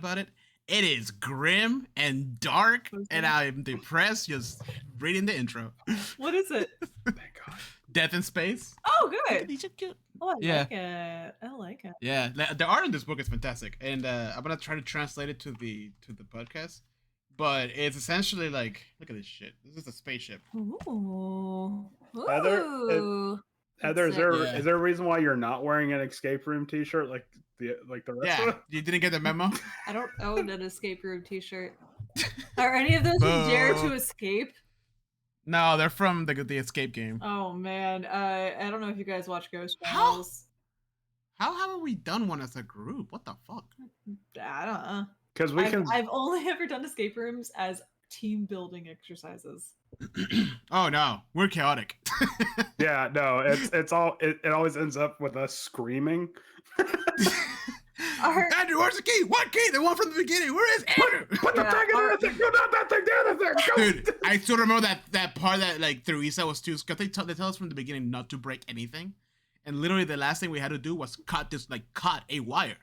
about it. It is grim and dark, and I'm depressed just reading the intro. What is it? Thank God. Death in Space. Oh, good. These are cute. Oh, I Yeah. like it. I like it. Yeah, the art in this book is fantastic, and I'm gonna try to translate it to the podcast. But it's essentially like, look at this shit. This is a spaceship. Ooh. Heather, is Yeah. there a reason why you're not wearing an escape room T-shirt like the rest of Yeah, us? you didn't get the memo. I don't own an escape room T-shirt. Are any of those from Dare to Escape? No, they're from the escape game. Oh man, I don't know if you guys watch Ghost Files. How haven't we done one as a group? What the fuck? I don't know. Because I've only ever done escape rooms as team building exercises. Oh no, we're chaotic. Yeah, no, it always ends up with us screaming. Andrew, where's the key? What key? The one from the beginning. Where is Andrew? Put the thing in the thing. Put that thing down the thing. Go. Dude, I still remember that part that like Teresa was too. Cause they tell us from the beginning not to break anything, and literally the last thing we had to do was cut a wire,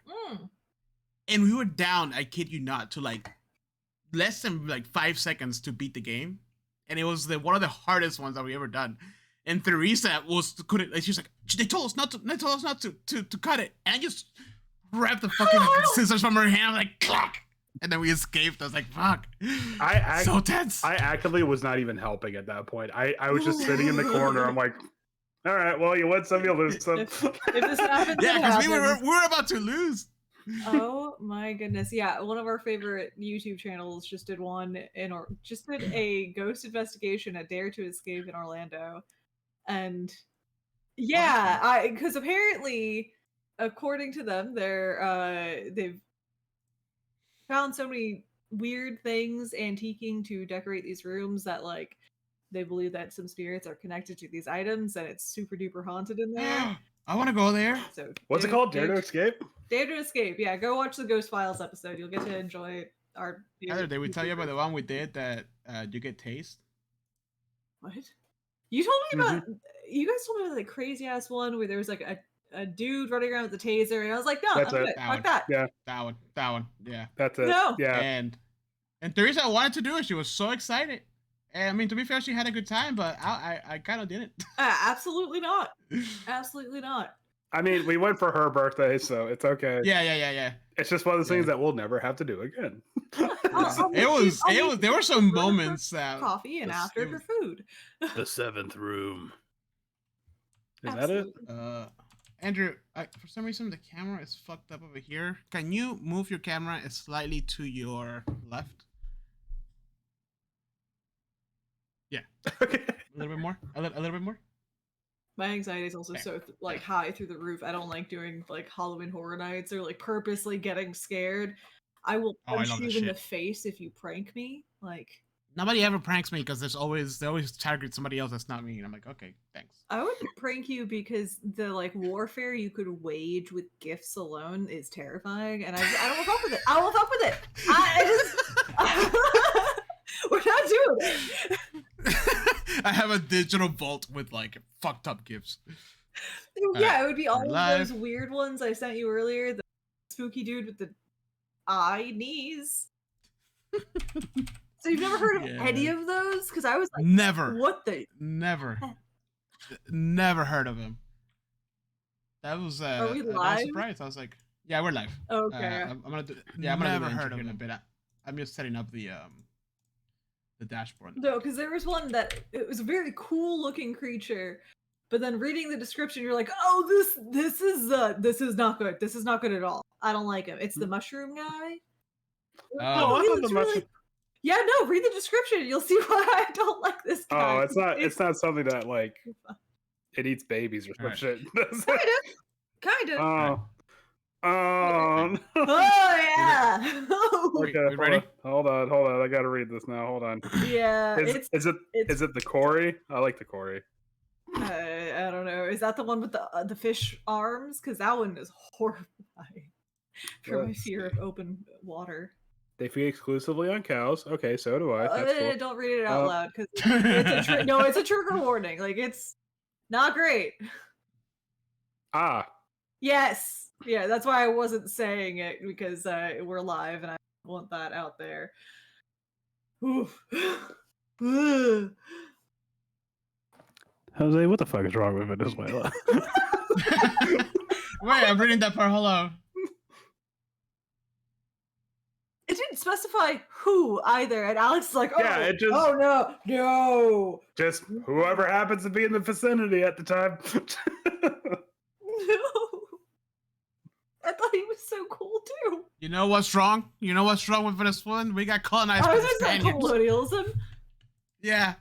and we were down. I kid you not, to like less than like 5 seconds to beat the game, and it was one of the hardest ones that we ever done. And Teresa couldn't. Like, she was like, they told us not to cut it, and I just grabbed the fucking scissors from her hand, like clack, and then we escaped. I was like, fuck. So tense. I actively was not even helping at that point. I was just sitting in the corner. I'm like, all right, well, you win some, you lose some. If this happens, yeah, because we were about to lose. Oh my goodness. Yeah, one of our favorite YouTube channels just did a ghost investigation at Dare to Escape in Orlando. And yeah, because apparently, according to them, they've found so many weird things antiquing to decorate these rooms that like they believe that some spirits are connected to these items and it's super duper haunted in there. I want to go there. So what's it called? Dare to Escape? Dare to Escape. Yeah, go watch the Ghost Files episode. You'll get to enjoy our. Did we tell you about the one we did that you get tased? What? You told me about. You guys told me about the crazy ass one where there was like a dude running around with a taser, and I was like, no, That's I'm it. good. Fuck that. Yeah, that one. Yeah, that's it. No. Yeah, and Teresa wanted to do it. She was so excited. And I mean, to be fair, she had a good time, but I kind of didn't. Absolutely not. Absolutely not. I mean, we went for her birthday, so it's okay. Yeah. It's just one of those things that we'll never have to do again. There were some moments that coffee and after for food. The seventh room. Is Absolutely. that it? Andrew, for some reason the camera is fucked up over here. Can you move your camera slightly to your left? Yeah. Okay. A little bit more. A little bit more. My anxiety is also so like high through the roof. I don't like doing like Halloween Horror Nights or like purposely getting scared. I will punch you in the face if you prank me. Like nobody ever pranks me because they always target somebody else that's not me, and I'm like, okay, thanks. I would prank you because the like warfare you could wage with gifts alone is terrifying, and I don't fuck with it. I won't fuck with it. We're not doing it. I have a digital vault with like fucked up gifts. Yeah, it would be all of those weird ones I sent you earlier. The spooky dude with the eye knees. So you've never heard of any of those? Because I was like, never. What the? Never heard of him. That was Are we a live? nice surprise. I was like, yeah, we're live. Okay. I'm gonna do. Yeah, I'm gonna heard of him in a bit. I'm just setting up the dashboard. No, because there was one that it was a very cool looking creature, but then reading the description, you're like, oh, this is not good. This is not good at all. I don't like him. It's the mushroom guy. Yeah, no, read the description. You'll see why I don't like this guy. Oh, it's not something that like it eats babies or some shit. Kind of. Oh, yeah. Okay, ready? Hold on. I gotta read this now. Hold on. Yeah. Is it the Cory? I like the Cory. I don't know. Is that the one with the fish arms? Because that one is horrifying. For my fear of open water. They feed exclusively on cows. Okay, so do I. That's cool. Don't read it out loud because it's a trigger warning. Like it's not great. Ah. Yes. Yeah, that's why I wasn't saying it, because we're live and I want that out there. Oof. Jose, what the fuck is wrong with Venezuela? Wait, I'm reading that part. Hold on. It didn't specify who either, and Alex is like, "Oh, Yeah, it just- oh no, Just whoever happens to be in the vicinity at the time. no." I thought he was so cool too. You know what's wrong? You know what's wrong with Venezuela? We got colonized I by was the just like Spaniards. colonialism. Yeah,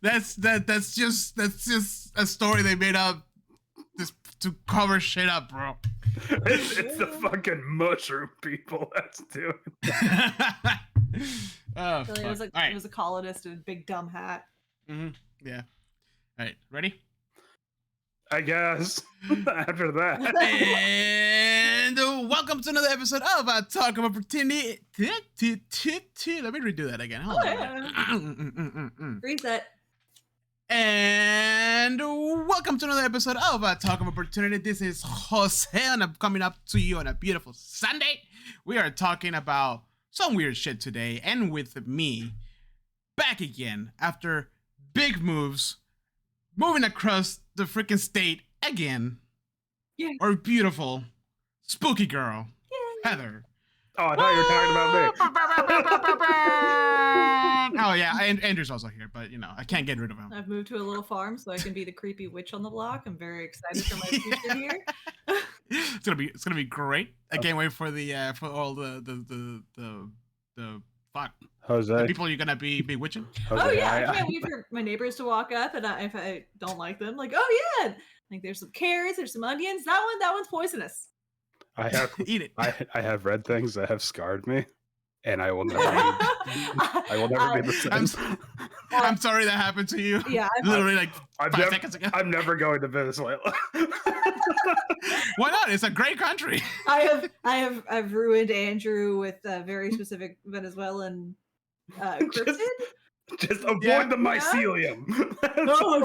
that's just a story they made up just to cover shit up, bro. It's the fucking mushroom people that's doing it. Oh, Really, fuck. it All right. was a colonist in a big dumb hat. Yeah. All right, ready? I guess. After that. And welcome to another episode of Talk of Opportunity. Let me redo that again. Hold on. Reset. And welcome to another episode of Talk of Opportunity. This is Jose, and I'm coming up to you on a beautiful Sunday. We are talking about some weird shit today, and with me, back again after big moves, moving across the freaking state again. Yeah. Our beautiful, spooky girl, Heather. Oh, I thought you were talking about me. Oh yeah, and Andrew's also here, but I can't get rid of him. I've moved to a little farm so I can be the creepy witch on the block. I'm very excited for my future here. It's gonna be great. I can't wait for the for all the fuck Jose. the people you're gonna be bewitching. Jose, Oh yeah, I can't wait for my neighbors to walk up, and if I don't like them, like, oh yeah, like there's some carrots, there's some onions. That one's poisonous. I have Eat it. I have red things that have scarred me, and I will never be the same. I'm sorry that happened to you. Yeah, Literally like I'm 5 never, seconds ago. I'm never going to Venezuela. Why not? It's a great country. I've ruined Andrew with a very specific Venezuelan cryptid. Just avoid the Yeah. mycelium. Oh,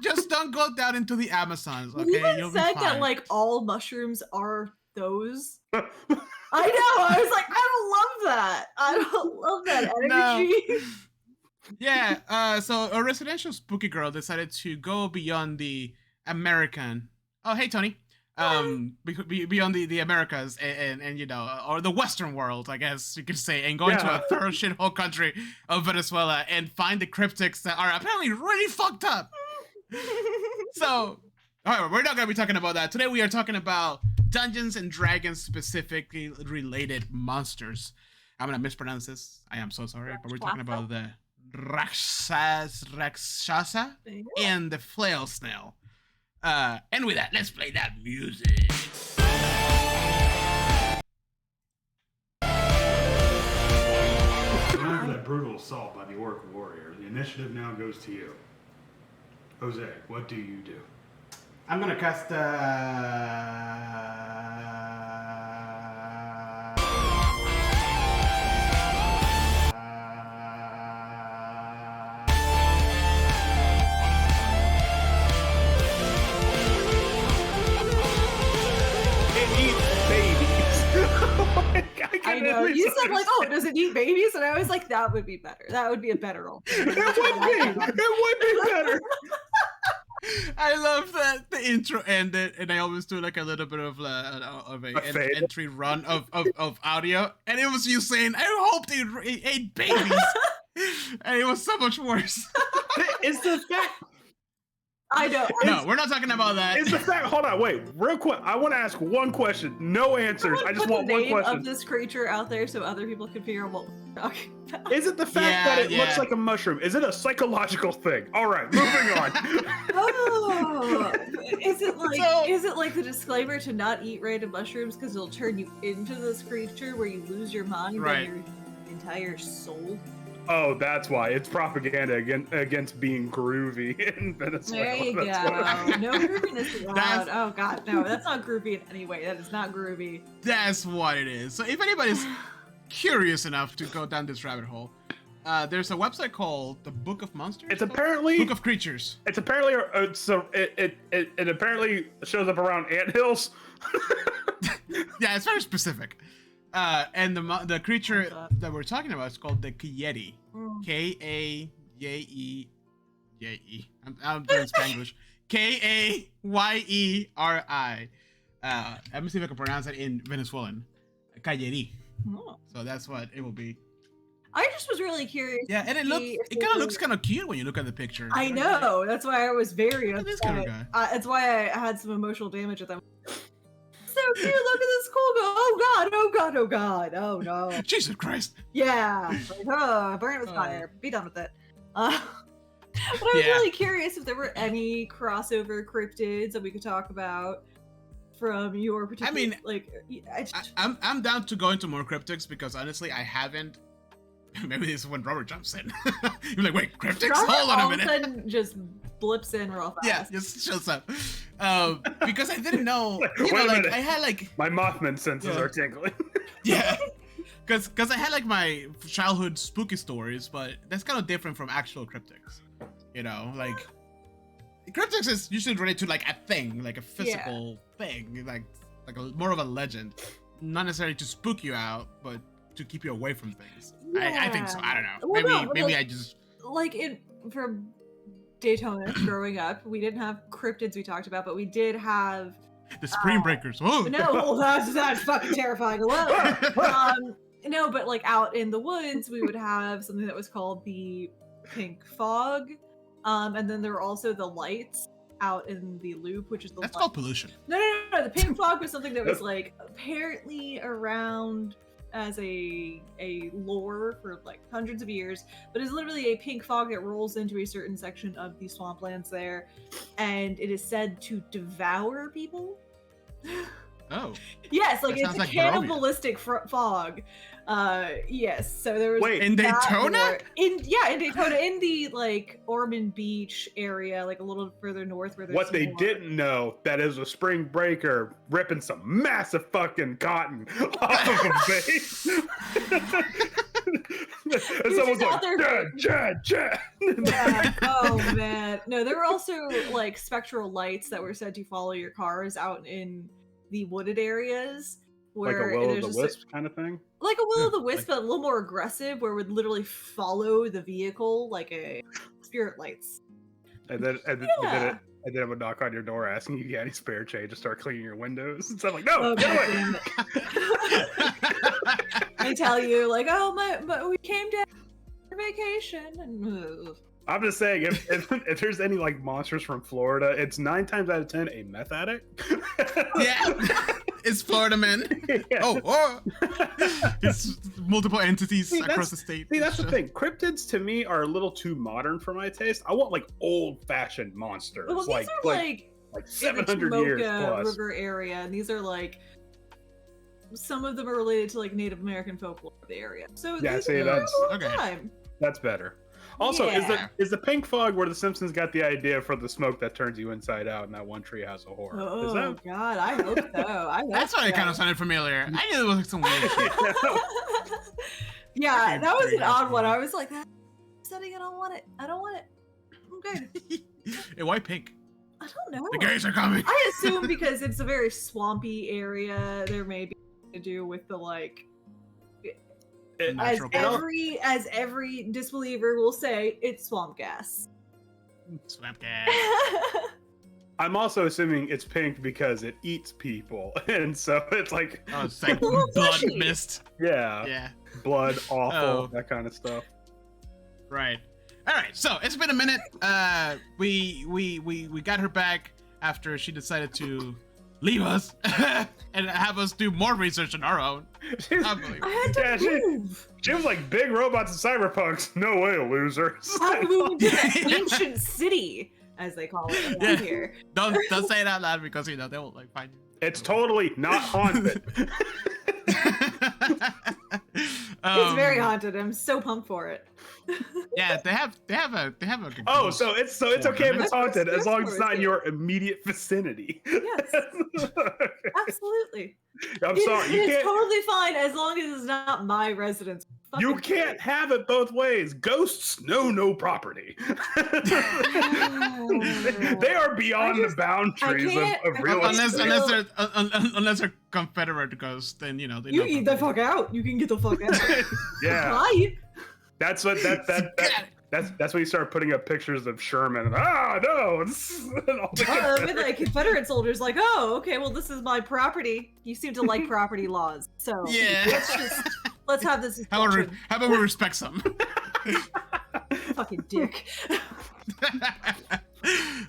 Just don't go down into the Amazons. Okay, Even you'll be said fine. that like all mushrooms are those. I know. I was like, I don't love that. I don't love that energy. Yeah, so a residential spooky girl decided to go beyond the American. Oh, hey, Tony. Beyond the Americas and or the Western world, I guess you could say, and go into a thorough shithole country of Venezuela and find the cryptics that are apparently really fucked up. So, however, we're not going to be talking about that. Today we are talking about Dungeons and Dragons specifically related monsters. I'm going to mispronounce this. I am so sorry, but we're talking about the Rakshasa and the Flail Snail. And with that, let's play that music. After that brutal assault by the orc warrior, the initiative now goes to you. Jose, what do you do? I'm gonna cast I know. You said like, oh, does it eat babies? And I was like, that would be better. That would be a better role. It would be better. I love that the intro ended, and I always do like a little bit of an entry run of audio, and it was you saying, "I hope they ate babies," and it was so much worse. It's the fact. I know. No, we're not talking about that. It's the fact. Hold on, wait, real quick. I want to ask one question. No answers. I just put want the one name question. of this creature out there so other people can figure out what we're talking about. Is it the fact that it looks like a mushroom? Is it a psychological thing? All right, moving on. Oh, is it like the disclaimer to not eat random mushrooms because it'll turn you into this creature where you lose your mind and your entire soul? Oh, that's why. It's propaganda against being groovy in Venezuela. There you go. No grooviness allowed. Oh god, no, that's not groovy in any way. That is not groovy. That's what it is. So if anybody's curious enough to go down this rabbit hole, There's a website called the Book of Monsters. It's apparently Book of Creatures. It's apparently it apparently shows up around anthills. Yeah, it's very specific. And the creature that we're talking about is called the Kayeti. Kayeyi. I'm doing Spanglish. Kayeri. Let me see if I can pronounce it in Venezuelan. Kayeri. Oh. So that's what it will be. I just was really curious. Yeah, and it kind of looks kind of cute when you look at the picture. I know. That's why I was very upset. This kind of guy. That's why I had some emotional damage with them. So cute. Look at this cool guy. Oh god. Oh god. Oh god. Oh no. Jesus Christ. Yeah. Like, burn it with fire. Be done with it. But I was really curious if there were any crossover cryptids that we could talk about from your particular. I mean, like, I'm down to go into more cryptids because honestly, I haven't. Maybe this is when Robert jumps in. You're like, wait, cryptids? Hold on a minute. All of a sudden, just blips in real fast. Yeah, just shows up. Because I didn't know. You know, Wait a like minute. I had like My Mothman senses are tingling. yeah. Because I had like my childhood spooky stories, but that's kind of different from actual cryptids. You know, like cryptids is usually related to like a thing, like a physical thing, like more of a legend, not necessarily to spook you out, but to keep you away from things. I think so. I don't know. Well, maybe I just like from Daytona growing up, we didn't have cryptids we talked about, but we did have the Spring Breakers. Oh no, that's fucking terrifying. No, but like out in the woods, we would have something that was called the pink fog, and then there were also the lights out in the loop, which is that's called pollution. No. The pink fog was something that was like apparently around as a lore for like hundreds of years, but it's literally a pink fog that rolls into a certain section of the swamplands there, and it is said to devour people. Oh. Yes, like it's a like cannibalistic fog. Yes. So there was Wait, in Daytona? In Daytona, in the like Ormond Beach area, like a little further north where there's What they more. didn't know, that is a spring breaker ripping some massive fucking cotton off of a base. And someone's out like, there- Chad. Yeah. Oh man. No, there were also like spectral lights that were said to follow your cars out in the wooded areas. Like Where a will o' there's the just wisp kind of thing? like a will o' the wisp, like- but a little more aggressive, where it would literally follow the vehicle like a spirit lights. And then it would knock on your door asking you got any spare change to start cleaning your windows. And so I'm like, no, Oh, get away. damn it. They tell you like, oh my we came down for vacation, and I'm just saying, if there's any like monsters from Florida, it's 9 times out of 10 a meth addict. Yeah. It's Florida man. Yeah. Oh. It's multiple entities See, across the state. See, that's the thing. Cryptids to me are a little too modern for my taste. I want like old-fashioned monsters, well, these like are like in the 700 years Tomoka plus. River area, and these are like some of them are related to like Native American folklore of the area. So Yeah, these see, are a that's- long okay. time. That's better. Also, Yeah. is the pink fog where the Simpsons got the idea for the smoke that turns you inside out in that one treehouse of horror? Oh Is that? God, I hope so. I hope That's why it so. kind of sounded familiar. I knew it was like some weird shit. Yeah, Okay, that was an very odd nice one. one. I was like, that's setting. I don't want it. I don't want it. Okay. Hey, why pink? I don't know. The gays are coming. I assume because it's a very swampy area, there may be to do with the like. It- As Natural color. every disbeliever will say, it's swamp gas. Swamp gas. I'm also assuming it's pink because it eats people, and so it's like, Oh, it's like A little blood fleshy. mist. yeah, Yeah. blood, awful, Oh. that kind of stuff. Right. All right. So it's been a minute. We got her back after she decided to leave us and have us do more research on our own. Unbelievable. I had to Yeah, move. She was like, big robots and cyberpunks. No way, losers. I moved to the ancient city, as they call it around Yeah. here. Don't say it out loud because they will like find you. It's totally not haunted. It's very haunted. I'm so pumped for it. Yeah, they have a good Oh, ghost. so it's okay if it's That's haunted what as long as it's not in it's your immediate vicinity. Yes, absolutely. I'm It- sorry, you it's can't. totally fine as long as it's not my residence You can't have it both ways. Ghosts know no property. They are beyond the boundaries of real estate. Unless they're Confederate ghosts, then they know. You get the fuck out. You can get the fuck out. Yeah. Bye. That's what that's when you start putting up pictures of Sherman. And, no. The Confederate soldiers like, oh, okay, well, this is my property. You seem to like property laws, so yeah. Let's have this. How about we respect some? Fucking dick.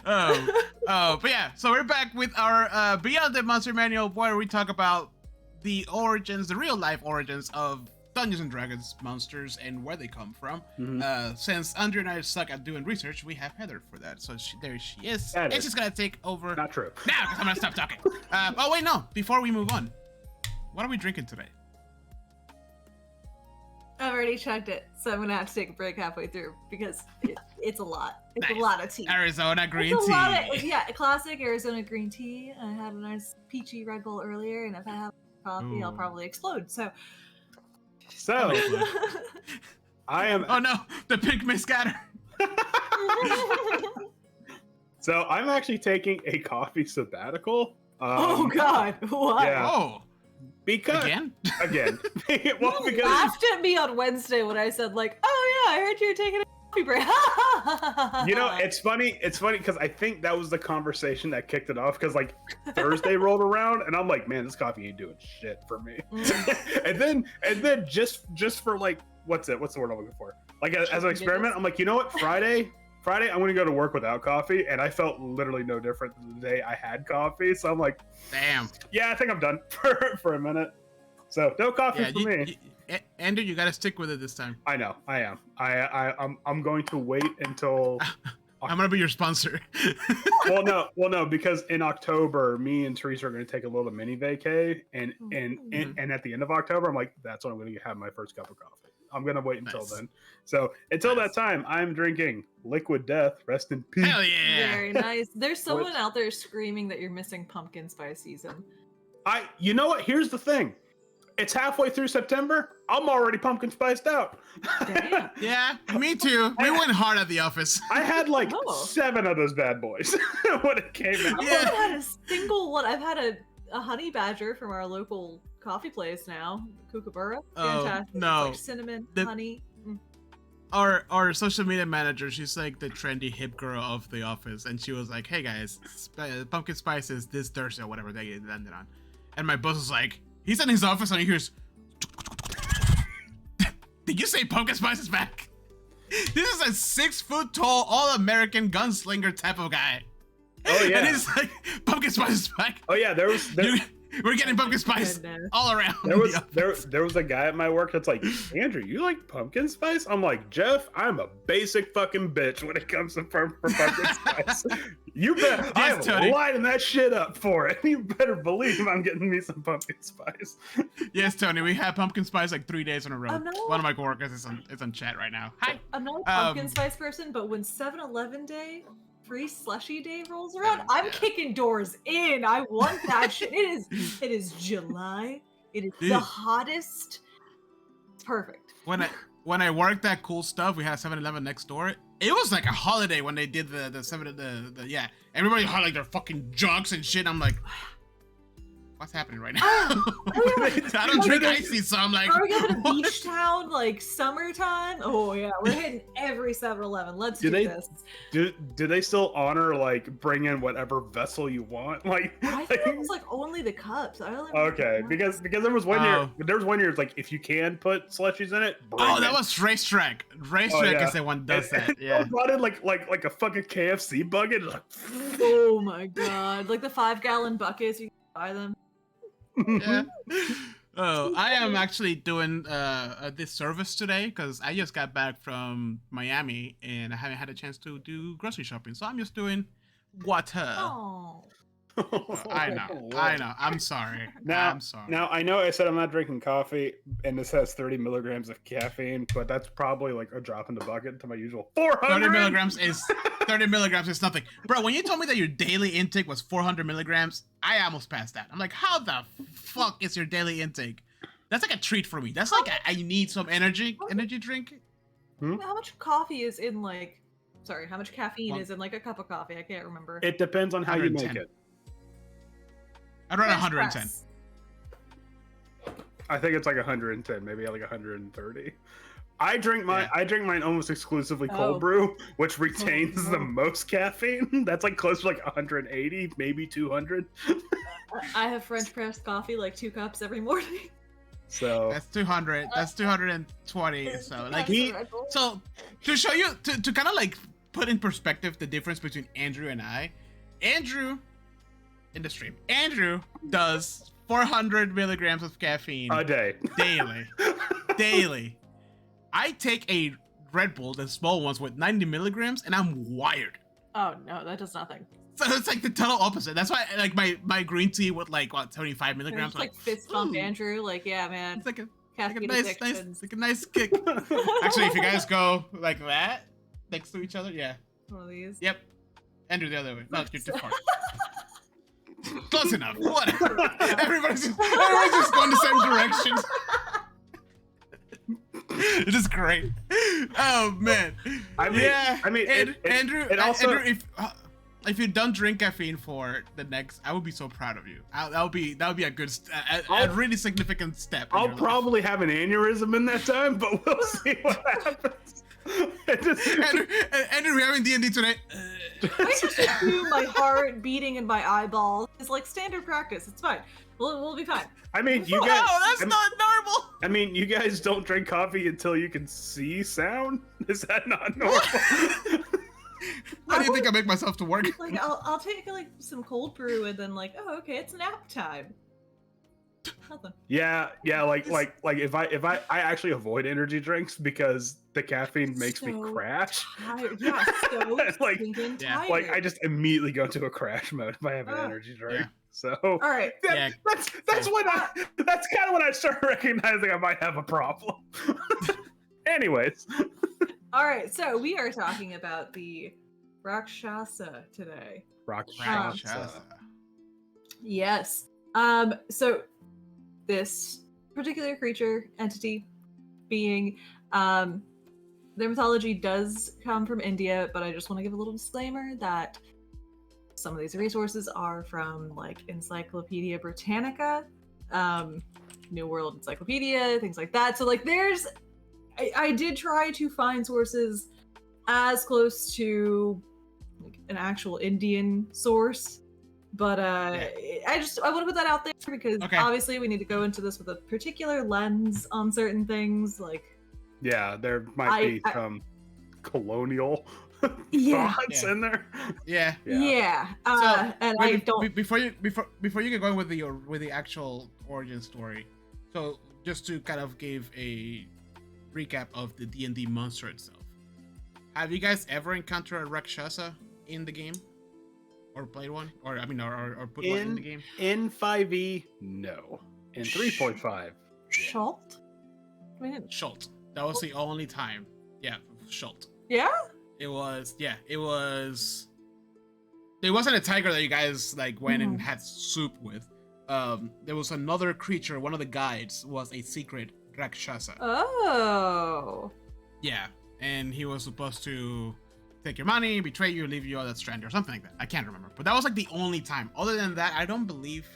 But yeah, so we're back with our Beyond the Monster Manual, where we talk about the real life origins of Dungeons and Dragons monsters and where they come from. Mm-hmm. Since Andrew and I suck at doing research, we have Heather for that. So there she is. And she's gonna take over. Not true. Now, because I'm gonna stop talking. Oh wait, no. Before we move on, what are we drinking today? I've already checked it, so I'm gonna have to take a break halfway through because it's a lot. It's nice. A lot of tea. Arizona green tea. A classic Arizona green tea. I had a nice peachy Red Bull earlier, and if I have coffee, I'll probably explode. So I am. Oh no, the pink may scatter. So I'm actually taking a coffee sabbatical. Oh God, what? Yeah. Oh. Because again, well, you laughed at me on Wednesday when I said like, "Oh yeah, I heard you were taking a coffee break." It's funny because I think that was the conversation that kicked it off. Because like Thursday rolled around, and I'm like, "Man, this coffee ain't doing shit for me." and then just for like, what's the word I'm looking for? Like as an experiment, I'm like, you know what? Friday, I'm going to go to work without coffee, and I felt literally no different than the day I had coffee. So I'm like, damn. Yeah, I think I'm done for a minute. So no coffee for me. Andrew, you got to stick with it this time. I know, I am. I'm going to wait until. I'm going to be your sponsor. well, no, because in October, me and Teresa are going to take a little mini vacay, and at the end of October, I'm like, that's when I'm going to have my first cup of coffee. I'm going to wait until then. So until that time, I'm drinking Liquid Death. Rest in peace. Hell yeah. Very nice. There's someone out there screaming that you're missing pumpkin spice season. You know what? Here's the thing. It's halfway through September. I'm already pumpkin spiced out. Damn. Yeah, me too. We went hard at the office. I had like 7 of those bad boys when it came out. I've never had a single one. I've had a honey badger from our local coffee place now, Kookaburra. Fantastic. No. It's like cinnamon, honey. Our social media manager, she's like the trendy hip girl of the office, and she was like, "Hey guys, pumpkin spice is this Thursday or whatever they landed on," and my boss was like, he's in his office and he hears, "Did you say pumpkin spice is back?" This is a 6-foot tall, all-American gunslinger type of guy. Oh yeah, and he's like, "Pumpkin spice is back." Oh yeah, we're getting pumpkin spice all around. There was a guy at my work that's like, "Andrew, you like pumpkin spice?" I'm like, "Jeff, I'm a basic fucking bitch when it comes to for pumpkin spice. You bet I'm lighting that shit up for it. You better believe I'm getting me some pumpkin spice." Yes, Tony, we had pumpkin spice like 3 days in a row. One of my coworkers is on chat right now. Hi. I'm not a pumpkin spice person, but when 7-Eleven Day free slushy day rolls around, I'm kicking doors in. I want that shit. It is July. It is the hottest. It's perfect. When I worked that cool stuff, we had a 7-Eleven next door. It was like a holiday when they did the everybody had like their fucking jugs and shit. I'm like, what's happening right now? I don't drink icy, so I'm like, are we going to beach town like summertime? Oh yeah, we're hitting every 7-Eleven. Let's do this. Do they still honor like bring in whatever vessel you want? Like I think it was like only the cups. Okay, because there was one year it's like if you can put slushies in it. That was Racetrack. Racetrack is the one that does that. Yeah. Brought in like a fucking KFC bucket. Like, oh my god! Like the 5-gallon buckets, you can buy them. Yeah. Oh, I am actually doing this service today because I just got back from Miami and I haven't had a chance to do grocery shopping, so I'm just doing water. Oh. I know. I'm sorry. I'm sorry. Now I know I said I'm not drinking coffee, and this has 30 milligrams of caffeine, but that's probably like a drop in the bucket to my usual 400. 30 milligrams is nothing, bro. When you told me that your daily intake was 400 milligrams, I almost passed out. I'm like, how the fuck is your daily intake That's like a treat for me. That's like I need some energy drink. How much coffee is in like? Sorry, how much caffeine is in like a cup of coffee? I can't remember. It depends on how you make it. Around 110. I think it's like 110, maybe like 130. I drink mine almost exclusively cold brew, which retains the most caffeine. That's like close to like 180, maybe 200. I have French press coffee, like 2 cups every morning. So that's 200. That's 220. So like so to show you to kind of like put in perspective the difference between Andrew and I. Andrew in the stream. Andrew does 400 milligrams of caffeine a day daily. I take a Red Bull, the small ones with 90 milligrams, and I'm wired. Oh no, that does nothing. So it's like the total opposite. That's why like my green tea with like what 75 milligrams. Like fist bump Andrew. Like yeah, man. It's like a nice kick. Actually, if you guys go like that next to each other, yeah. One of these. Yep. Andrew the other way. No, you're too far. Close enough. Whatever. Everybody's just going the same direction. It is great. Oh man. Andrew, if you don't drink caffeine for the next, I would be so proud of you. That would be a good, a really significant step. I'll probably have an aneurysm in that time, but we'll see what happens. Andrew, we're having D&D today. I just feel my heart beating in my eyeballs. It's like standard practice. It's fine. We'll be fine. I mean, you guys. That's not normal. I mean, you guys don't drink coffee until you can see sound. Is that not normal? How do you think I make myself to work? Like I'll take like some cold brew and then like, oh okay, it's nap time. Nothing. Yeah, like if I actually avoid energy drinks because the caffeine makes me crash. Yeah, so like tired. Like I just immediately go into a crash mode if I have an energy drink. Yeah. So all right, that's kind of when I started recognizing I might have a problem. Anyways, all right, so we are talking about the Rakshasa today. Rakshasa. Yes. So this particular creature, entity, being, their mythology does come from India, but I just want to give a little disclaimer that some of these resources are from like Encyclopedia Britannica, New World Encyclopedia, things like that. So like I did try to find sources as close to like an actual Indian source, but I want to put that out there because obviously we need to go into this with a particular lens on certain things. Like, yeah, there might be some colonial thoughts in there. Yeah. And I don't. Before you get going with the actual origin story, so just to kind of give a recap of the D&D monster itself. Have you guys ever encountered a Rakshasa in the game? Or played one? Or put one in the game? In 5e, no. In 3.5. Schult? Schult. That was the only time. Yeah, Schult. Yeah? It wasn't a tiger that you guys like went and had soup with. There was another creature, one of the guides was a secret Rakshasa. Oh. Yeah, and he was supposed to take your money, betray you, leave you all that stranded or something like that. I can't remember, but that was like the only time. Other than that, I don't believe.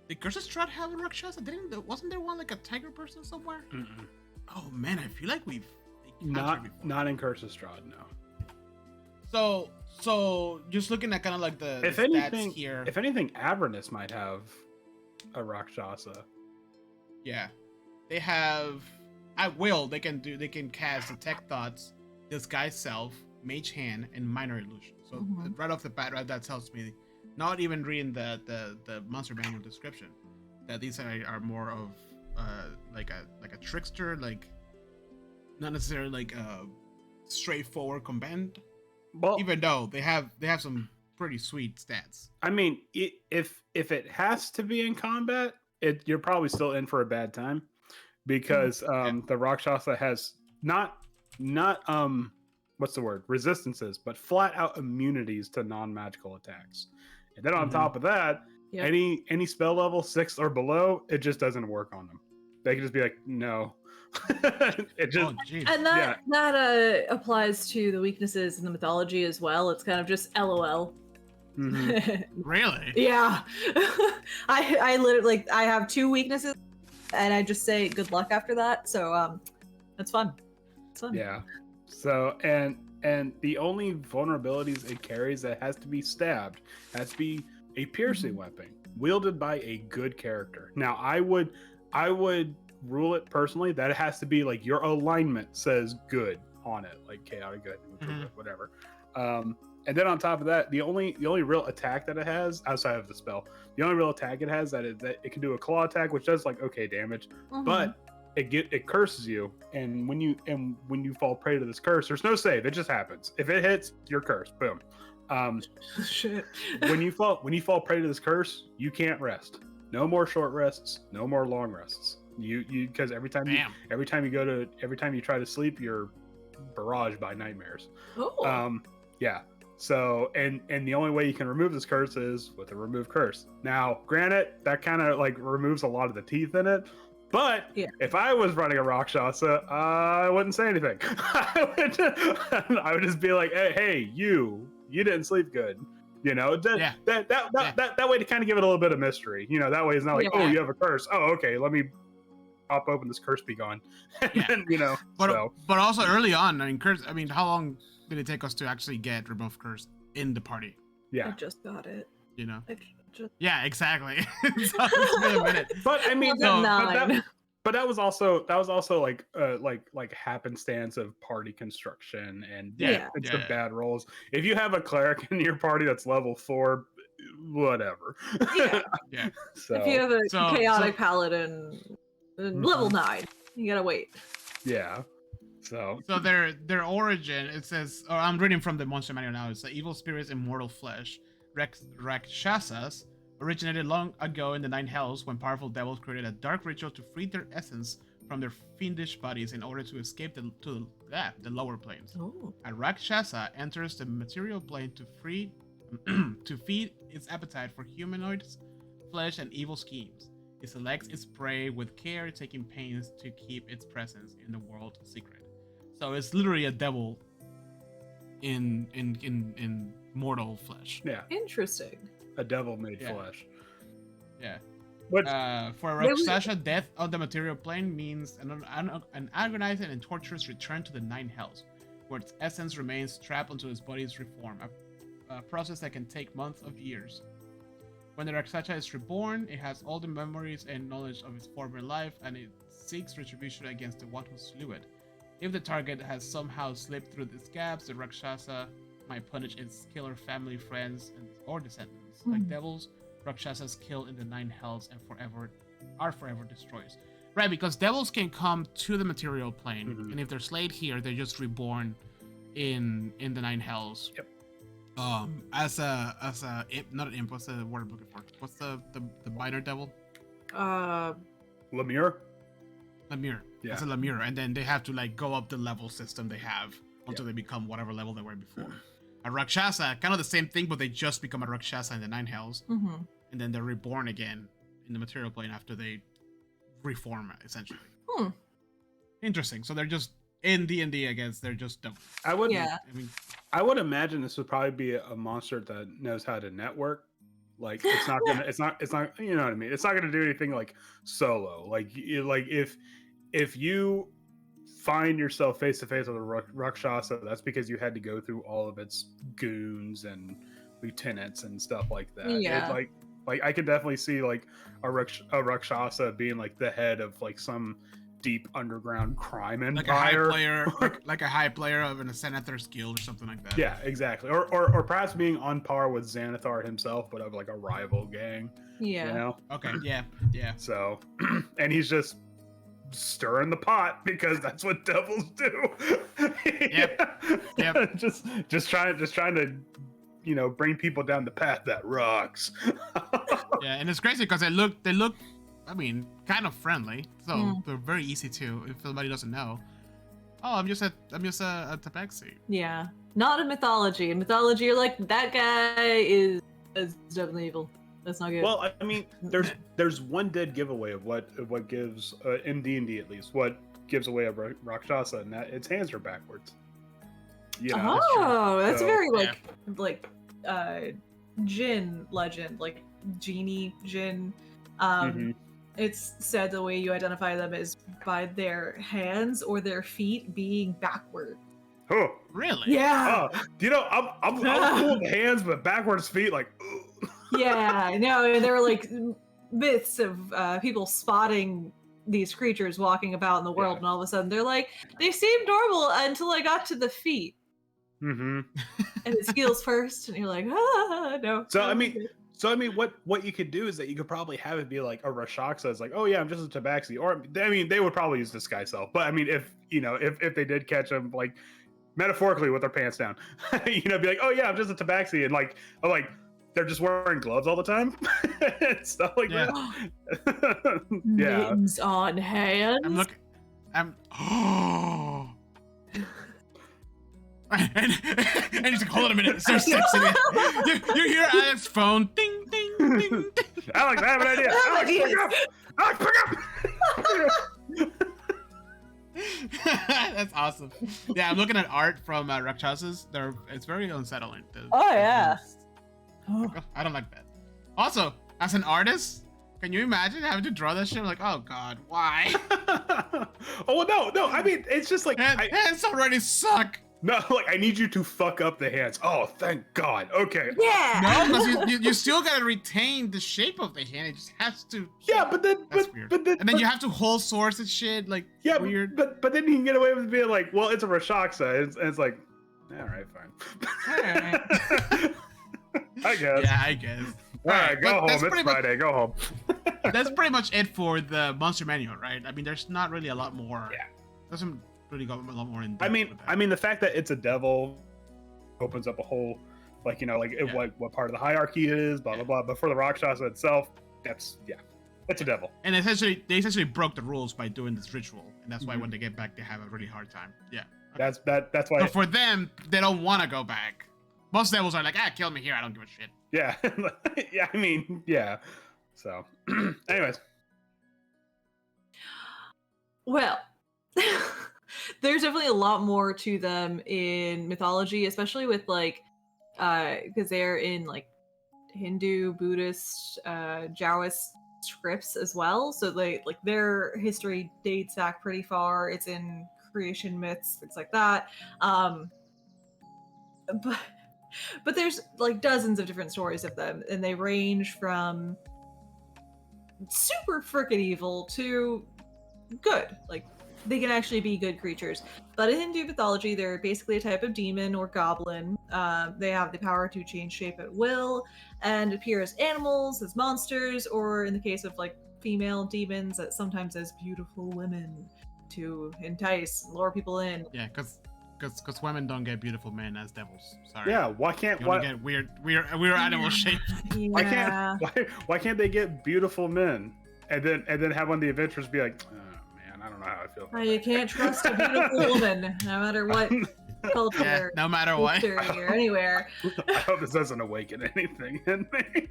Did Curses Strahd have a Rakshasa? Wasn't there one like a tiger person somewhere? Mm-mm. Oh man, I feel like we've not in Curses Strahd, no. So just looking at kind of like the stats here. If anything, Avernus might have a Rakshasa. Yeah, they have. At will, they can cast Detect Thoughts, Disguise Self, Mage Hand, and Minor Illusion. So right off the bat, that tells me, not even reading the monster manual description, that these are more of like a trickster, like not necessarily like a straightforward combatant. Well, even though they have some pretty sweet stats. I mean, if it has to be in combat, you're probably still in for a bad time. Because the Rakshasa has not what's the word, resistances, but flat out immunities to non-magical attacks. And then on top of that, Yep. Any spell level 6 or below, it just doesn't work on them. They can just be like, no. It just Oh, jeez. And that applies to the weaknesses in the mythology as well. It's kind of just LOL. mhm. Really? Yeah. I literally I have 2 weaknesses and I just say good luck after that. So that's fun. It's fun. Yeah. So and the only vulnerabilities it carries that has to be stabbed has to be a piercing weapon wielded by a good character. Now I would rule it personally that it has to be like your alignment says good on it, like chaotic good, neutral good, whatever. And then on top of that, the only real attack that it has outside of the spell, the only real attack it has that it can do a claw attack, which does like okay damage, but it curses you, and when you fall prey to this curse, there's no save. It just happens. If it hits, you're cursed. Boom. Shit. when you fall prey to this curse, you can't rest. No more short rests. No more long rests. You because every time you try to sleep, you're barraged by nightmares. Oh. Yeah. So and the only way you can remove this curse is with a remove curse. Now, granted, that kind of like removes a lot of the teeth in it. But if I was running a Rakshasa, I wouldn't say anything. I would just be like, hey, you didn't sleep good. You know, that way to kind of give it a little bit of mystery. You know, that way it's not like, oh, you have a curse. Oh, okay, let me pop open this curse be gone. And then, you know, but also early on, I mean, how long did it take us to actually get remove curse in the party? Yeah, I just got it. You know. Yeah, exactly. So it's been a minute. But I mean, but that was also like happenstance of party construction and it's the bad rolls. If you have a cleric in your party that's level 4, whatever. Yeah. So if you have a chaotic paladin level 9, you gotta wait. Yeah. So their origin, it says, or I'm reading from the monster manual now. It's the evil spirits, immortal flesh. Rakshasas originated long ago in the 9 hells when powerful devils created a dark ritual to free their essence from their fiendish bodies in order to escape the lower planes. Oh. A Rakshasa enters the material plane to feed its appetite for humanoids, flesh, and evil schemes. It selects its prey with care, taking pains to keep its presence in the world secret. So it's literally a devil in mortal flesh. Yeah. Interesting. A devil made flesh. Yeah. But for Rakshasa, death on the material plane means an agonizing and torturous return to the 9 hells, where its essence remains trapped until its body is reformed, a process that can take months of years. When the Rakshasa is reborn, it has all the memories and knowledge of its former life, and it seeks retribution against the one who slew it. If the target has somehow slipped through these gaps, the Rakshasa might punish its killer family, friends, or descendants. Like devils, Rakshasas kill in the 9 hells and are forever destroyed. Right, because devils can come to the material plane, and if they're slayed here, they're just reborn in the 9 hells. Yep. As a imp, not an imp. What's the word I'm looking for? What's the minor devil? Lemure. Yeah. It's a Lemure, and then they have to like go up the level system they have until they become whatever level they were before. A Rakshasa, kind of the same thing, but they just become a Rakshasa in the 9 hells, and then they're reborn again in the material plane after they reform, essentially. Interesting. So they're just in D&D, I guess. They're just devils. I would imagine this would probably be a monster that knows how to network. Like it's not gonna, it's not, you know what I mean? It's not gonna do anything like solo. Like if you find yourself face to face with a Rakshasa, that's because you had to go through all of its goons and lieutenants and stuff like that. Yeah. Like I could definitely see like a Rakshasa being like the head of like some deep underground crime empire, like a high player of an Xanathar's guild or something like that. Yeah, exactly. Or perhaps being on par with Xanathar himself, but of like a rival gang. Yeah. You know? Okay. Yeah. So, and he's just stirring the pot because that's what devils do. Yep. just trying to, you know, bring people down the path that rocks. Yeah, and it's crazy because they look, I mean, kind of friendly, so they're very easy to, if somebody doesn't know. Oh, I'm just a tabaxi. Yeah, not in mythology. In mythology, you're like, that guy is definitely evil. That's not good. Well, I mean, there's one dead giveaway of what gives in D&D at least what gives away a Rakshasa, and that its hands are backwards. You know, that's so, very like Jinn legend, like genie Jinn. It's said the way you identify them is by their hands or their feet being backward. Oh, really? Yeah. Oh, you know, I'm cool with hands, but backwards feet, like. Yeah, no, there were like myths of people spotting these creatures walking about in the world, and all of a sudden they're like, they seemed normal until I got to the feet. And it's heels first, and you're like, no. So I mean, what you could do is that you could probably have it be like a Rakshasa is like, oh yeah, I'm just a tabaxi, or I mean, they would probably use disguise self, but I mean, if they did catch them, like metaphorically with their pants down, be like, oh yeah, I'm just a tabaxi, and like they're just wearing gloves all the time, and stuff like that. Yeah, Mittens on hands. And he's like, hold on a minute, start sexing it. You hear Alex's phone, ding, ding, ding, ding. Alex, I have an idea. Alex, pick up! That's awesome. Yeah, I'm looking at art from Rakshasas. It's very unsettling. Yeah. I don't like that. Also, as an artist, can you imagine having to draw that shit? I'm like, oh god, why? Oh no. I mean, it's just like hands already suck. No, like I need you to fuck up the hands. Oh, thank God. Okay. Yeah. No, because you still gotta retain the shape of the hand. It just has to. Yeah, but then, and then you have to hold swords and shit. Like, yeah, weird. But then you can get away with being like, well, it's a Rakshasa. It's like, all right, fine. All right. I guess. Yeah, I guess. All right, go home. It's Friday. Go home. That's pretty much it for the monster manual, right? I mean, there's not really a lot more. Yeah. Doesn't really go a lot more in. I mean, the fact that it's a devil opens up a whole, what part of the hierarchy it is, blah blah blah. But for the Rakshasa itself, it's a devil. And they essentially broke the rules by doing this ritual, and that's why when they get back, they have a really hard time. Yeah. Okay. That's why. So for them, they don't want to go back. Most devils are like, kill me here. I don't give a shit. Yeah. Yeah. I mean, yeah. So, anyways. Well, there's definitely a lot more to them in mythology, especially with because they're in Hindu, Buddhist, Taoist scripts as well. So their history dates back pretty far. It's in creation myths, things like that. But there's dozens of different stories of them, and they range from super frickin' evil to good. They can actually be good creatures. But in Hindu mythology, they're basically a type of demon or goblin. They have the power to change shape at will and appear as animals, as monsters, or in the case of female demons, sometimes as beautiful women to entice, lure people in. Yeah, because women don't get beautiful men as devils. Sorry. Yeah, why can't get weird animal shape? Yeah. Why can't they get beautiful men and then have one of the adventurers be like, I don't know how I feel. You can't trust a beautiful woman, no matter what culture. Yeah, no matter what. Or anywhere. I hope this doesn't awaken anything in me.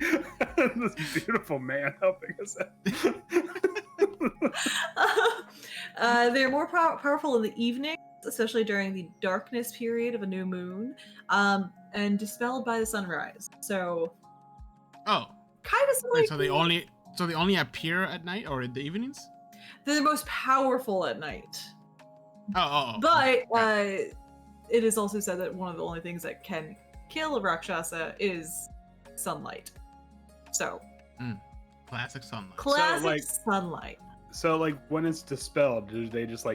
This beautiful man helping us out. They're more powerful in the evening, especially during the darkness period of a new moon, and dispelled by the sunrise. So. Oh. Kind of similar. Wait, so they only appear at night or in the evenings? They're the most powerful at night. Oh. But it is also said that one of the only things that can kill a Rakshasa is sunlight. So. Classic sunlight. Classic sunlight. So when it's dispelled, do they just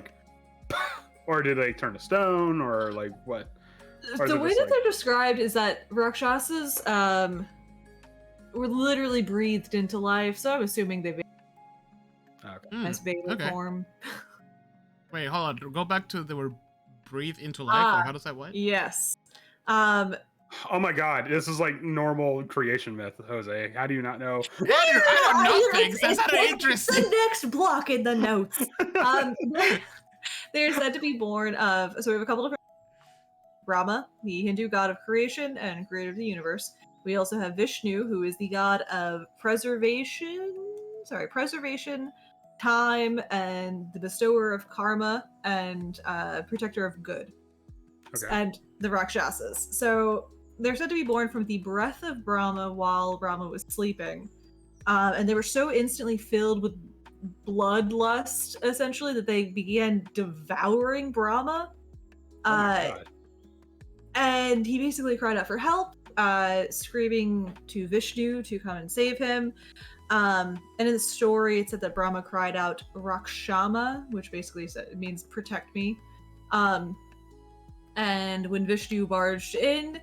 or do they turn to stone, or what? Or the way that they're described is that Rakshasas were literally breathed into life, so I'm assuming they've as baby form. Wait, hold on. Go back to they were breathed into life, or how does that work? Yes. Oh my God, this is normal creation myth, Jose. How do you not know? I don't know things. That's not interesting. The next block in the notes. They're said to be born of. So we have a couple of. Brahma, the Hindu god of creation and creator of the universe, We also have Vishnu, who is the god of preservation, time, and the bestower of karma, and protector of good. Okay. And the Rakshasas. So they're said to be born from the breath of Brahma while Brahma was sleeping. And they were so instantly filled with bloodlust, essentially, that they began devouring Brahma. Oh my God. And he basically cried out for help, screaming to Vishnu to come and save him. And in the story, it said that Brahma cried out Rakshama, which basically means protect me. And when Vishnu barged in,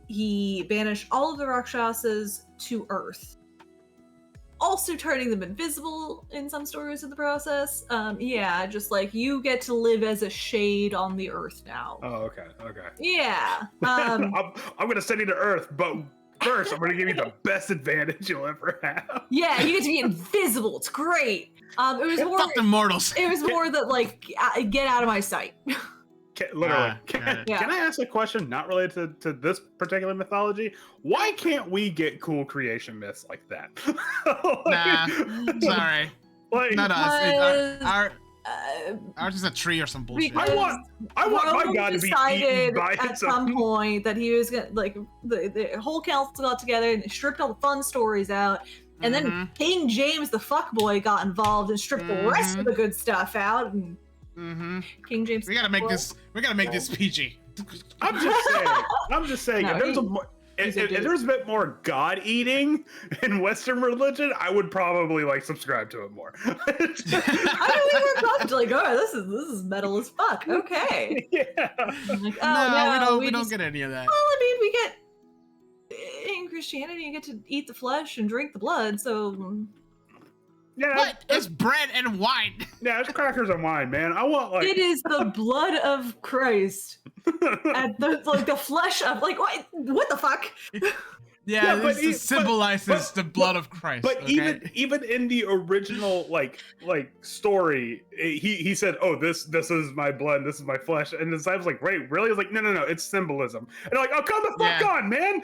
he banished all of the Rakshasas to Earth, also turning them invisible in some stories in the process. Yeah, just like you get to live as a shade on the Earth now. Oh, okay. Yeah. I'm gonna send you to Earth, but first I'm gonna give you the best advantage you'll ever have. Yeah, you get to be invisible. It's great. It was more. Fuck the mortals. It was more that like get out of my sight. Literally. Got it. Yeah. Can I ask a question not related to this particular mythology? Why can't we get cool creation myths like that? Nah, sorry. Like, Not us. Because, Ours is a tree or some bullshit. I want my god to be eaten by at its some own. point that he was gonna like the whole council got together and they stripped all the fun stories out, and then King James the fuckboy got involved and stripped the rest of the good stuff out. And King James, We gotta make this PG. I'm just saying. No, if there's a bit more god eating in Western religion, I would probably like subscribe to it more. I mean, we were both like, oh, this is metal as fuck. Okay. Yeah. Like, oh, No, we just don't get any of that. Well, I mean, we get in Christianity, you get to eat the flesh and drink the blood, so. Yeah. What? It's bread and wine. Yeah, it's crackers and wine, man. I want like It is the blood of Christ and the flesh of what the fuck? Yeah, but this symbolizes the blood of Christ. But okay? even in the original like story, he said, "Oh, this is my blood, this is my flesh," and the disciples like, "Wait, really?" I was like, "No, it's symbolism." And they're like, "Oh, come the fuck on, man!"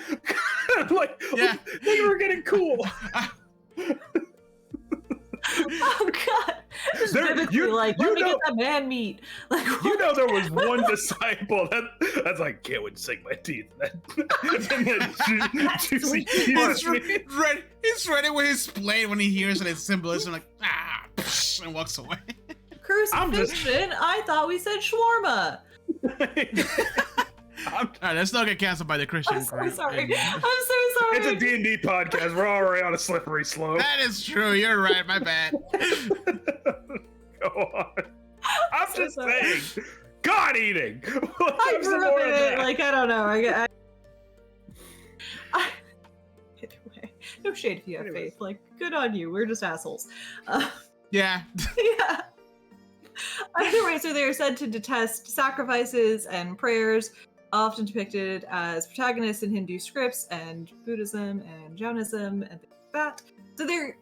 They were getting cool. Oh god! Just let me get that man meat. Like, there was one disciple that's like, can't wait to sink my teeth. And then juicy He's ready with his blade when he hears it. It's symbolism, like and walks away. Crucifixion? I thought we said shawarma. All right, let's not get canceled by the Christian. I'm so sorry. And, I'm so sorry. It's a D&D podcast. We're already on a slippery slope. that is true. You're right. My bad. Go on. I'm just saying. God eating. I grew up in it. Like, I don't know. I either way, no shade if you have faith. Like, good on you. We're just assholes. Yeah. Yeah. Either way, so they're said to detest sacrifices and prayers, often depicted as protagonists in Hindu scripts and Buddhism and Jainism and things like that. So they're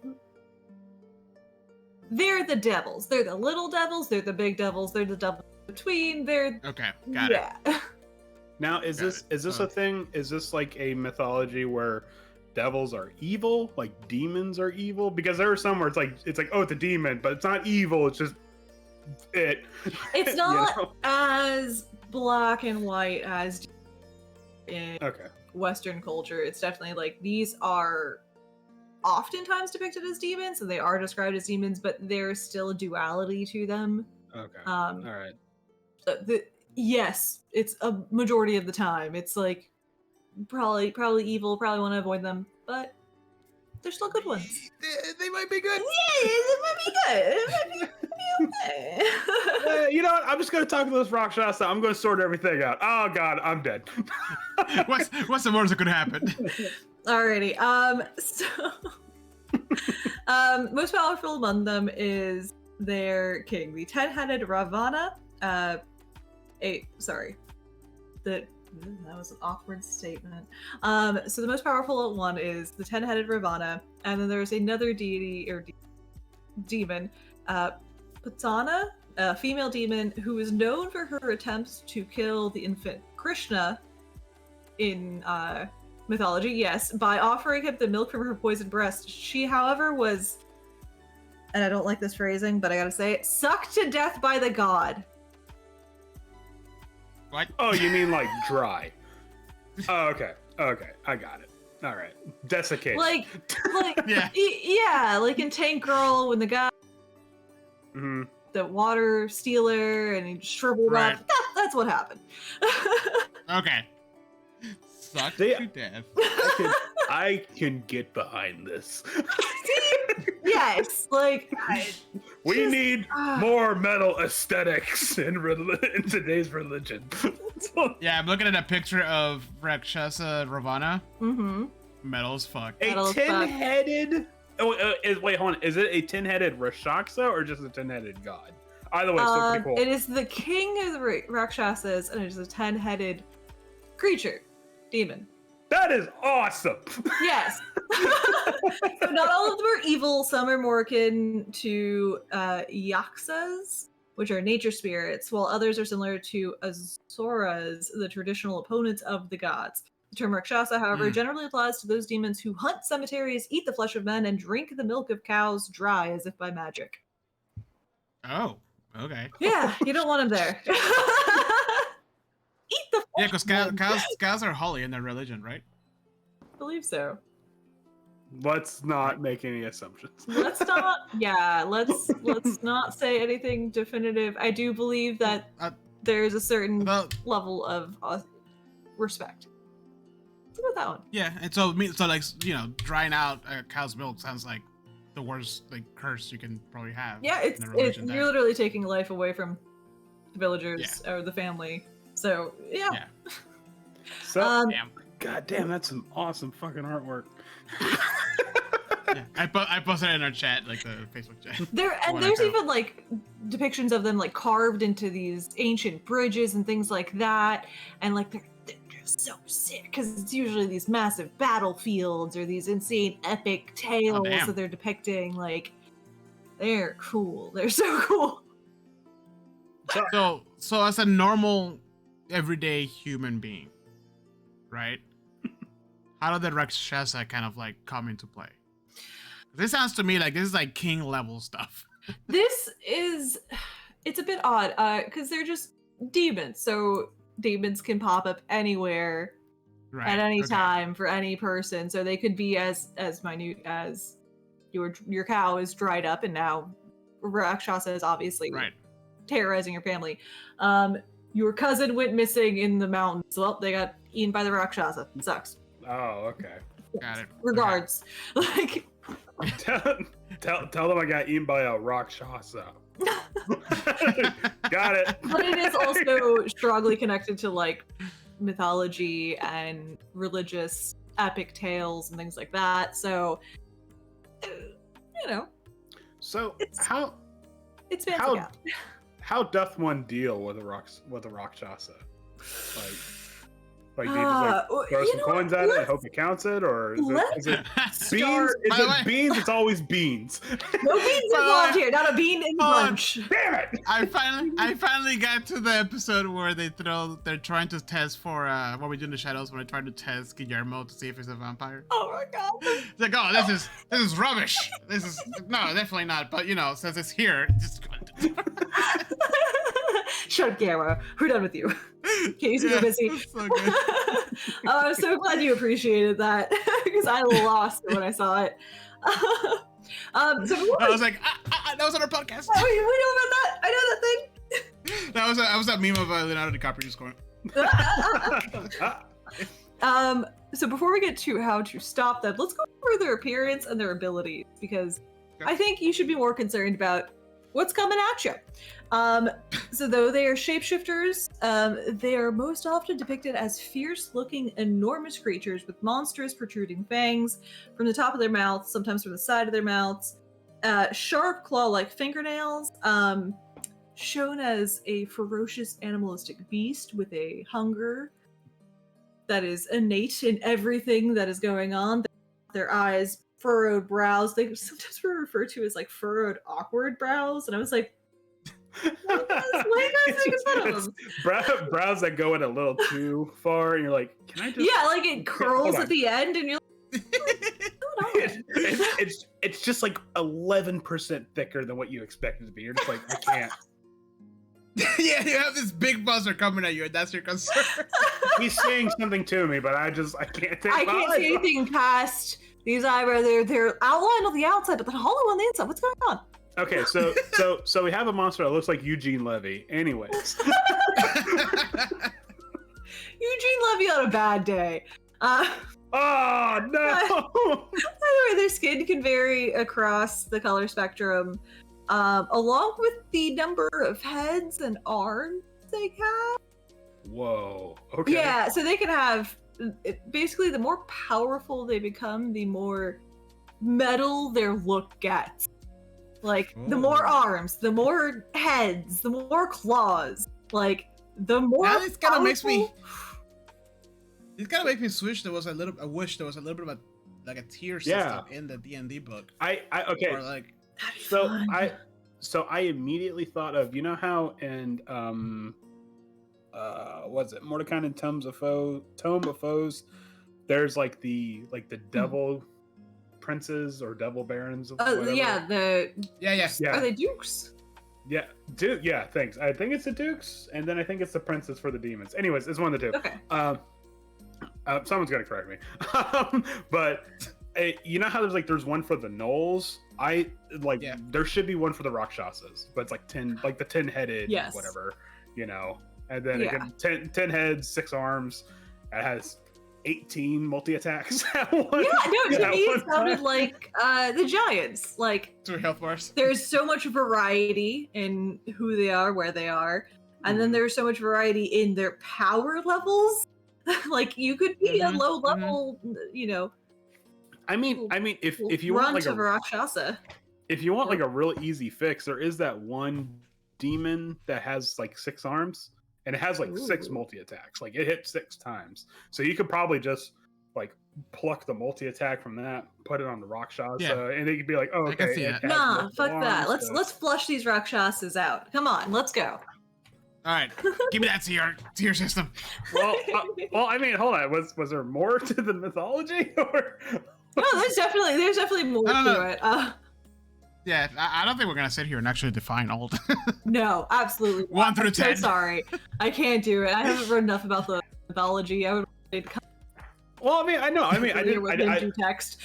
the devils. They're the little devils. They're the big devils. They're the devils in between. They're Okay. Got it. Now, is this a thing? Is this like a mythology where devils are evil, like demons are evil? Because there are some where it's like oh, it's a demon, but it's not evil. It's just it. It's not as black and white as in Western culture. It's definitely like these are oftentimes depicted as demons, and they are described as demons, but there's still a duality to them. Okay. All right. Yes, it's a majority of the time. It's like probably evil, probably want to avoid them, but they're still good ones. They might be good. Yeah, it might be good. It might be okay. You know what? I'm just gonna talk to this Rakshasa. I'm gonna sort everything out. Oh god, I'm dead. What's the worst that could happen? Alrighty. So most powerful among them is their king, the 10-headed Ravana. That was an awkward statement. So the most powerful one is the 10-headed Ravana, and then there's another deity or demon, Patana, a female demon who is known for her attempts to kill the infant Krishna in mythology, yes, by offering him the milk from her poisoned breast. She, however, was, and I don't like this phrasing, but I gotta say it, sucked to death by the god. What? Oh, you mean like dry? Oh, okay. Okay, I got it. All right, desiccated. Like, Yeah. yeah, like in Tank Girl when the guy, the water stealer, and he shriveled Right. up. That's what happened. Okay. Sucked They- to death. I can get behind this. Yes, like We just- need more metal aesthetics in today's religion. Yeah, I'm looking at a picture of Rakshasa Ravana. Mm-hmm. Metal as fuck. A Metal as fuck. 10-headed. Wait, hold on. Is it a 10-headed Rakshasa or just a 10-headed god? Either way, still pretty cool. It is the king of the Rakshasas, and it is a 10-headed creature, demon. That is awesome. Yes. So not all of them are evil. Some are more akin to yaksas, which are nature spirits, while others are similar to asuras, the traditional opponents of the gods. The term Rakshasa, however, generally applies to those demons who hunt cemeteries, eat the flesh of men, and drink the milk of cows dry as if by magic. Oh, okay. Yeah, you don't want them there. Eat the flesh. Yeah, because of men. cows are holy in their religion, right? I believe so. Let's not make any assumptions. Let's not. Yeah, let's not say anything definitive. I do believe that there's a certain Well, level of respect. What about that one? yeah, and so like, you know, drying out a cow's milk sounds like the worst like curse you can probably have. Yeah, in it's the religion you're literally taking life away from the villagers Yeah. or the family. So yeah. Yeah. So, Damn. God damn, that's some awesome fucking artwork. Yeah. I posted it in our chat, like the Facebook chat. There's even like depictions of them like carved into these ancient bridges and things like that, and like they're so sick because it's usually these massive battlefields or these insane epic tales damn. that they're depicting. Like they're cool. They're so cool. So as a normal, everyday human being, right? How did the Rakshasa kind of like come into play? This sounds to me like this is like king level stuff. It's a bit odd because they're just demons, so demons can pop up anywhere Right. at any okay. time for any person. So they could be as minute as your cow is dried up and now Rakshasa is obviously Right. terrorizing your family. Your cousin went missing in the mountains. Well, they got eaten by the Rakshasa. It sucks. Oh, okay. Got it. Regards. Like Tell them I got eaten by a Rakshasa. Got it. but it is also strongly connected to like mythology and religious epic tales and things like that. So you know, So It's- how it's fancy. how Cow. how doth one deal with a Rakshasa? Like do you just like throw you some know coins what? at it and hope it counts it, or is it beans? Start- Is By the it way- beans? It's always beans. No beans By the involved way- here. Not a bean in the Hold on. bunch. Damn it! I finally got to the episode where they're trying to test for what we do in the shadows when they're trying to test Guillermo to see if he's a vampire. Oh my god. It's like, oh, this is rubbish. This is no, definitely not. But you know, since it's here, just Shut up, Gamma. We're done with you. Case you're busy. it's so good. I'm so glad you appreciated that because I lost it when I saw it. So I was like, that was on our podcast. we know about that. I know that thing. That was that meme of Leonardo DiCaprio just going. So before we get to how to stop them, let's go over their appearance and their abilities because Okay. I think you should be more concerned about what's coming at you. So though they are shapeshifters, they are most often depicted as fierce-looking, enormous creatures with monstrous protruding fangs from the top of their mouths, sometimes from the side of their mouths, sharp claw-like fingernails, shown as a ferocious animalistic beast with a hunger that is innate in everything that is going on. Their eyes, furrowed brows. They sometimes were referred to as like furrowed, awkward brows. And I was like, why are you guys making fun of them. Brows that go in a little too far, and you're like, can I just? Yeah, like it curls Hold at on. the end, and you're like, what's going on? It's just like 11% thicker than what you expect it to be. You're just like, I can't. Yeah, you have this big buzzer coming at you, and that's your concern. He's saying something to me, but I can't take. I can't see anything past these eyebrows. They're outlined on the outside, but they're hollow on the inside. What's going on? Okay, so we have a monster that looks like Eugene Levy. Anyways, Eugene Levy on a bad day. oh no! By the way, their skin can vary across the color spectrum, along with the number of heads and arms they have. Whoa. Okay. Yeah, so they can have, basically, the more powerful they become, the more metal their look gets. Like, the more arms, the more heads, the more claws. Like, the more Now this kind of makes me. powerful- It kind of makes me wish there was a little. I wish there was a little bit of like a tier system in the D&D book. I okay. Or like. That'd be So fun. I immediately thought of, you know how in was it Mordecai and Tome of Foes, there's like the devil princes or devil barons. Whatever. Yeah, Yeah. are they dukes? Yeah, yeah, thanks. I think it's the dukes, and then I think it's the princes for the demons. Anyways, it's one of the two. Okay. Someone's gonna correct me. But you know how there's one for the gnolls? There should be one for the Rakshasas, but it's like 10, like the 10-headed, Yes. whatever, you know. And then Yeah. again, 10 heads, 6 arms. It has 18 multi-attacks. Yeah, no, to me it sounded time. like the Giants. Like, 2 health bars. there's so much variety in who they are, where they are, and then there's so much variety in their power levels. Like, you could be a Mhm, low level, you know, I mean, if you want like of a Rakshasa. if you want like a real easy fix, there is that one demon that has like 6 arms, and it has like 6 Ooh. multi-attacks. Like, it hits 6 times. So you could probably just like pluck the multi-attack from that, put it on the Rakshasa, Yeah. and they could be like, oh, I can okay. see it that. has Nah, multiple fuck that. arms, Let's flush these Rakshasas out. Come on, let's go. All right, give me that tier system. well, I mean, hold on. Was there more to the mythology, or? No, there's definitely more No, to no. it. Yeah, I don't think we're gonna sit here and actually define all. No, absolutely not. 1 through I'm 10. so sorry. I can't do it. I haven't read enough about the mythology. I would Well, I mean, I know. I mean, do text.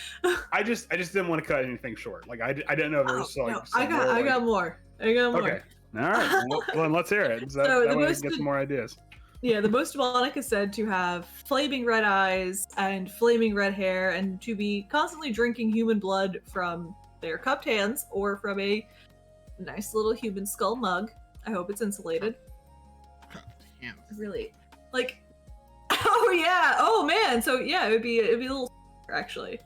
I just didn't want to cut anything short. Like, I didn't know there was like. No, some I more, got more. I got more. Okay. All right. Well, then let's hear it. So So that the way I most- can get some more ideas. Yeah, the most demonic is said to have flaming red eyes and flaming red hair, and to be constantly drinking human blood from their cupped hands or from a nice little human skull mug. I hope it's insulated. Damn. Really, like, oh yeah, oh man. So yeah, it'd be a little actually.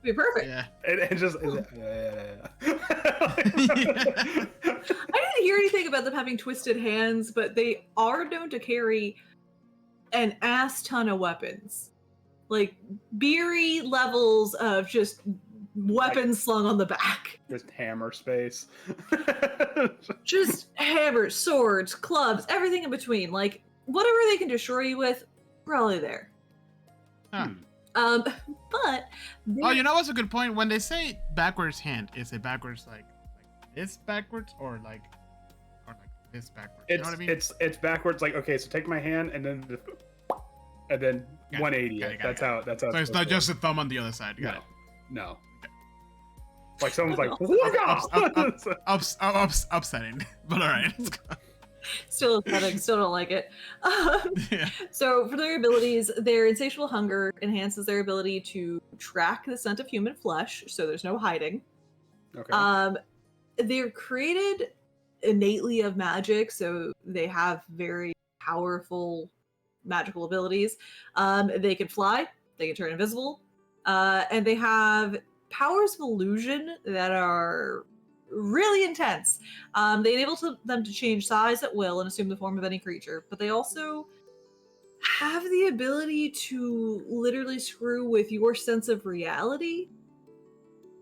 It'd be perfect. Yeah. It just. I didn't hear anything about them having twisted hands, but they are known to carry an ass ton of weapons. Like, beery levels of just weapons slung on the back. Just hammer space. Just hammers, swords, clubs, everything in between. Like, whatever they can destroy you with, probably there. Huh. But Oh, you know what's a good point? When they say backwards hand, is it backwards like this backwards or like this backwards? You know what I mean? It's backwards. Like, okay, so take my hand and then Got it, 180 got it. it, That's got how. That's how. So it's not just a thumb on the other side. Got it. No. Like, someone's like, Upsetting, but all right. still upsetting, still don't like it. Yeah. So for their abilities, their insatiable hunger enhances their ability to track the scent of human flesh, so there's no hiding. Okay. They're created innately of magic, so they have very powerful magical abilities. They can fly, they can turn invisible, and they have powers of illusion that are really intense. They enable them to change size at will and assume the form of any creature, but they also have the ability to literally screw with your sense of reality.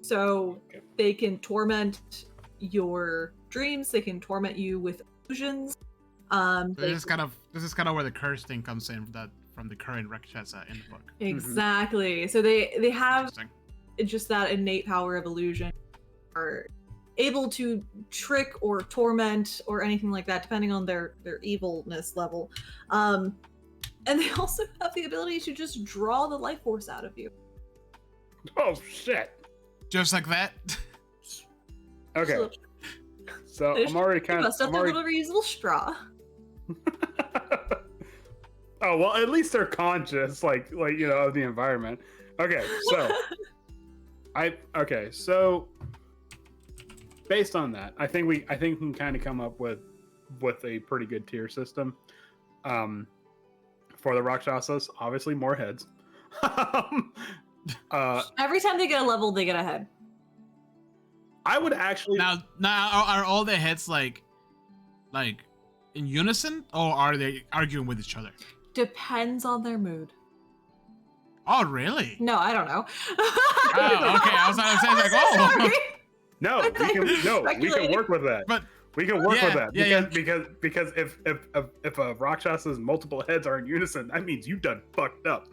So they can torment your dreams, they can torment you with illusions. This is kind of where the curse thing comes in from the current Rakshasa in the book. Exactly. So they have Interesting. just that innate power of illusion, are able to trick or torment or anything like that, depending on their evilness level. And they also have the ability to just draw the life force out of you. Oh shit! Just like that. Okay. So I'm already kind of. A little reusable straw. Oh well, at least they're conscious, like of the environment. Okay, so based on that, I think we can kind of come up with a pretty good tier system. For the Rakshasas, obviously more heads. Every time they get a level, they get a head. I would actually now are all the heads like in unison, or are they arguing with each other? Depends on their mood. Oh really? No, I don't know. Oh, okay. I was like, oh. Sorry. No, we can work with that. But we can work with that because if a Rakshas's multiple heads are in unison, that means you done fucked up.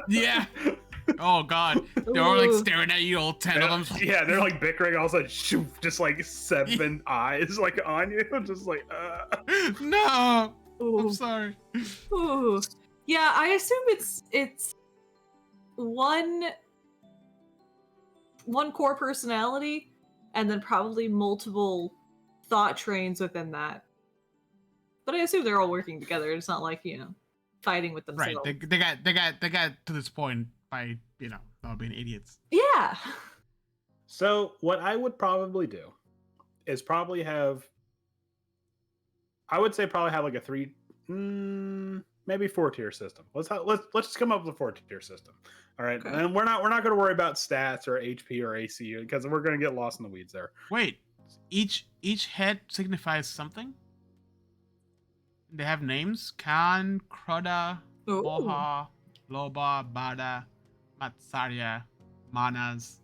Yeah. Oh god, they're all like staring at you, all 10 of them. Yeah, they're like bickering. All of a sudden, shoof, just like 7 eyes like on you, just like. No, Ooh. I'm sorry. Ooh. Yeah, I assume it's one core personality, and then probably multiple thought trains within that. But I assume they're all working together. It's not like fighting with themselves. Right. They got to this point by not being idiots. Yeah. So what I would probably do is probably have. I would say probably have like a 3, maybe 4-tier system. Let's just come up with a 4-tier system. All right, Okay. and we're not going to worry about stats or HP or AC because we're going to get lost in the weeds there. Wait, each head signifies something. They have names: Khan, Kroda, Ooh. Moha, Loba, Bada, Matsarya, Manas,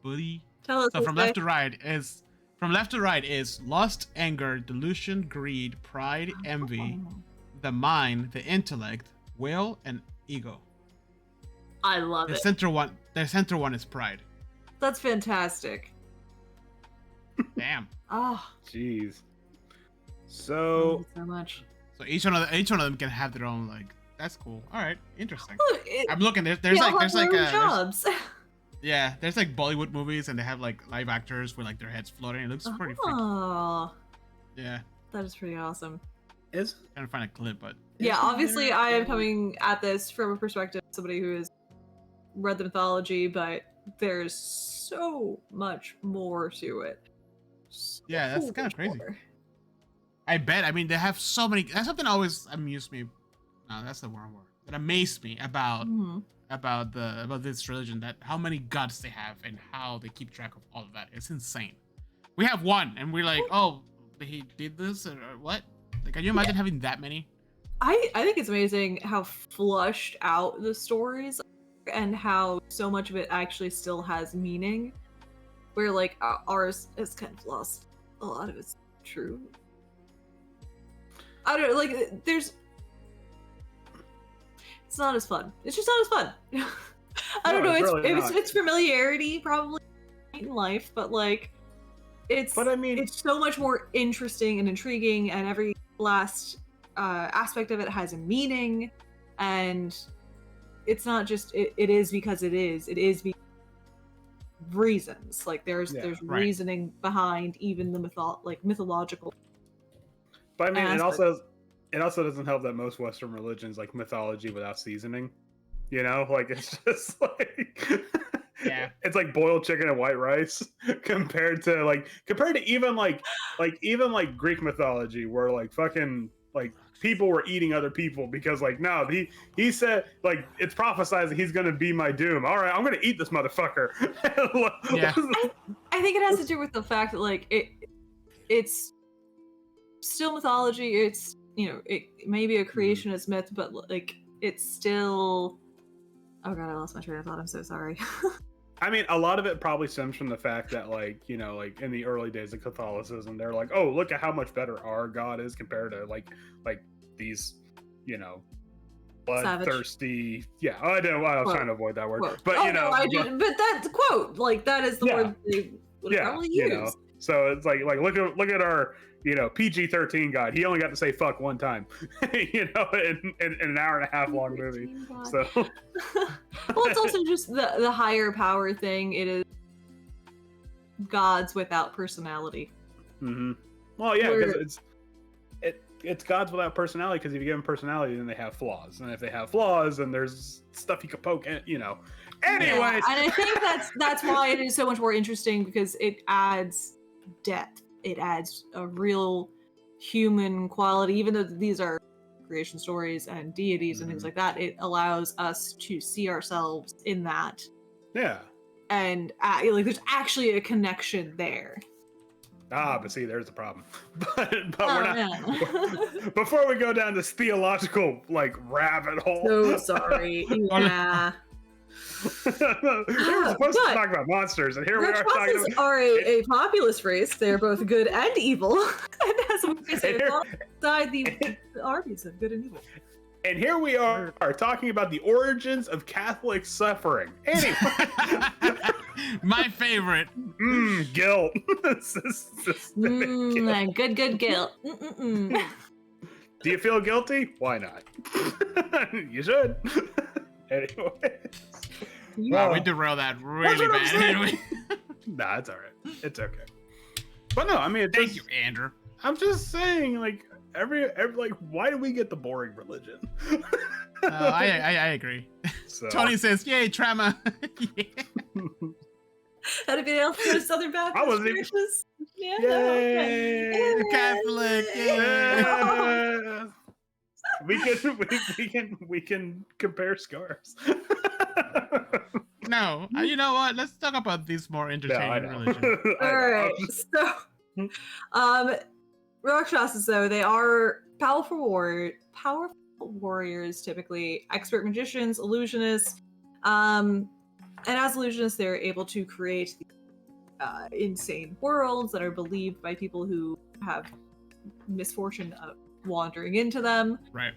Buddhi. Tell us. So from left to right is lust, anger, delusion, greed, pride, envy, the mind, the intellect, will, and ego. I love The it. center one is pride. That's fantastic. Damn. Oh, Jeez. so So much. So each one of them can have their own That's cool. All right, interesting. Look, I'm looking. There's jobs. There's like Bollywood movies, and they have like live actors with like their heads floating. It looks pretty freaky. Oh, Yeah, that is pretty awesome. is trying to find a clip, but Yeah, Isn't obviously there I am a- coming at this from a perspective of somebody who has read the mythology, but there's so much more to it. Yeah, that's So kinda much crazy. more. I bet. I mean, they have so many. That's something that always amused me. No, that's the wrong word. That amazed me about Mhm. about this religion. That how many gods they have and how they keep track of all of that. It's insane. We have one, and we're like, oh, he did this or what? Like, can you imagine having that many? I think it's amazing how flushed out the stories are and how so much of it actually still has meaning. Where like ours is kind of lost a lot of its true. I don't know, like there's. It's not as fun. It's just not as fun. I don't No, know. it's It's really it's, not. it's familiarity probably in life, but like it's. But I mean- it's so much more interesting and intriguing, and every last aspect of it has a meaning, and it's not just it is because it is. It is because reasons. Like there's Yeah, right. reasoning behind even the mythological. But I mean, it aspect. also doesn't help that most Western religions like mythology without seasoning. You know, like it's just like Yeah. it's like boiled chicken and white rice compared to even Greek mythology where like fucking like people were eating other people because like no he said like it's prophesized that he's gonna be my doom. All right, I'm gonna eat this motherfucker. Yeah. I think it has to do with the fact that like it's still mythology. It's it may be a creationist myth, but like it's still. Oh god, I lost my train of thought. I'm so sorry. I mean, a lot of it probably stems from the fact that, like, you know, like in the early days of Catholicism, they're like, oh, look at how much better our God is compared to like these, you know, bloodthirsty. Yeah, I know. I was Quote. trying to avoid that word, Quote. but you know, but that's quote. Like that is the word they would probably use. You know, so it's like look at our, you know, PG-13 God. He only got to say fuck one time, you know, in an hour and a half long movie. So, well, it's also just the higher power thing. It is gods without personality. Mm-hmm. Well, yeah, because it's gods without personality. Because if you give them personality, then they have flaws, and if they have flaws, then there's stuff you can poke at, you know. Anyway, and I think that's why it is so much more interesting, because it adds depth. It adds a real human quality, even though these are creation stories and deities and things like that. It allows us to see ourselves in that. Yeah. And like, there's actually a connection there. But see, there's the problem. But we're not. Before we go down this theological like rabbit hole. So sorry. Yeah. We were supposed to talk about monsters, and here we are talking about... are a populous race. They're both good and evil. And as we say, alongside the armies of good and evil. And here we are talking about the origins of Catholic suffering. Anyway. My favorite. Guilt. Good guilt. Do you feel guilty? Why not? You should. Anyway. Wow, we derailed that really bad. Anyway. Nah, it's all right. It's okay. But no, I mean, thank you, Andrew. I'm just saying, like, every like, why do we get the boring religion? I agree. So. Tony says, "Yay, trauma!" Yeah. Anybody else go to Southern Baptist? I wasn't even... Yeah, Yay! Okay. Catholic. Yeah. We can compare scars. No, you know what? Let's talk about these more entertaining religions. All right, so Rakshasas, though, they are powerful warriors, typically expert magicians, illusionists, and as illusionists, they're able to create insane worlds that are believed by people who have misfortune of wandering into them. Right.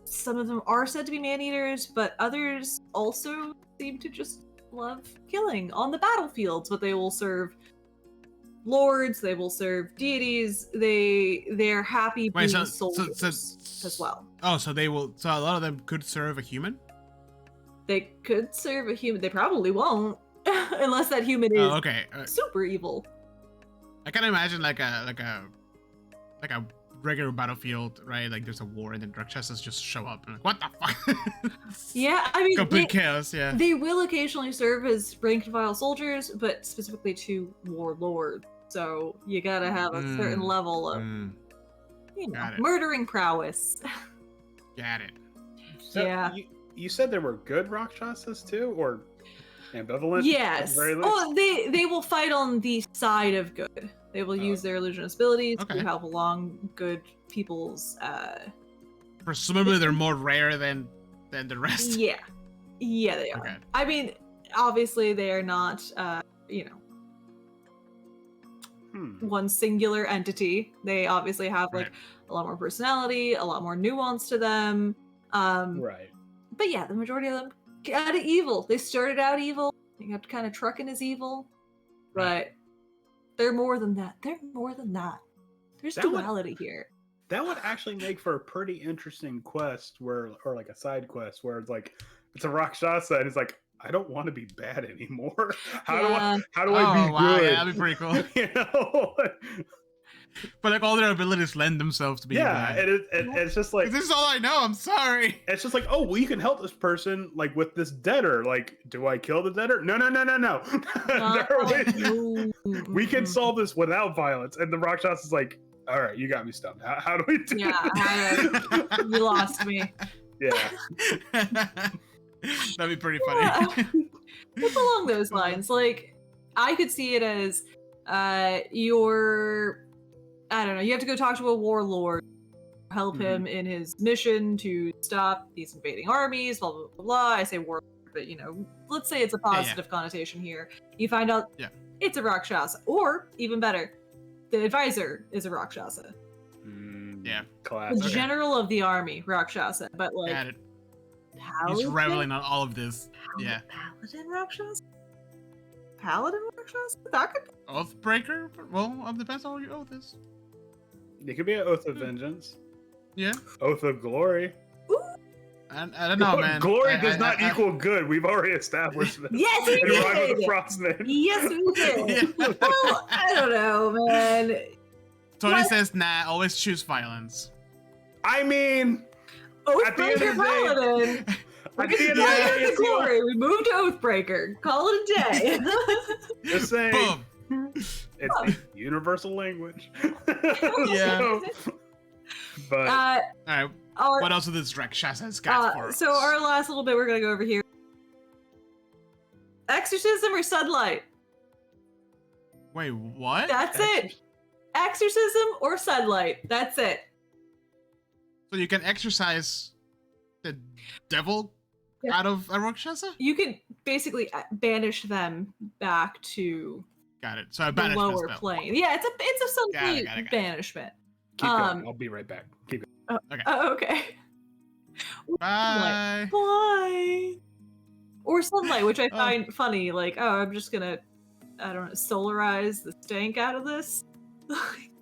Some of them are said to be man-eaters, but others also seem to just love killing on the battlefields, but they will serve lords, they will serve deities, they're happy being soldiers as well. Oh, so they will, so a lot of them could serve a human? They could serve a human, they probably won't, unless that human is super evil. I can imagine like a regular battlefield, right? Like there's a war and then Rakshasas just show up and like, what the fuck? Yeah, I mean, complete chaos. Yeah, they will occasionally serve as rank and file soldiers, but specifically to warlords. So you gotta have a certain level of, murdering prowess. Got it. So yeah. You said there were good Rakshasas too, or ambivalent? Yes. At the very least? Oh, they will fight on the side of good. They will use their illusionist abilities to help along good people's. Presumably, they're more rare than the rest. Yeah, they are. Okay. I mean, obviously, they are not. One singular entity. They obviously have like a lot more personality, a lot more nuance to them. Right. But yeah, the majority of them out of evil. They started out evil. They got kind of trucking as evil, but. They're more than that. There's duality here. That would actually make for a pretty interesting quest or like a side quest where it's like, it's a Rakshasa and it's like, I don't want to be bad anymore. How do I be good? Yeah, that'd be pretty cool. You know? But like all their abilities lend themselves to being bad. And it's just like, this is all I know. I'm sorry. It's just like, oh, well, you can help this person like with this debtor. Like, do I kill the debtor? No. We can solve this without violence. And the Rakshasa is like, all right, you got me stumped. How do we do it? You lost me. Yeah. That'd be pretty funny. It's along those lines. Like, I could see it as I don't know, you have to go talk to a warlord, help him in his mission to stop these invading armies, blah, blah, blah, blah. I say warlord but let's say it's a positive connotation here. You find out it's a Rakshasa, or even better, the advisor is a Rakshasa. Classic. The general of the army, Rakshasa, but like he's reveling on all of this. Paladin Rakshasa? Paladin Rakshasa? That could be Oathbreaker? Well, it depends on what your oath is. It could be an oath of vengeance. Yeah. Oath of glory. I don't know, man. Glory does not equal good. We've already established this. Yes, we did. Arrival of the Frostman. Yes, we did. Well, I don't know, man. Tony says, nah, always choose violence. I mean, at the end of the Paladin. At the end of the day, glory. We moved to Oathbreaker. Call it a day. Just saying. Boom. It's universal language. Yeah. But all right. What else is this Rakshasa got for us? So our last little bit we're gonna go over here. Exorcism or sunlight? Wait, what? That's it. Exorcism or sunlight. That's it. So you can exorcise the devil out of a Rakshasa? You can basically banish them back to Got it. So a the banishment lower spell. plane. Yeah, it's a sunlight Got it. banishment. keep going. I'll be right back. Keep going. Okay. Bye. Bye. Or sunlight, which I find funny. Like, oh, I'm just gonna, I don't know, solarize the stank out of this.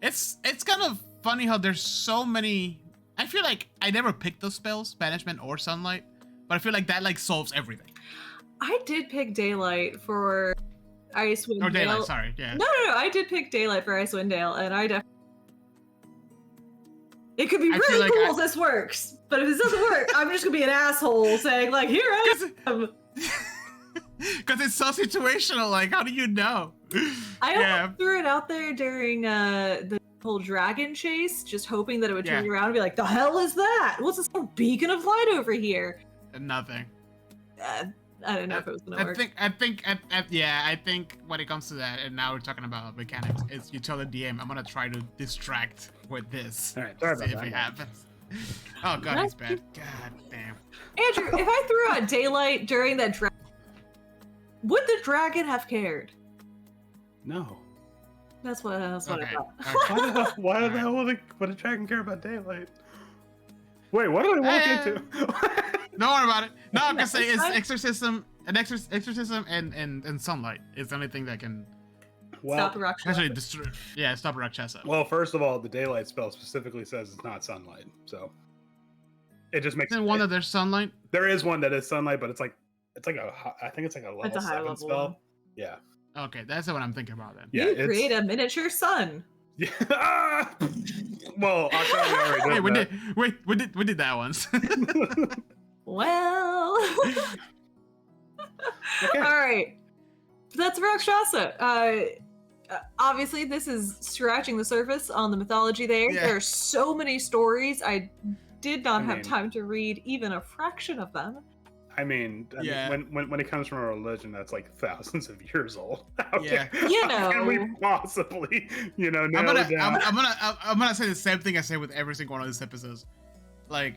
It's kind of funny how there's so many. I feel like I never picked those spells, banishment or sunlight, but I feel like that like solves everything. I did pick daylight for Icewind Dale. Or daylight, sorry. Yeah. No. I did pick daylight for Icewind Dale, and I definitely. It could be really like cool if this works, but if this doesn't work, I'm just gonna be an asshole saying like, "Here I am." Because it's so situational. Like, how do you know? I almost threw it out there during the whole dragon chase, just hoping that it would turn around and be like, "The hell is that? What's this little beacon of light over here?" Nothing. I don't know if it was gonna work. I think when it comes to that, and now we're talking about mechanics, is you tell the DM, I'm gonna try to distract with this. All right, sorry about see if that. it happens. Oh god, he's bad. God damn. Andrew, if I threw out daylight during that dragon, would the dragon have cared? No. That's what I thought. Why the hell would a dragon care about daylight? Wait, what did I walk into? Don't worry about it. No, I'm gonna say it's exorcism and sunlight is the only thing that can stop a Rakshasa. actually destroy. Yeah, stop a Rakshasa. Well, first of all, the daylight spell specifically says it's not sunlight, so it just makes. Isn't one that there's sunlight? There is one that is sunlight, but it's like I think it's like a level It's a high 7 level spell. one. Yeah. Okay, that's what I'm thinking about then. Yeah. You create a miniature sun. Yeah. Well, Octavia already did that. We did that once. Well. Okay. All right. That's Rakshasa. Obviously, this is scratching the surface on the mythology there. Yeah. There are so many stories. I did not have time to read even a fraction of them. I mean, when it comes from a religion that's like thousands of years old, how can we possibly, nail it down? I'm gonna say the same thing I say with every single one of these episodes. Like,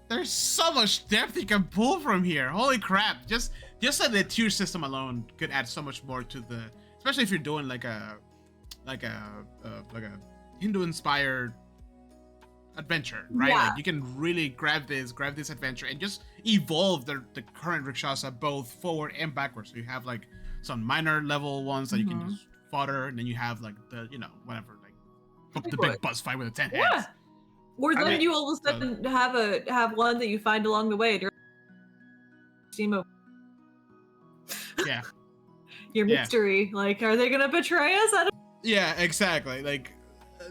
there's so much depth you can pull from here. Holy crap! Just like the tier system alone could add so much more to the, especially if you're doing like a Hindu-inspired adventure, right? Yeah. Like you can really grab this adventure and just evolve the current Rakshasa both forward and backwards. So you have like some minor level ones that you can just fodder, and then you have like the whatever, like the big buzz fight with the 10 heads. Or then you all of a sudden have one that you find along the way during your mystery. Like, are they gonna betray us? Yeah, exactly. Like,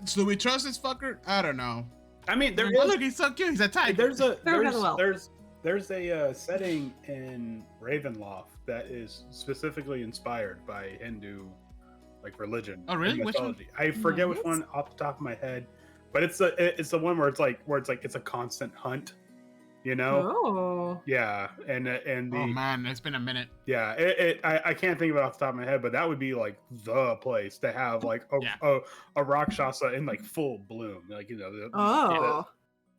so do we trust this fucker? I don't know. I mean, look, he's so cute. He's a tiger. There's a setting in Ravenloft that is specifically inspired by Hindu, like, religion. Oh, really? Which one? I forget which one off the top of my head, but it's the one where it's a constant hunt. Oh. Yeah, and oh man, it's been a minute. Yeah, I can't think of it off the top of my head, but that would be like the place to have like a Rakshasa in like full bloom, like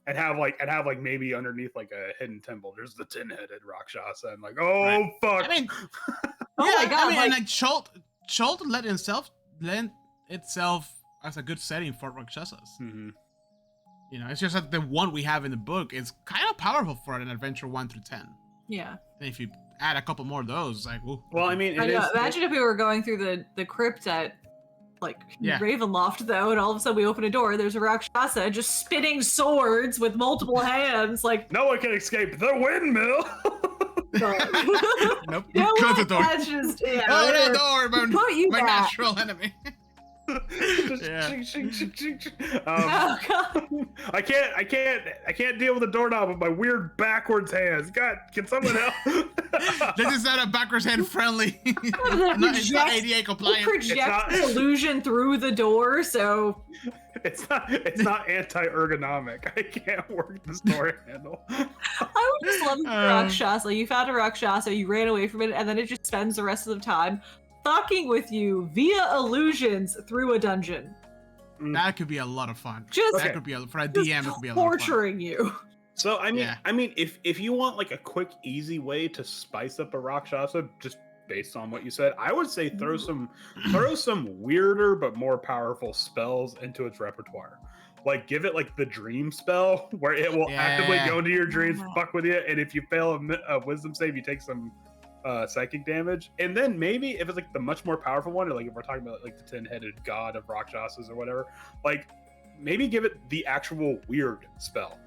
and have like maybe underneath like a hidden temple, there's the 10-headed Rakshasa, and like, oh Right. fuck. I mean, Oh my God, I mean, like- and like Chult lent itself as a good setting for Rakshasas. Mhm. You know, it's just that the one we have in the book is kind of powerful for an adventure 1 through 10. Yeah. And if you add a couple more of those, it's like, ooh. Well, I mean, I know. Imagine if we were going through the crypt at like Yeah. Ravenloft though, and all of a sudden we open a door, there's a Rakshasa just spinning swords with multiple hands, like no one can escape the windmill. Nope. you know Close the what? door. That's just yeah. Oh no, we're- don't worry, Put you my back. natural enemy. Yeah. Oh God. I can't deal with the doorknob with my weird backwards hands. God, can someone help? This is not a backwards hand friendly. It's not ADA It compliant. projects not- the illusion through the door, so It's not anti-ergonomic. I can't work this door handle. I would just love the Rakshasa. You found a Rakshasa, you ran away from it, and then it just spends the rest of the time fucking with you via illusions through a dungeon. That could be a lot of fun. Just, That could be for a just DM. It could be a lot of fun. torturing you. So I mean, Yeah. if you want like a quick, easy way to spice up a Rakshasa, just based on what you said, I would say throw some weirder but more powerful spells into its repertoire. Like give it like the dream spell, where it will actively Yeah. go into your dreams, Wow. fuck with you, and if you fail a wisdom save, you take some psychic damage. And then maybe if it's like the much more powerful one, or like if we're talking about like the 10-headed god of Rakshasas or whatever, like maybe give it the actual weird spell.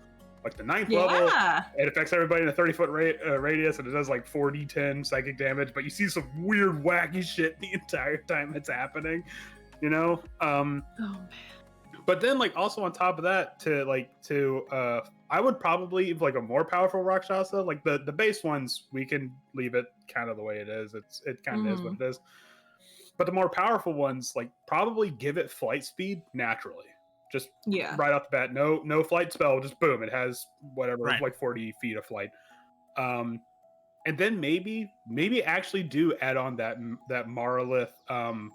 Like the 9th level, Yeah. it affects everybody in a 30-foot radius, and it does like 4d10 psychic damage, but you see some weird, wacky shit the entire time it's happening, you know? Oh man. But then, like, also on top of that, I would probably, like, a more powerful Rakshasa, like the base ones, we can leave it kind of the way it is. It kind of is what it is. But the more powerful ones, like, probably give it flight speed naturally. Just Yeah. right off the bat, no flight spell, just boom, it has whatever, Right. like 40 feet of flight. And then maybe actually do add on that Marlith,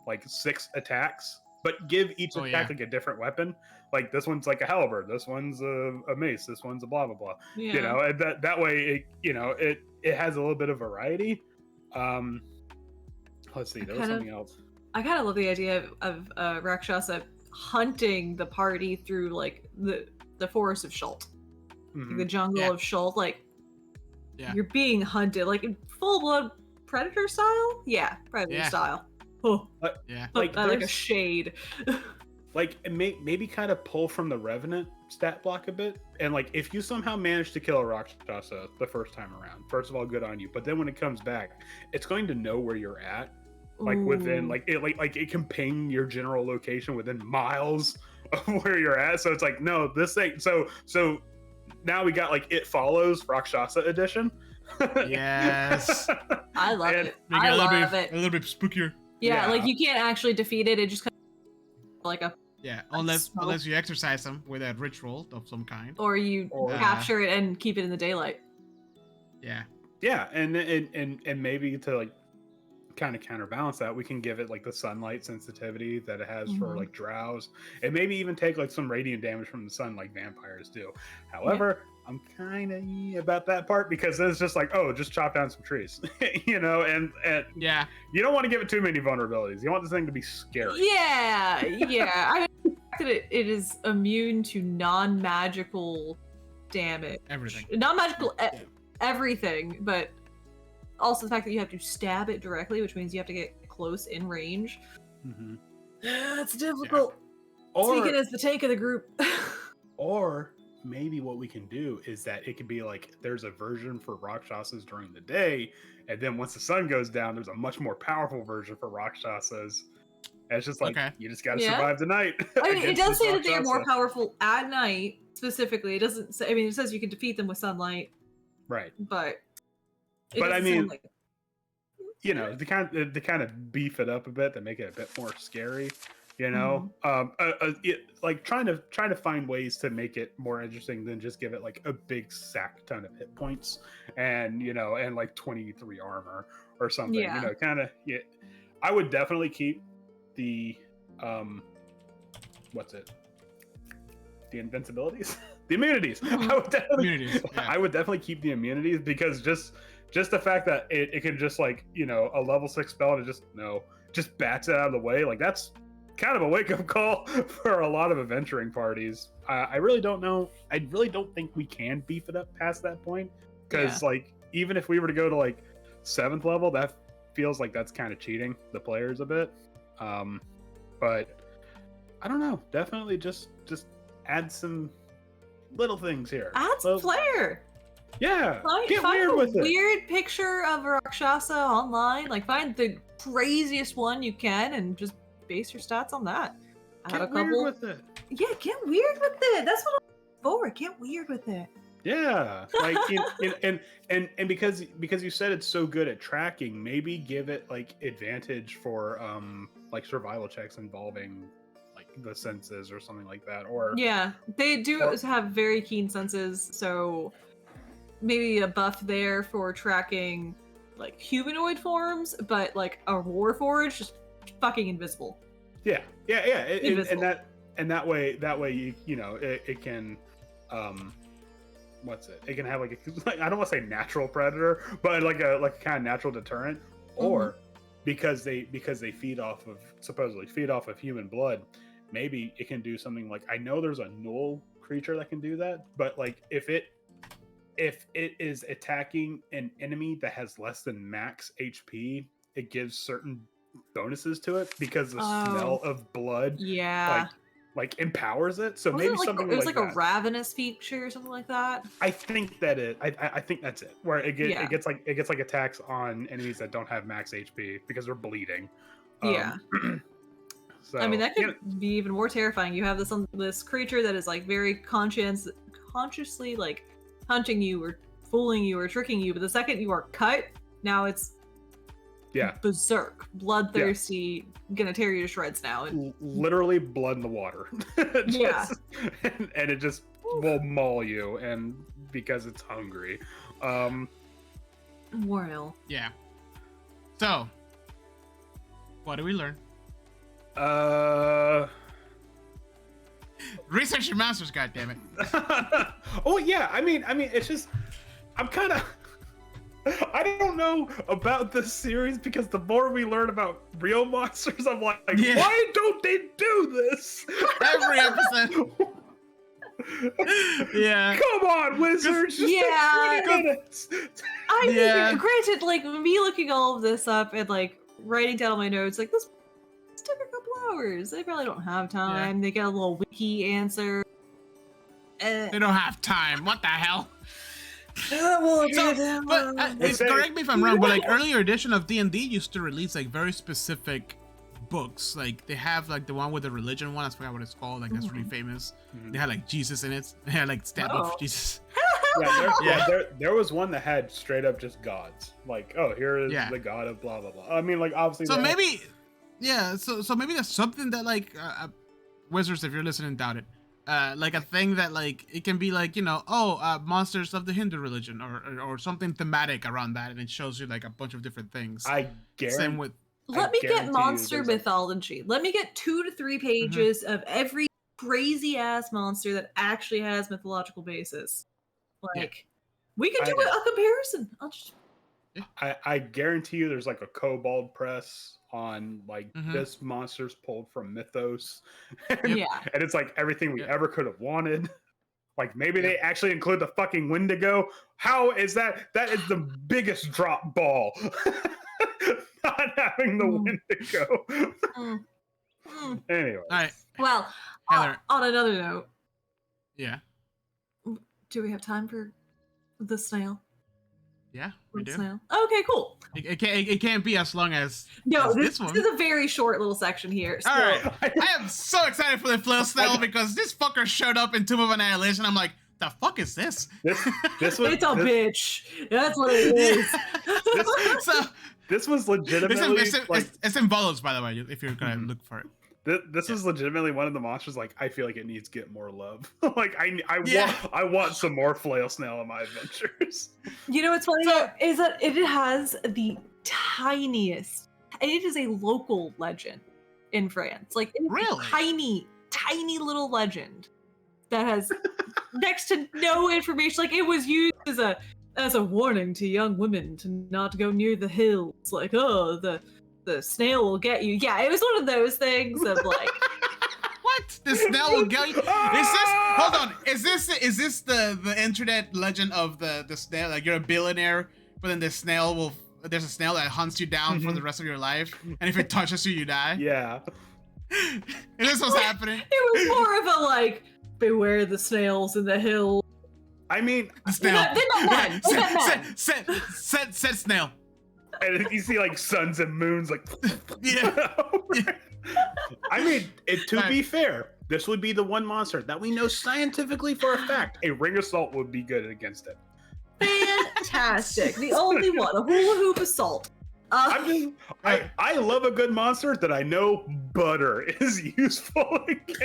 like 6 attacks, but give each attack like a different weapon. Like this one's like a halberd, this one's a mace, this one's a blah blah blah. Yeah. You know, and that way it has a little bit of variety. Let's see, there was something else. I kind of love the idea of Rakshasa hunting the party through like the forest of Shult, like, the jungle Yeah. of Shult. Like, Yeah. you're being hunted, like in full blood predator style. Yeah, predator Yeah. style. Oh, Yeah. Like, like a there's- shade. Like maybe kind of pull from the Revenant stat block a bit, and like if you somehow manage to kill a Rakshasa the first time around, first of all, good on you. But then when it comes back, it's going to know where you're at, like within Ooh. like it can ping your general location within miles of where you're at. So it's like, no, this thing. So now we got like It Follows Rakshasa edition. Yes. I love And it. Make it I a little love bit it. a little bit spookier. Yeah, Yeah. like you can't actually defeat it. It just kind of like a, Yeah, unless smoke. you exercise them with a ritual of some kind. or you Or- capture it and keep it in the daylight. Yeah. Yeah, and maybe to like kind of counterbalance that, we can give it like the sunlight sensitivity that it has for Mhm. like drows, and maybe even take like some radiant damage from the sun like vampires do. However, I'm kind of about that part, because then it's just like, oh, just chop down some trees, you know, and Yeah. you don't want to give it too many vulnerabilities. You want this thing to be scary. Yeah, yeah. I mean, the fact that it is immune to non-magical damage. Everything. Non-magical everything, but also the fact that you have to stab it directly, which means you have to get close in range. Mhm. It's difficult. Or Speaking as the tank of the group. Or maybe what we can do is that it could be like there's a version for Rakshasas during the day, and then once the sun goes down, there's a much more powerful version for Rakshasas. And it's just like, Okay. you just got to Yeah. survive the night. I mean, it against does this say that they are more Rakshasa. powerful at night, specifically. It doesn't say, I mean, it says you can defeat them with sunlight, Right. but. it But I doesn't sound mean, like- You know, to kind of beef it up a bit, to make it a bit more scary. You know, like trying to find ways to make it more interesting than just give it like a big sack ton of hit points and and like 23 armor or something. Yeah. You know, kind of. Yeah, I would definitely keep the what's it? the invincibilities, the immunities. Mhm. I would definitely keep the immunities because just the fact that it can just like, you know, a level 6 spell and it just bats it out of the way. Like that's kind of a wake up call for a lot of adventuring parties. I really don't know. I really don't think we can beef it up past that point because like even if we were to go to like 7th level, that feels like that's kind of cheating the players a bit. But I don't know. Definitely just add some little things here. Add some flair. Yeah. Get weird with it. Weird picture of a Rakshasa online. Like find the craziest one you can and just base your stats on that. Add Get weird with it. Yeah, get weird with it. That's what I'm for. Get weird with it. Yeah, like and because you said it's so good at tracking, maybe give it like advantage for like survival checks involving like the senses or something like that. Or yeah, they do have very keen senses, so maybe a buff there for tracking like humanoid forms, but like a Warforged just fucking invisible. Yeah, and that way you know it can it can have like I don't want to say natural predator, but like a kind of natural deterrent, or because they supposedly feed off of human blood, maybe it can do something like, I know there's a null creature that can do that, but like if it is attacking an enemy that has less than max HP, it gives certain bonuses to it because the smell of blood like empowers it. So maybe something it was like that. A ravenous feature or something like that. I think that I think that's it. Where it gets like attacks on enemies that don't have max HP because they're bleeding. So I mean that could be even more terrifying. You have this creature that is like very consciously like hunting you or fooling you or tricking you, but the second you are cut, now it's berserk, bloodthirsty, gonna tear you to shreds now. And literally blood in the water. And it just will maul you, and because it's hungry. Well. Yeah. So, what do we learn? Research your monsters, goddammit. Oh yeah, I mean, it's just I'm kind of. I don't know about this series because the more we learn about real monsters, I'm like, why don't they do this every episode? Yeah. Come on, wizards. Just yeah. 20 minutes. I mean, granted, like me looking all of this up and like writing down all my notes, like this took a couple hours. They probably don't have time. Yeah. They get a little wiki answer. They don't have time. What the hell? Correct me if I'm wrong, but like earlier edition of D&D used to release like very specific books. Like they have like the one with the religion one. I forgot what it's called. Like that's really famous. They had like Jesus in it. They had like statblock for Jesus. There was one that had straight up just gods. Like, oh, here is the god of blah blah blah. I mean, like obviously. So maybe, So maybe that's something that like wizards, if you're listening, doubt it. Like a thing that like it can be like, you know, monsters of the Hindu religion or something thematic around that, and it shows you like a bunch of different things. I guarantee. Same with. Let me get monster mythology. Let me get 2 to 3 pages of every crazy ass monster that actually has mythological basis. Like we can do a comparison. I'll just. I guarantee you, there's like a kobold press on like this monster's pulled from mythos, and it's like everything we ever could have wanted. Like maybe they actually include the fucking Wendigo. How is that? That is the biggest drop ball. Not having the Wendigo. Anyway. All right. Well, on another note. Yeah. Do we have time for the snail? Yeah, we do. Snail. Okay, cool. It can't be as long as this one. This is a very short little section here. So. All right, I am so excited for the Flail Snail because this fucker showed up in Tomb of Annihilation. I'm like, the fuck is this? This was, it's a bitch. That's what it is. This was legitimately it's in Volos, by the way, if you're gonna look for it. This is legitimately one of the monsters. Like I feel like it needs to get more love. Like I want some more Flail Snail in my adventures. You know what's funny is that it has the tiniest. It is a local legend in France. Like it's a tiny little legend. that has next to no information. Like, it was used as a warning to young women to not go near the hills. Like, oh, the snail will get you. Yeah, it was one of those things of like. What? The snail will get you? Is this? Hold on. Is this the internet legend of the snail? Like, you're a billionaire, but then there's a snail that hunts you down for the rest of your life, and if it touches you, you die. Yeah. Is this what's happening? It was more of a like, beware the snails in the hill. I mean, the snail. Said snail. And you see like suns and moons, like. Yeah. I mean, to be fair, this would be the one monster that we know scientifically for a fact a ring assault would be good against it. Fantastic. The only one, a hula hoop assault. I love a good monster that I know butter is useful against.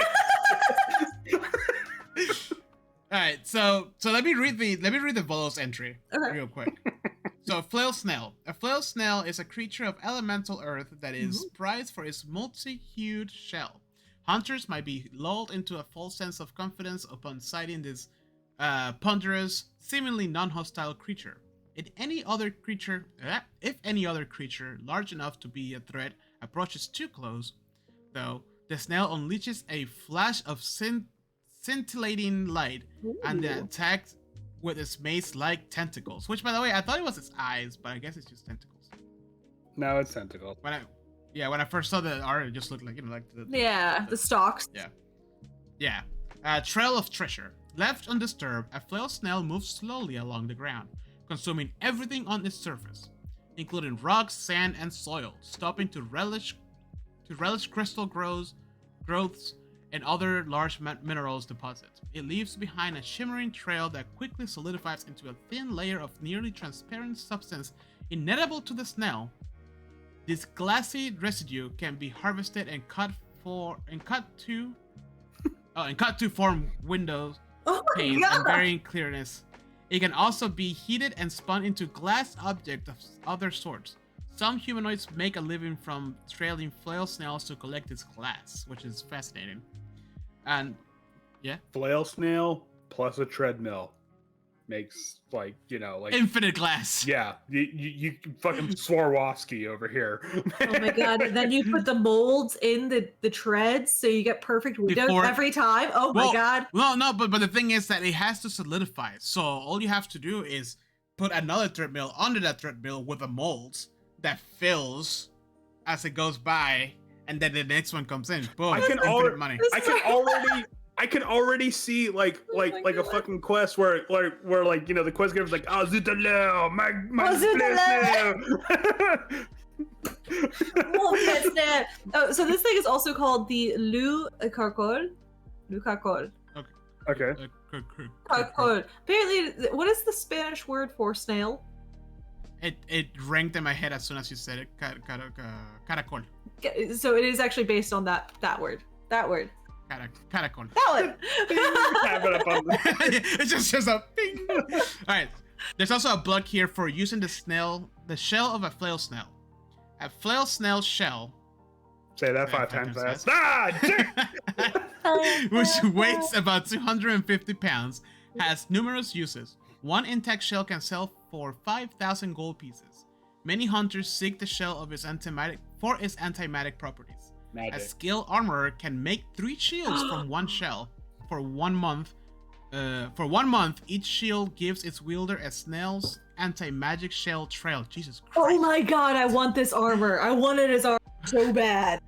All right, so let me read the Volos entry real quick. So, Flail Snail. A flail snail is a creature of elemental earth that is prized for its multi-hued shell. Hunters might be lulled into a false sense of confidence upon sighting this ponderous, seemingly non-hostile creature. If any other creature large enough to be a threat approaches too close, though, the snail unleashes a flash of scintillating light and attacks with its mace-like tentacles. Which, by the way, I thought it was its eyes, but I guess it's just tentacles. No, it's tentacles. When I first saw the art, it just looked like the stalks. Yeah. Trail of treasure. Left undisturbed, a flail snail moves slowly along the ground, consuming everything on its surface, including rocks, sand, and soil, stopping to relish crystal growths and other large minerals deposits. It leaves behind a shimmering trail that quickly solidifies into a thin layer of nearly transparent substance inedible to the snail. This glassy residue can be harvested and cut to form windows, panes, and varying clearness. It can also be heated and spun into glass objects of other sorts. Some humanoids make a living from trailing flail snails to collect its glass, which is fascinating. And yeah, flail snail plus a treadmill makes like infinite glass. Yeah, you fucking Swarovski over here. Oh my god! And then you put the molds in the treads, so you get perfect windows every time. Oh my god! No, but the thing is that it has to solidify. So all you have to do is put another treadmill under that treadmill with the molds that fills as it goes by, and then the next one comes in. Boom! I can already see like a fucking quest where the quest giver's like, oh, Zutaleo, my Oh, so this thing is also called the Lou Carcol. Okay. Carcol. Apparently, what is the Spanish word for snail? It ranked in my head as soon as you said it. Caracol. So it is actually based on that word. That word. Caracol. That one. It just shows up. Bing. All right. There's also a block here for using the shell of a flail snail. A flail snail shell. Say that 5 times fast. Which weighs about 250 pounds, has numerous uses. One intact shell can sell for 5,000 gold pieces. Many hunters seek the shell of its antimatic properties. Magic. A skilled armorer can make 3 shields from one shell. For 1 month, each shield gives its wielder a snail's anti-magic shell trail. Jesus Christ. Oh my god, I want this armor. I want it as armor so bad.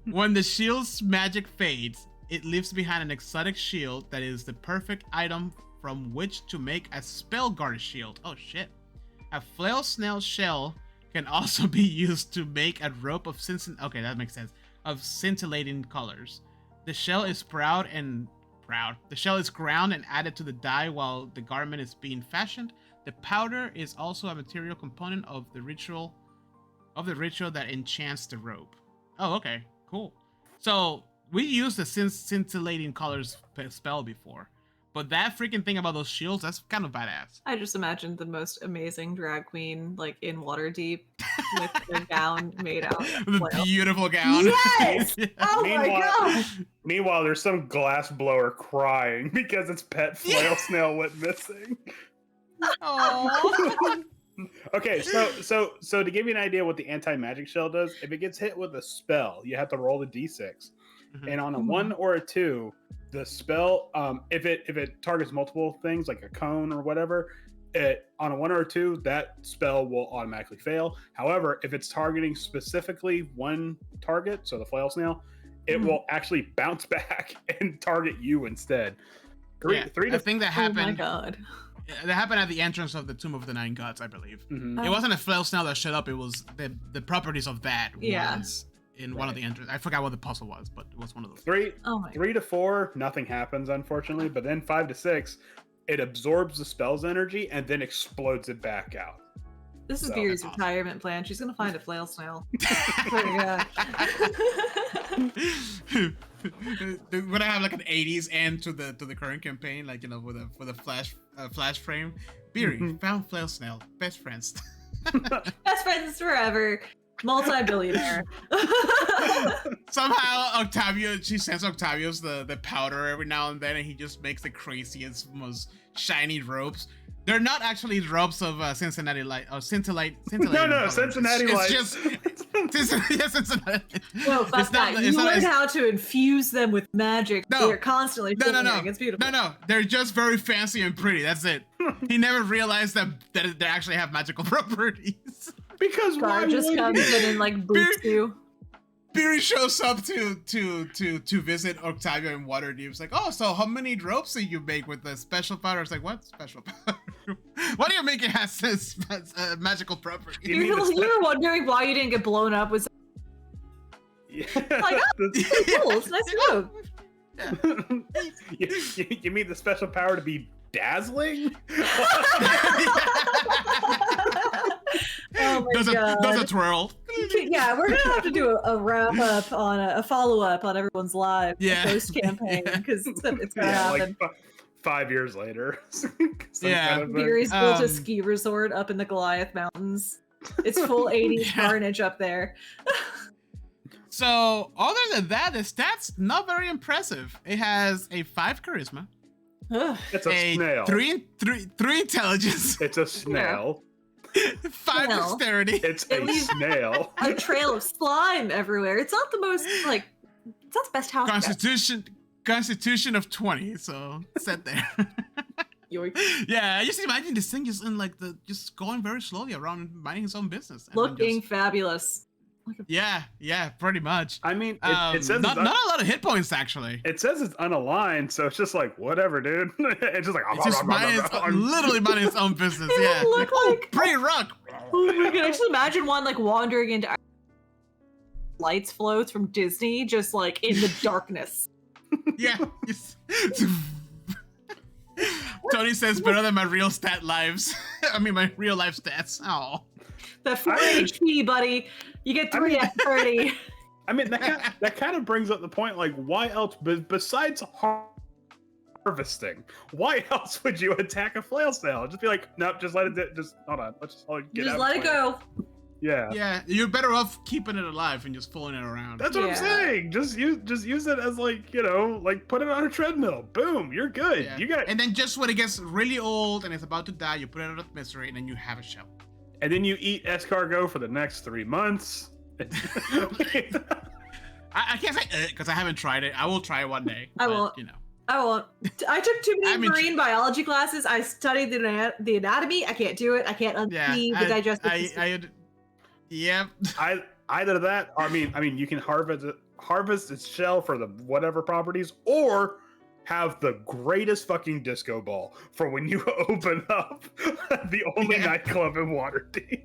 When the shield's magic fades, it leaves behind an exotic shield that is the perfect item from which to make a spell guard shield. Oh shit. A flail snail shell can also be used to make a rope of scintillating colors. The shell is ground and added to the dye while the garment is being fashioned. The powder is also a material component of the ritual that enchants the rope. Oh, okay, cool. So we used the scintillating colors spell before, But that freaking thing about those shields, that's kind of badass. I just imagined the most amazing drag queen, like in Waterdeep, with their gown made out of The flail. beautiful gown. Yes! Yeah. Oh my god! Meanwhile, there's some glass blower crying because its pet flail snail went missing. Aww. Okay, so to give you an idea what the anti-magic shell does, if it gets hit with a spell, you have to roll a d6. And on a 1 or a 2, the spell, if it targets multiple things like a cone or whatever, on a 1 or a 2, that spell will automatically fail. However, if it's targeting specifically one target, so the flail snail, it will actually bounce back and target you instead. I think that happened. Oh my god. That happened at the entrance of the Tomb of the Nine Gods, I believe. Mhm. It wasn't a flail snail that showed up. It was the properties of that was in one of the entrances. I forgot what the puzzle was, but it was one of those. 3 Oh 3 to 4, nothing happens, unfortunately. But then 5 to 6, it absorbs the spell's energy and then explodes it back out. This is So- Beery's That's awesome. retirement plan. She's gonna find a flail snail. Swear to God. We're gonna have like an 80s end to the current campaign, like, you know, with a flash frame. Beery found flail snail, best friends. Best friends forever. Multi-billionaire. Somehow Octavio, she sends Octavius the powder every now and then, and he just makes the craziest, most shiny ropes. They're not actually ropes of Cincinnati light or scintillating. No, Cincinnati it's lights. just Cincinnati. No, fuck It's that. not- You it's not learn as- how to infuse them with magic. No. They're constantly No. flickering. It's beautiful. No. They're just very fancy and pretty. That's it. He never realized that they actually have magical properties. Because why Scar just would comes you? in and like boots you. Beery shows up to visit Octavio in Waterdeep. It's like, oh, so how many ropes do you make with the special powder? It's like, what special powder? What do you make it has this magical property? You mean You the were wondering why you didn't get blown up with Yeah. Like, cool, it's nice to know. you mean the special power to be dazzling? Oh my god. Does a twirl. Yeah, we're gonna have to do a wrap up on a follow up on everyone's live post campaign Yeah. because it's gonna Yeah, happen. like 5 years later. Some Yeah. kind of thing. Beery's built a Um, ski resort up in the Goliath Mountains. It's full 80s Yeah. carnage up there. So other than that, the stats not very impressive. It has a 5 charisma, Ugh. It's a snail. three intelligence, It's a snail. 5 Snail. dexterity. It's It a leaves- snail. A trail of slime everywhere. It's not the most like. It's not the best house. Constitution of 20, so set there. Yoink. Yeah, I just imagine this thing just just going very slowly around minding his own business. and then Looking just- fabulous. yeah, pretty much. I mean, it says not a lot of hit points actually. it says it's unaligned, so it's just like whatever, dude. It's just like It's just literally minding its own business. They Yeah, look like. pretty rock. Oh my god! I just imagine one like wandering into lights floats from Disney, just like in the darkness. Yeah. Tony says better than my real stat lives. I mean my real life stats. Oh. That 4 HP, buddy. You get 3 at 30. I mean, that kind of brings up the point, like, why else, besides harvesting, why else would you attack a flail snail? Just be like, nope, just let it, just, hold on, let's just get Just out let of it go. Yeah. Yeah, you're better off keeping it alive and just fooling it around. That's what I'm Yeah. saying. Just use it as like, like put it on a treadmill. Boom, you're good. Yeah. You got And then just when it gets really old and it's about to die, you put it out of misery and then you have a shell. and then you eat escargot for the next 3 months. I can't say because I haven't tried it. I will try it one day. I but, won't. You know. I won't. I took too many I'm in- marine biology classes. I studied the anatomy. I can't do it. I can't unsee the digestive system. Yep. Either that, or, I mean, you can harvest its shell for the whatever properties, or have the greatest fucking disco ball for when you open up the only nightclub in Waterdeep.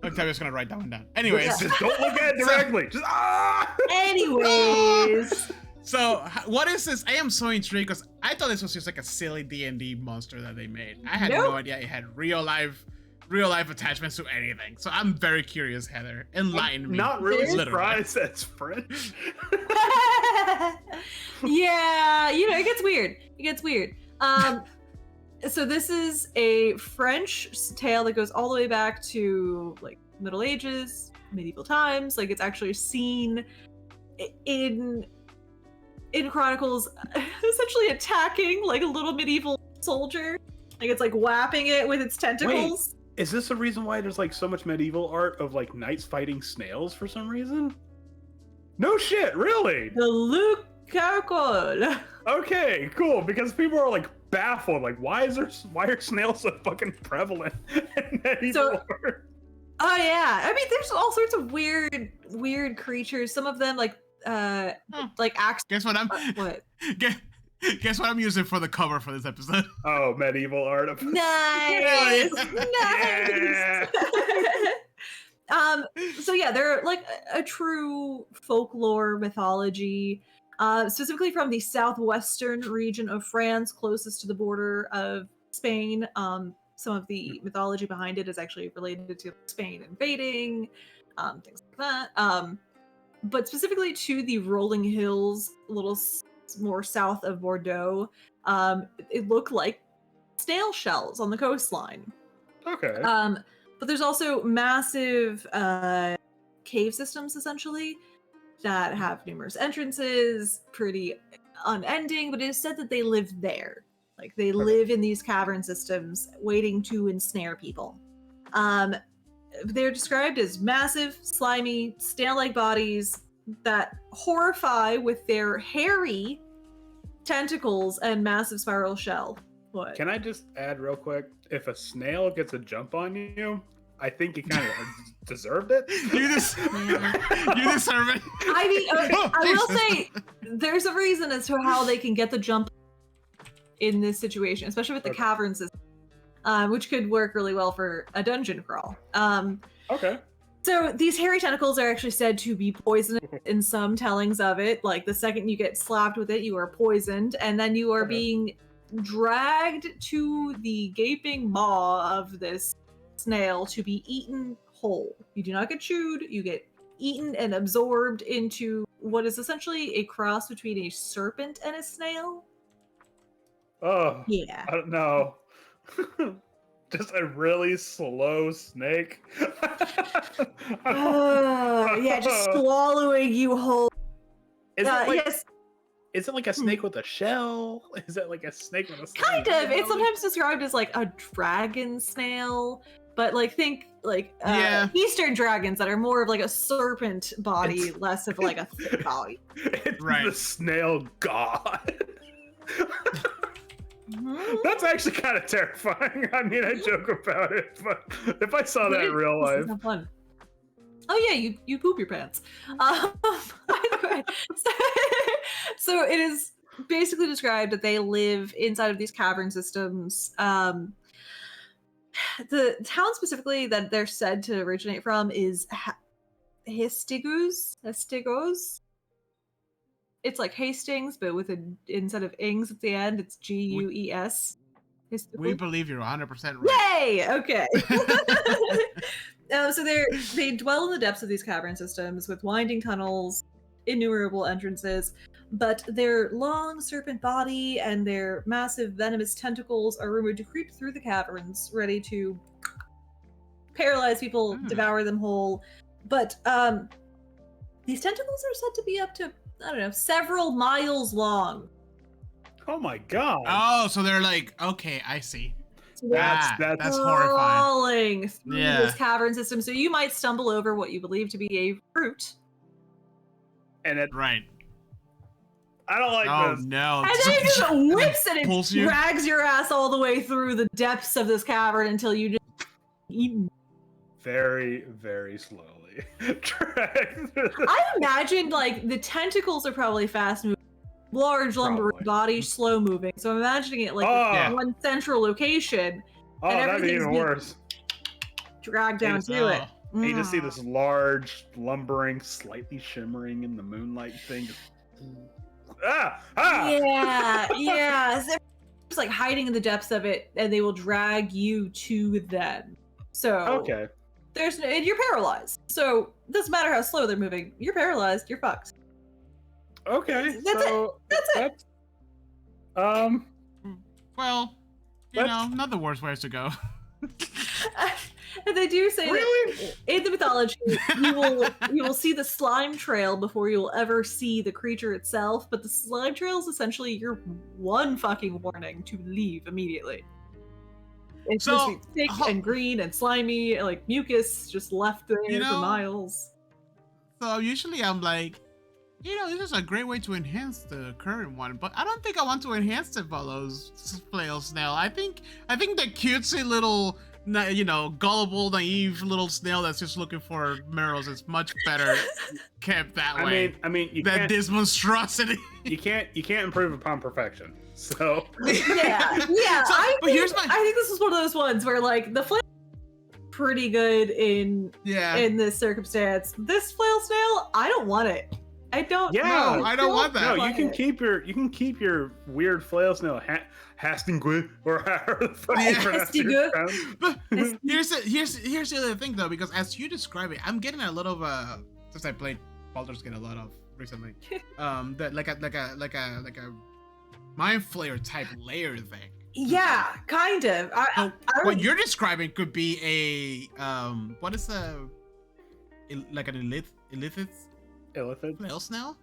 Octavia's gonna write that one down. Anyways, Yeah. Just don't look at it directly. Just Anyways. so what is this? I am so intrigued because I thought this was just like a silly D&D monster that they made. I had no Nope. idea it had real life attachments to anything. So I'm very curious, Heather. Enlighten me. Not really Literally. surprised that's French. Yeah, it gets weird. So this is a French tale that goes all the way back to like Middle Ages, medieval times. Like it's actually seen in chronicles essentially attacking like a little medieval soldier. Like it's like whapping it with its tentacles. Wait, is this the reason why there's like so much medieval art of like knights fighting snails for some reason? No shit, really? The Luc Caracol. Okay, cool. Because people are like baffled, like why are snails so fucking prevalent in medieval art? Oh yeah, I mean, there's all sorts of weird creatures. Some of them like axe. Guess what what? Guess what I'm using for the cover for this episode? Oh, medieval art of Nice. Yeah. So yeah, they're like a true folklore mythology, specifically from the southwestern region of France, closest to the border of Spain. Some of the mythology behind it is actually related to Spain invading, things like that. But specifically to the rolling hills, a little more south of Bordeaux, it looked like snail shells on the coastline. Okay. But there's also massive cave systems, essentially, that have numerous entrances, pretty unending, but it is said that they live there. Like, they live in these cavern systems, waiting to ensnare people. They're described as massive, slimy, snail-like bodies that horrify with their hairy tentacles and massive spiral shell. What? Can I just add real quick? If a snail gets a jump on you, I think you kind of deserved it. You deserve it. I mean, I will say there's a reason as to how they can get the jump in this situation, especially with the cavern system, which could work really well for a dungeon crawl. Okay. So these hairy tentacles are actually said to be poisonous in some tellings of it. Like the second you get slapped with it, you are poisoned, and then you are being dragged to the gaping maw of this snail to be eaten whole. You do not get chewed, you get eaten and absorbed into what is essentially a cross between a serpent and a snail. Oh, yeah. I don't know. Just a really slow snake. Yeah, just swallowing you whole. Yes. Is it like a snake with a shell? Is it like a snake with a snake? Kind of. It's sometimes described as like a dragon snail, but like think like Eastern dragons that are more of like a serpent body, less of like a thick body. It's the snail god. That's actually kind of terrifying. I mean, I joke about it, but if I saw that in real life, it's fun. Oh yeah, you poop your pants. By the way, so it is basically described that they live inside of these cavern systems. The town specifically that they're said to originate from is Hestigos. It's like Hastings, but with instead of ings at the end, it's Gues. We believe you're 100% right. Yay! Okay. So they dwell in the depths of these cavern systems with winding tunnels, innumerable entrances, but their long serpent body and their massive venomous tentacles are rumored to creep through the caverns, ready to paralyze people, devour them whole. But these tentacles are said to be up to, I don't know, several miles long. Oh my god. Oh, so they're like, okay, I see. So that's horrifying. Crawling through this cavern system, so you might stumble over what you believe to be a fruit. And it right. I don't like this. Oh no. And then it just whips and it you. drags your ass all the way through the depths of this cavern until you just eaten. Very, very slowly. I imagine like the tentacles are probably fast moving, large lumbering body, slow moving. So I'm imagining it like one central location. Oh, that'd be even worse. Dragged down to it. And you just see this large, lumbering, slightly shimmering in the moonlight thing. Yeah. So just like hiding in the depths of it, and they will drag you to them. So you're paralyzed. So it doesn't matter how slow they're moving. You're paralyzed. You're fucked. Okay, That's so That's it. Well, you Let's- know, not the worst ways to go. And they do say Really? that in the mythology, you will see the slime trail before you will ever see the creature itself. But the slime trail is essentially your one fucking warning to leave immediately. It's So, supposed to be thick and green and slimy, like mucus just left there You for know- miles. So usually I'm like, you know, this is a great way to enhance the current one, but I don't think I want to enhance the Flail's Flail Snail. I think the cutesy little, you know, gullible, naive little snail that's just looking for minerals is much better kept that way. I mean, you Than can't, this monstrosity. you can't improve upon perfection. So Yeah. So, I but here's my- think this is one of those ones where like the flail pretty good in Yeah. this circumstance. This flail snail, I don't want it. I don't. Yeah. No, I don't want that. no, you want can it. keep your weird flail snail Hastingui or however the fuck you Yeah. pronounce it. Hastingui. But here's the other thing though, because as you describe it, I'm getting a lot of since I played Baldur's Gate a lot of recently, that like a mind flayer type layer thing. Yeah, kind of. So what you're describing could be a what is like an illithid Illithid. flail snail?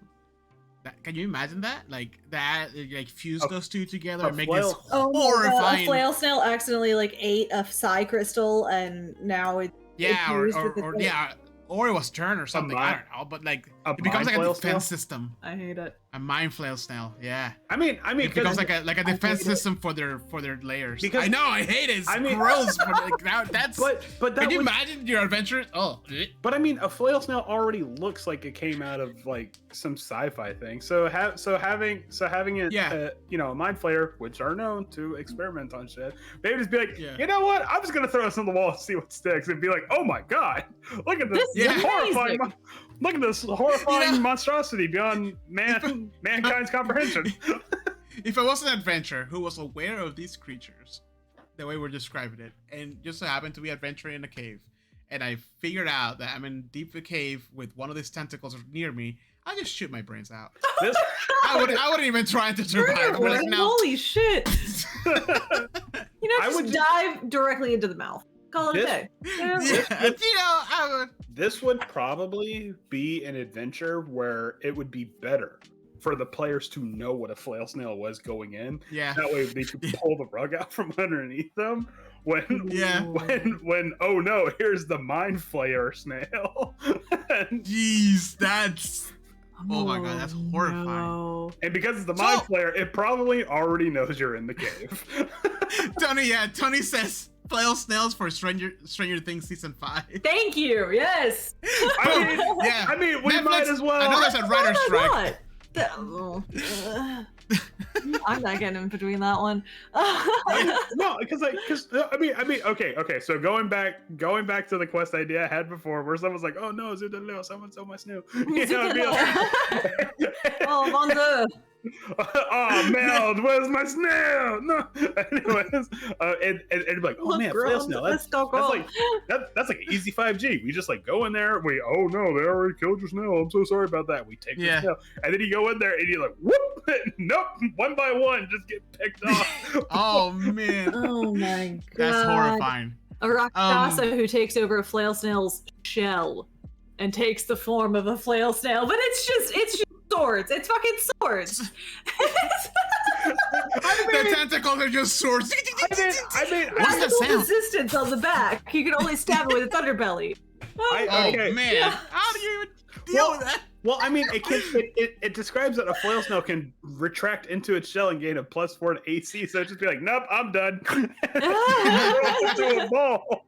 Can you imagine that? Like that, like fuse A- those two together a and make flail- this Oh my God, horrifying. a flail snail accidentally like ate a psi crystal and now it Yeah, fused with the or thing. yeah, or it was turned or something. I mind- don't know, but like a it becomes like mind a flail defense snail? system. I hate it. A mind flail snail, yeah. I mean, It becomes like a I defense hate it. system for their layers. Because- I know, I hate it. It's I mean- gross. But like, that's. but that Can you would- imagine your adventure? Oh, But I mean, a flail snail already looks like it came out of like some sci-fi thing. So having it, Yeah. you know, a mind flayer, which are known to experiment on shit, maybe just be like, Yeah. you know what? I'm just gonna throw this on the wall and see what sticks, and be like, oh my god, look at this, This is horrifying, amazing. look at this horrifying You know- monstrosity beyond mankind's comprehension. if I was an adventurer who was aware of these creatures, the way we're describing it, and just so happened to be adventuring in a cave, and I figured out that I'm in deep a cave with one of these tentacles near me, I just shoot my brains out. This, I wouldn't even try to survive. I'd be like, Trigger no. Holy shit! You know, I just would dive directly into the mouth. Call it a This- day. Yeah. Yeah, you know, I would. this would probably be an adventure where it would be better for the players to know what a flail snail was going in. Yeah. That way they could pull the rug out from underneath them when Yeah. when oh no, here's the mind flayer snail. Jeez, that's. Oh my God, that's horrifying. No. And because it's the So- mind flayer, it probably already knows you're in the cave. Tony says Flail Snails for Stranger Things season 5. Thank you. Yes. I mean, Yeah. I mean, we Netflix- might as well. I know there's a writer's strike. What? I'm not getting in between that one. No, because I mean, okay. So going back to the quest idea I had before, where someone's like, "Oh no, Zutalo, someone stole my snail." You know, it'd be like, Oh, mon dieu. oh, Meld, where's my snail? No. Anyways, and it'd be like, oh Look, man, girl, flail snail. let's That's go, girl. like that's like an easy 5G. We just like go in there. Oh no, they already killed your snail. I'm so sorry about that. We take Yeah. the snail, and then you go in there and you're like, whoop, nope, one by one, just get picked off. Oh man, Oh my god. that's horrifying. A Rakshasa who takes over a flail snail's shell and takes the form of a flail snail, but it's just swords. It's fucking swords. The tentacles are just swords. I mean, What's the Magical sound? resistance on the back. You can only stab it with its underbelly. Oh okay. man, how do you even deal with that? Well, I mean, it describes that a flail snail can retract into its shell and gain a +4 to AC. So it'd just be like, nope, I'm done. Roll into a ball.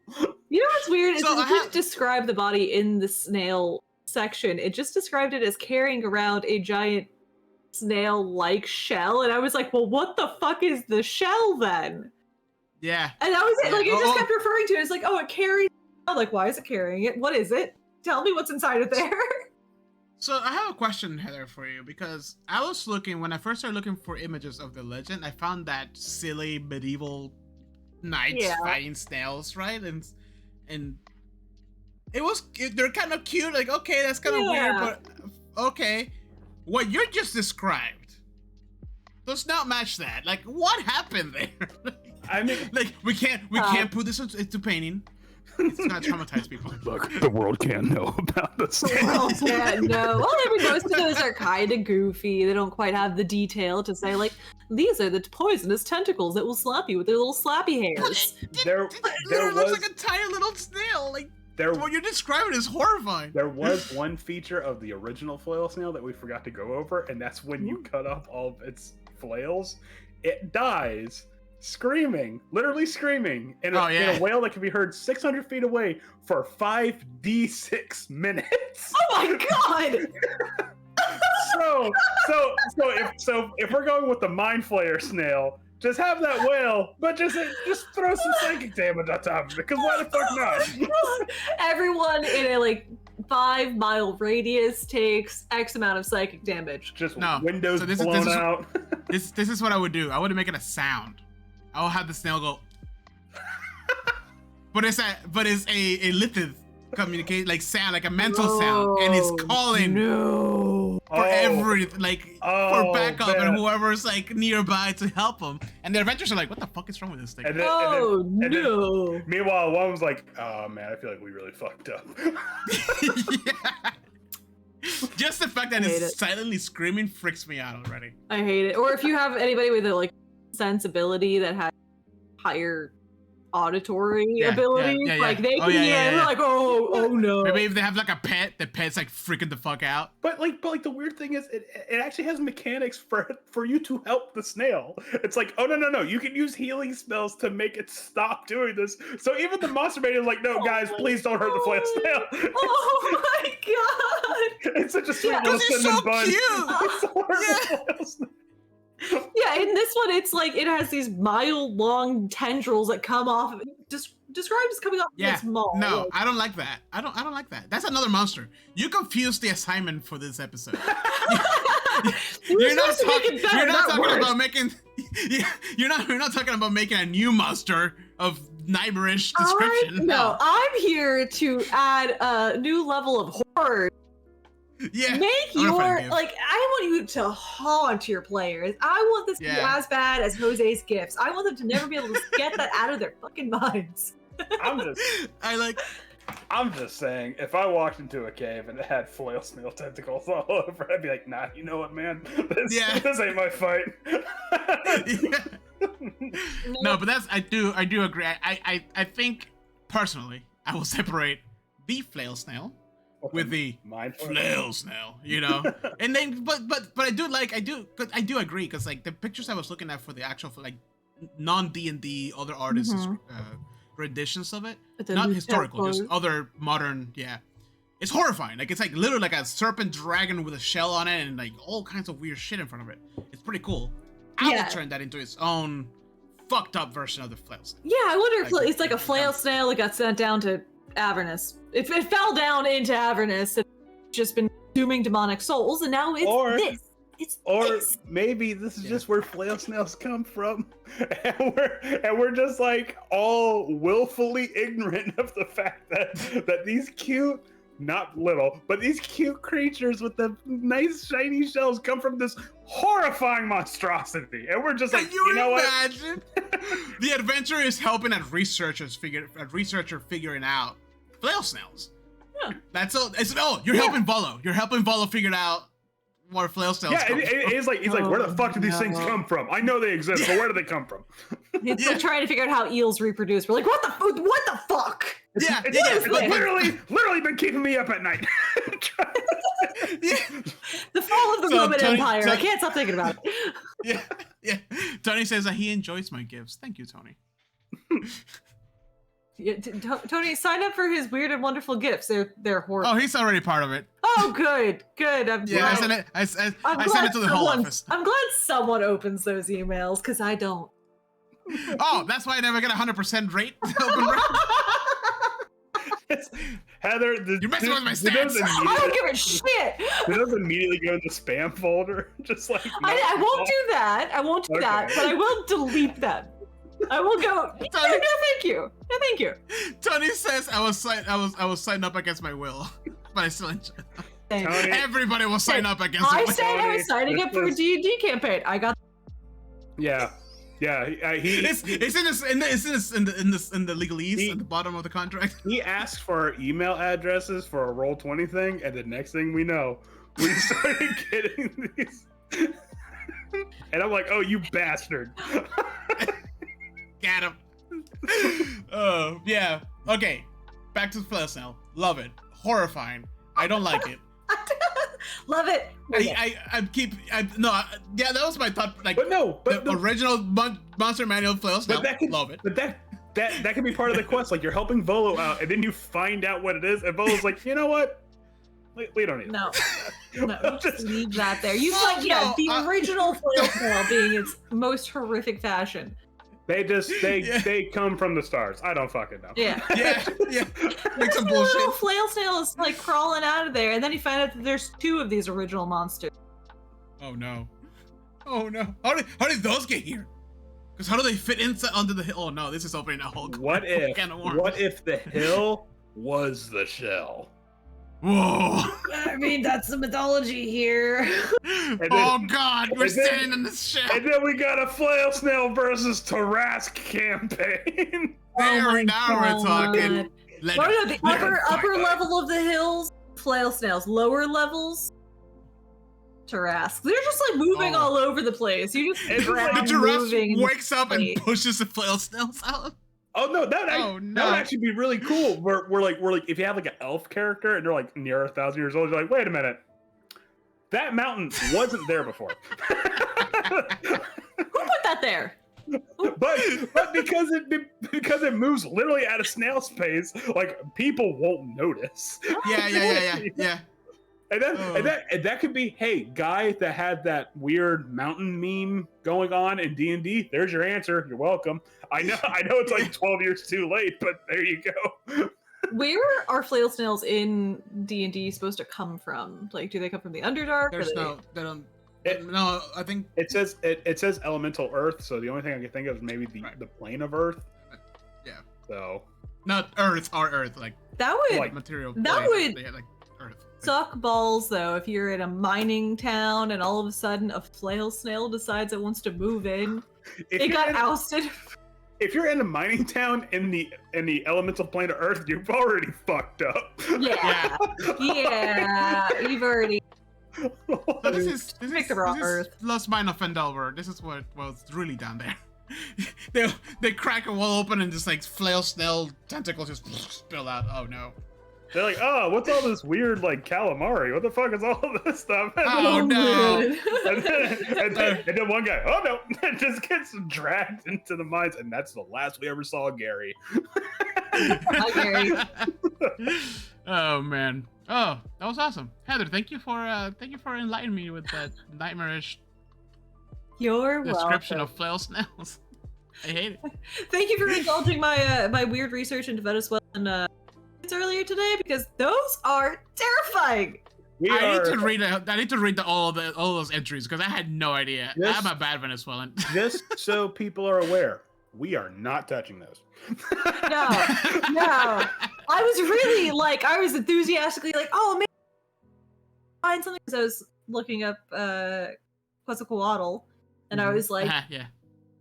You know what's weird is So that I it didn't have- describe the body in the snail section. It just described it as carrying around a giant snail-like shell, and I was like, well, what the fuck is the shell then? Yeah. And that was it. Like, it just Oh. kept referring to it. It's like, oh, it carries. I'm like, why is it carrying it? What is it? Tell me what's inside of there. So I have a question, Heather, for you, because I was looking when I first started looking for images of the legend. I found that silly medieval knights Yeah. fighting snails, right? And they're kind of cute. Like, okay, that's kind of Yeah. weird, but okay. what you just described does not match that. Like, what happened there? I mean, like we can't put this into painting. It's gonna traumatize people. Look, the world can't know about this. Well, yeah, no. Well, every most of those are kind of goofy. They don't quite have the detail to say, like, these are the poisonous tentacles that will slap you with their little slappy hairs. There looks was like a tiny little snail. Like, there, what you're describing is horrifying. there was one feature of the original flail snail that we forgot to go over, and that's when you cut off all of its flails, it dies screaming, literally screaming, in a wail that can be heard 600 feet away for 5d6 minutes. Oh my god! So if we're going with the mind flayer snail, just have that whale, but just throw some psychic damage on top of it, because why the fuck not? Everyone in a like 5-mile radius takes X amount of psychic damage. Just windows blown out. This is what I would do. I would make it a sound. I will have the snail go, but it's a lithid communicate, like sound, like a mental sound, and it's calling for everything, like for backup and whoever's like nearby to help them. And the adventurers are like, "What the fuck is wrong with this thing?" Then, meanwhile, one was like, "Oh man, I feel like we really fucked up." Yeah. Just the fact that it's silently screaming freaks me out already. I hate it. Or if you have anybody with a like sensibility that has higher auditory abilities, like they can hear and they're like, oh no. Maybe if they have like a pet, the pet's like freaking the fuck out. But the weird thing is it actually has mechanics for you to help the snail. It's like, oh no, you can use healing spells to make it stop doing this. So even the monster maiden is like, no guys, please don't hurt the flail snail. Oh my god. It's such a sweet little cinnamon bun. Cute. Yeah, in this one, it's like it has these mile-long tendrils that come off. Described as coming off of its maw. No, I don't like that. I don't like that. That's another monster. You confused the assignment for this episode. You're not talking about making. You're not talking about making a new monster of nightmarish description. No, I'm here to add a new level of horror. Yeah. Make your, like, I want you to haunt your players. I want this to be as bad as Jose's gifts. I want them to never be able to get that out of their fucking minds. I'm just saying, if I walked into a cave and it had flail snail tentacles all over, I'd be like, nah, you know what, man? This ain't my fight. No, but I do agree. I think, personally, I will separate the flail snail with the flail snail, you know, and then but I do agree, because like the pictures I was looking at for the actual like non D&D other artists renditions of it, not historical, just other modern, it's horrifying. Like it's like literally like a serpent dragon with a shell on it and like all kinds of weird shit in front of it. It's pretty cool. I would turn that into its own fucked up version of the flail snail. Yeah, I wonder if it's like a flail snail that got sent down to Avernus. It fell down into Avernus and just been consuming demonic souls, and now it's this. Maybe this is just where flail snails come from, and we're just like all willfully ignorant of the fact that these cute, not little, but these cute creatures with the nice shiny shells come from this horrifying monstrosity, and we're just like, you know imagine? What? The adventure is helping a researcher figuring out flail snails. Yeah, that's all. You're helping Volo. You're helping Volo figure out where flail snails. Yeah, he's like, where the fuck do these things come from? I know they exist, but where do they come from? It's like trying to figure out how eels reproduce. We're like, what the fuck? It's literally been keeping me up at night. The fall of the Roman Empire. I can't stop thinking about it. Yeah. Tony says that he enjoys my gifts. Thank you, Tony. Yeah, Tony, sign up for his weird and wonderful gifts. They're horrible. Oh, he's already part of it. Oh, good. I'm glad. I sent it to the whole office. I'm glad someone opens those emails, because I don't. Oh, that's why I never get 100% rate. Open rate. Heather, you're messing with my stats. I don't give a shit. It doesn't immediately go in the spam folder. Just like I won't do that. But I will delete them. I will go. No, thank you. No, thank you. Tony says I was signed up against my will, but I still enjoy them. Tony, Everybody will sign up against I it. said I was signing up for a D&D campaign. I got. yeah. It's in the legalese at the bottom of the contract. He asked for our email addresses for a Roll20 thing, and the next thing we know, we started getting these. And I'm like, oh, you bastard. Got him. Oh, yeah. Okay. Back to the Flail Snail. Love it. Horrifying. I don't like it. Love it. Yeah, that was my thought. Like, But the original Monster Manual Flail Snail. Love it. But that can be part of the quest. Like, you're helping Volo out, and then you find out what it is, and Volo's like, you know what? We don't need it. No, just leave that there. You find the original Flail Snail being its most horrific fashion. They come from the stars. I don't fucking know. Yeah. Make some The bullshit. little Flail Snail is like crawling out of there, and then you find out that there's 2 of these original monsters. Oh no. How did those get here? Because how do they fit inside under the hill? Oh no, this is opening a whole What can of worms. if? What if the hill was the shell? Whoa. I mean, that's the mythology here. Oh god, we're standing in this shell. And then we got a Flail Snail versus Tarask campaign. We're talking. The upper level of the hills, Flail Snails. Lower levels, Tarask. They're just like moving all over the place. You just The Tarask wakes up and pushes the Flail Snails out. Oh no, that would actually be really cool. We're like if you have like an elf character and they're like near 1,000 years old, you're like, wait a minute, that mountain wasn't there before. Who put that there? but because it moves literally at a snail space, like people won't notice. Yeah. And that could be, hey, guy that had that weird mountain meme going on in D&D. There's your answer. You're welcome. I know it's like 12 years too late, but there you go. Where are Flail Snails in D&D supposed to come from? Like, do they come from the Underdark? They don't. No, I think it says elemental earth. So the only thing I can think of is maybe the plane of earth. Yeah. So not Earth, our Earth, like that would like material. That would they had, like Earth. Suck balls though if you're in a mining town and all of a sudden a Flail Snail decides it wants to move in. It got ousted. If you're in a mining town in the elemental plane of Earth, you've already fucked up. Yeah. You've already. So this is Earth. Lost Mine of Fendelver. This is what was really down there. they crack a wall open and just like Flail Snail tentacles just spill out. Oh no. They're like, oh, what's all this weird like calamari? What the fuck is all this stuff? Oh no! and then one guy, oh no, just gets dragged into the mines, and that's the last we ever saw of Gary. Hi, Gary. Oh man. Oh, that was awesome, Heather. Thank you for enlightening me with that nightmarish You're description welcome. of Flail Snails. I hate it. Thank you for indulging my my weird research into Venezuela and earlier today because those are terrifying. I need to read all those entries because I had no idea. I'm a bad Venezuelan. Just so people are aware, we are not touching those. No. I was really I was enthusiastically like, oh man, find something because I was looking up Quetzalcoatl and I was like, yeah,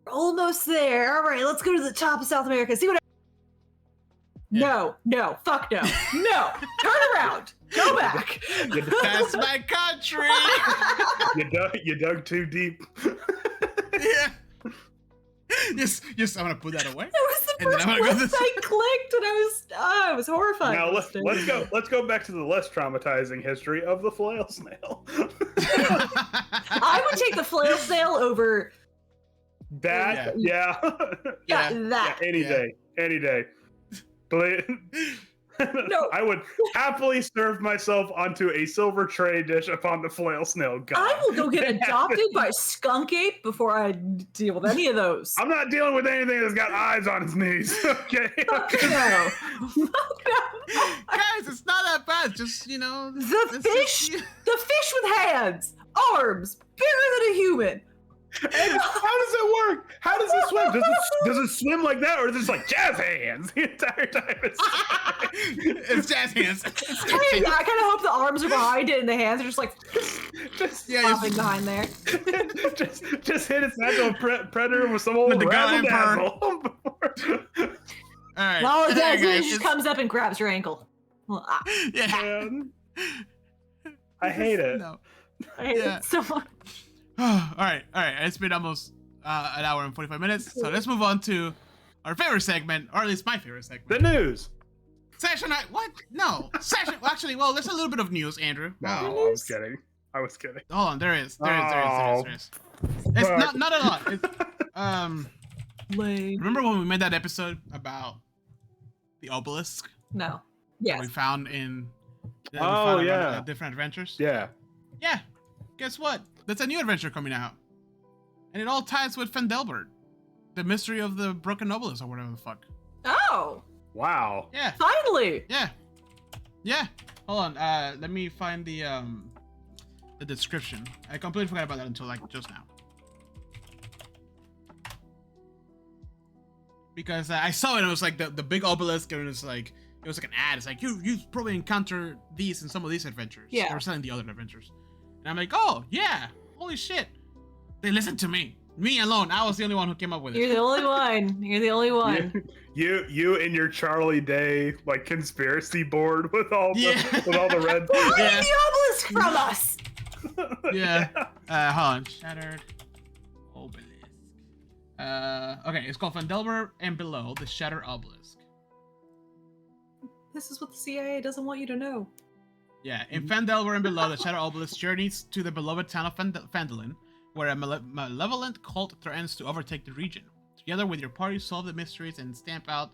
we're almost there. All right, let's go to the top of South America. See what. No, fuck no. No, turn around. Go back. That's my country. You dug too deep. Yeah. Yes, I'm gonna put that away. That was the first place I clicked, and I was horrified. Now let's go back to the less traumatizing history of the Flail Snail. I would take the Flail Snail over that. Yeah, any day. No. I would happily serve myself onto a silver tray dish upon the Flail Snail god. I will go get adopted by Skunk Ape before I deal with any of those. I'm not dealing with anything that's got eyes on his knees. Okay. Fuck no. Guys, it's not that bad. Just the fish with hands, arms, bigger than a human. And how does it work? How does it swim? Does it swim like that, or is it just like jazz hands the entire time? It's jazz hands. I kind of hope the arms are behind it and the hands are just like flopping behind there. just hit its natural predator with some old razzle dazzle. All right. All it does guys, is just comes up and grabs your ankle. Yeah. Man. I hate it. No. I hate it so much. All right. It's been almost an hour and 45 minutes. So let's move on to our favorite segment, or at least my favorite segment. The news. Session. What? No. Session. Actually, well, there's a little bit of news, Andrew. No, I was kidding. Hold on. There is. It's not a lot. It's, remember when we made that episode about the obelisk? No. We Yes. found in. Yeah. Different adventures. Yeah. Yeah. Guess what? There's a new adventure coming out. And it all ties with Fendelbert. The mystery of the broken obelisk or whatever the fuck. Oh. Wow. Yeah. Finally. Yeah. Hold on. Let me find the description. I completely forgot about that until like just now. Because I saw it and it was like the big obelisk and it was like an ad. It's like you probably encounter these in some of these adventures. Yeah. They were selling the other adventures. And I'm like, oh yeah, holy shit. They listened to me. Me alone. I was the only one who came up with it. You're the only one. You're the only one. You and your Charlie Day like conspiracy board with all the red. Where's the obelisk from us? Yeah. Hold on. Shattered obelisk. Okay, it's called Fendelbert and Below, the Shattered Obelisk. This is what the CIA doesn't want you to know. Yeah, in Fendelbert and Below, the Shattered Obelisk journeys to the beloved town of Phandalin, where a malevolent cult threatens to overtake the region. Together with your party, solve the mysteries and stamp out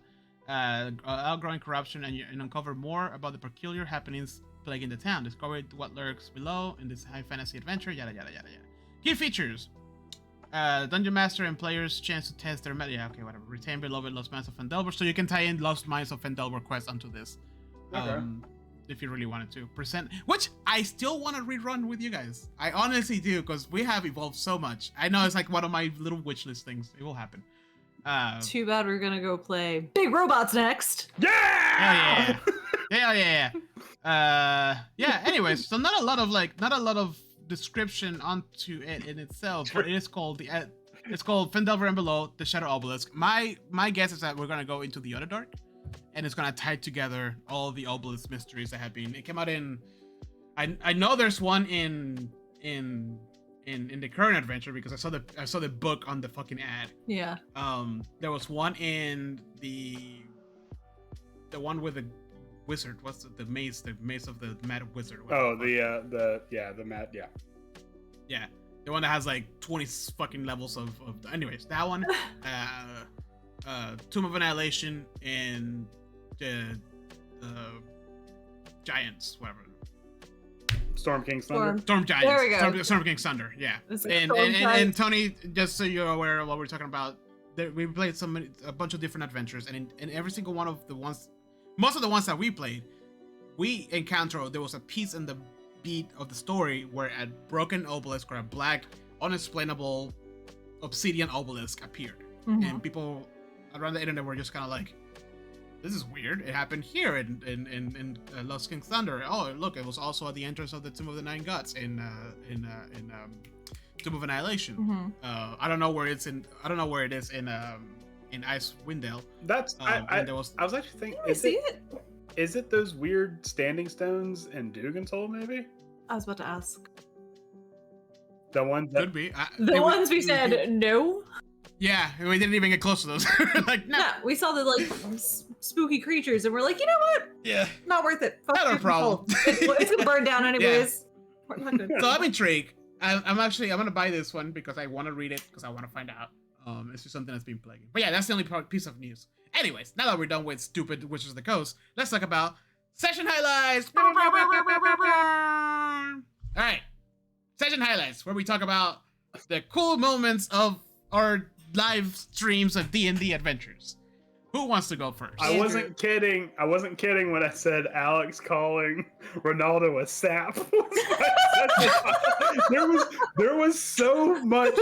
outgrowing corruption and uncover more about the peculiar happenings plaguing the town. Discover what lurks below in this high fantasy adventure, yada yada yada yada. Key features. Dungeon Master and players chance to test their meta. Yeah, okay, whatever. Retain beloved Lost Mines of Fendelbert, so you can tie in Lost Mines of Fendelbert quest onto this. Okay. If you really wanted to present, which I still want to rerun with you guys. I honestly do, because we have evolved so much. I know it's like one of my little wish list things. It will happen. Too bad we're gonna go play Big Robots next. Yeah. Yeah. Yeah. Anyways, so not a lot of description onto it in itself, but it is called it's called Fendelbert and Below, the Shadow Obelisk. My guess is that we're gonna go into the Underdark. And it's gonna tie together all the obelisk mysteries that have been. It came out in. I know there's one in the current adventure because I saw the book on the fucking ad. Yeah. There was one in the one with the wizard. What's the maze? The maze of the mad wizard. Oh, the mad. Yeah. Yeah, the one that has like 20 fucking levels of. Anyways, that one. Tomb of Annihilation and the Giants, whatever. Storm King's Thunder. Storm Giants. There we go. Storm King's Thunder. Yeah. And Tony, just so you're aware of what we're talking about, we played a bunch of different adventures, and in every single one of the ones, most of the ones that we played, we encountered there was a piece in the beat of the story where a broken obelisk or a black, unexplainable obsidian obelisk appeared, and people around the internet were just kind of like, this is weird. It happened here in Lost King's Thunder. Oh, look, it was also at the entrance of the Tomb of the Nine Gods in Tomb of Annihilation. I don't know where it is in Icewind Dale. That's I was actually thinking, is it those weird standing stones in Dugan's-Hole, maybe? I was about to ask. The ones that could be the ones we said no. Yeah, we didn't even get close to those. Like, no. Yeah, we saw the like spooky creatures, and we're like, you know what? Yeah, not worth it. Fuck not a problem. It's gonna burn down anyways. Yeah. So I'm intrigued. I'm gonna buy this one because I want to read it because I want to find out. It's just something that's been plaguing. But yeah, that's the only piece of news. Anyways, now that we're done with stupid Witches of the Coast, let's talk about session highlights. All right, session highlights, where we talk about the cool moments of our live streams of D&D adventures. Who wants to go first? I wasn't kidding. I wasn't kidding when I said Alex calling Ronaldo a sap. there was so much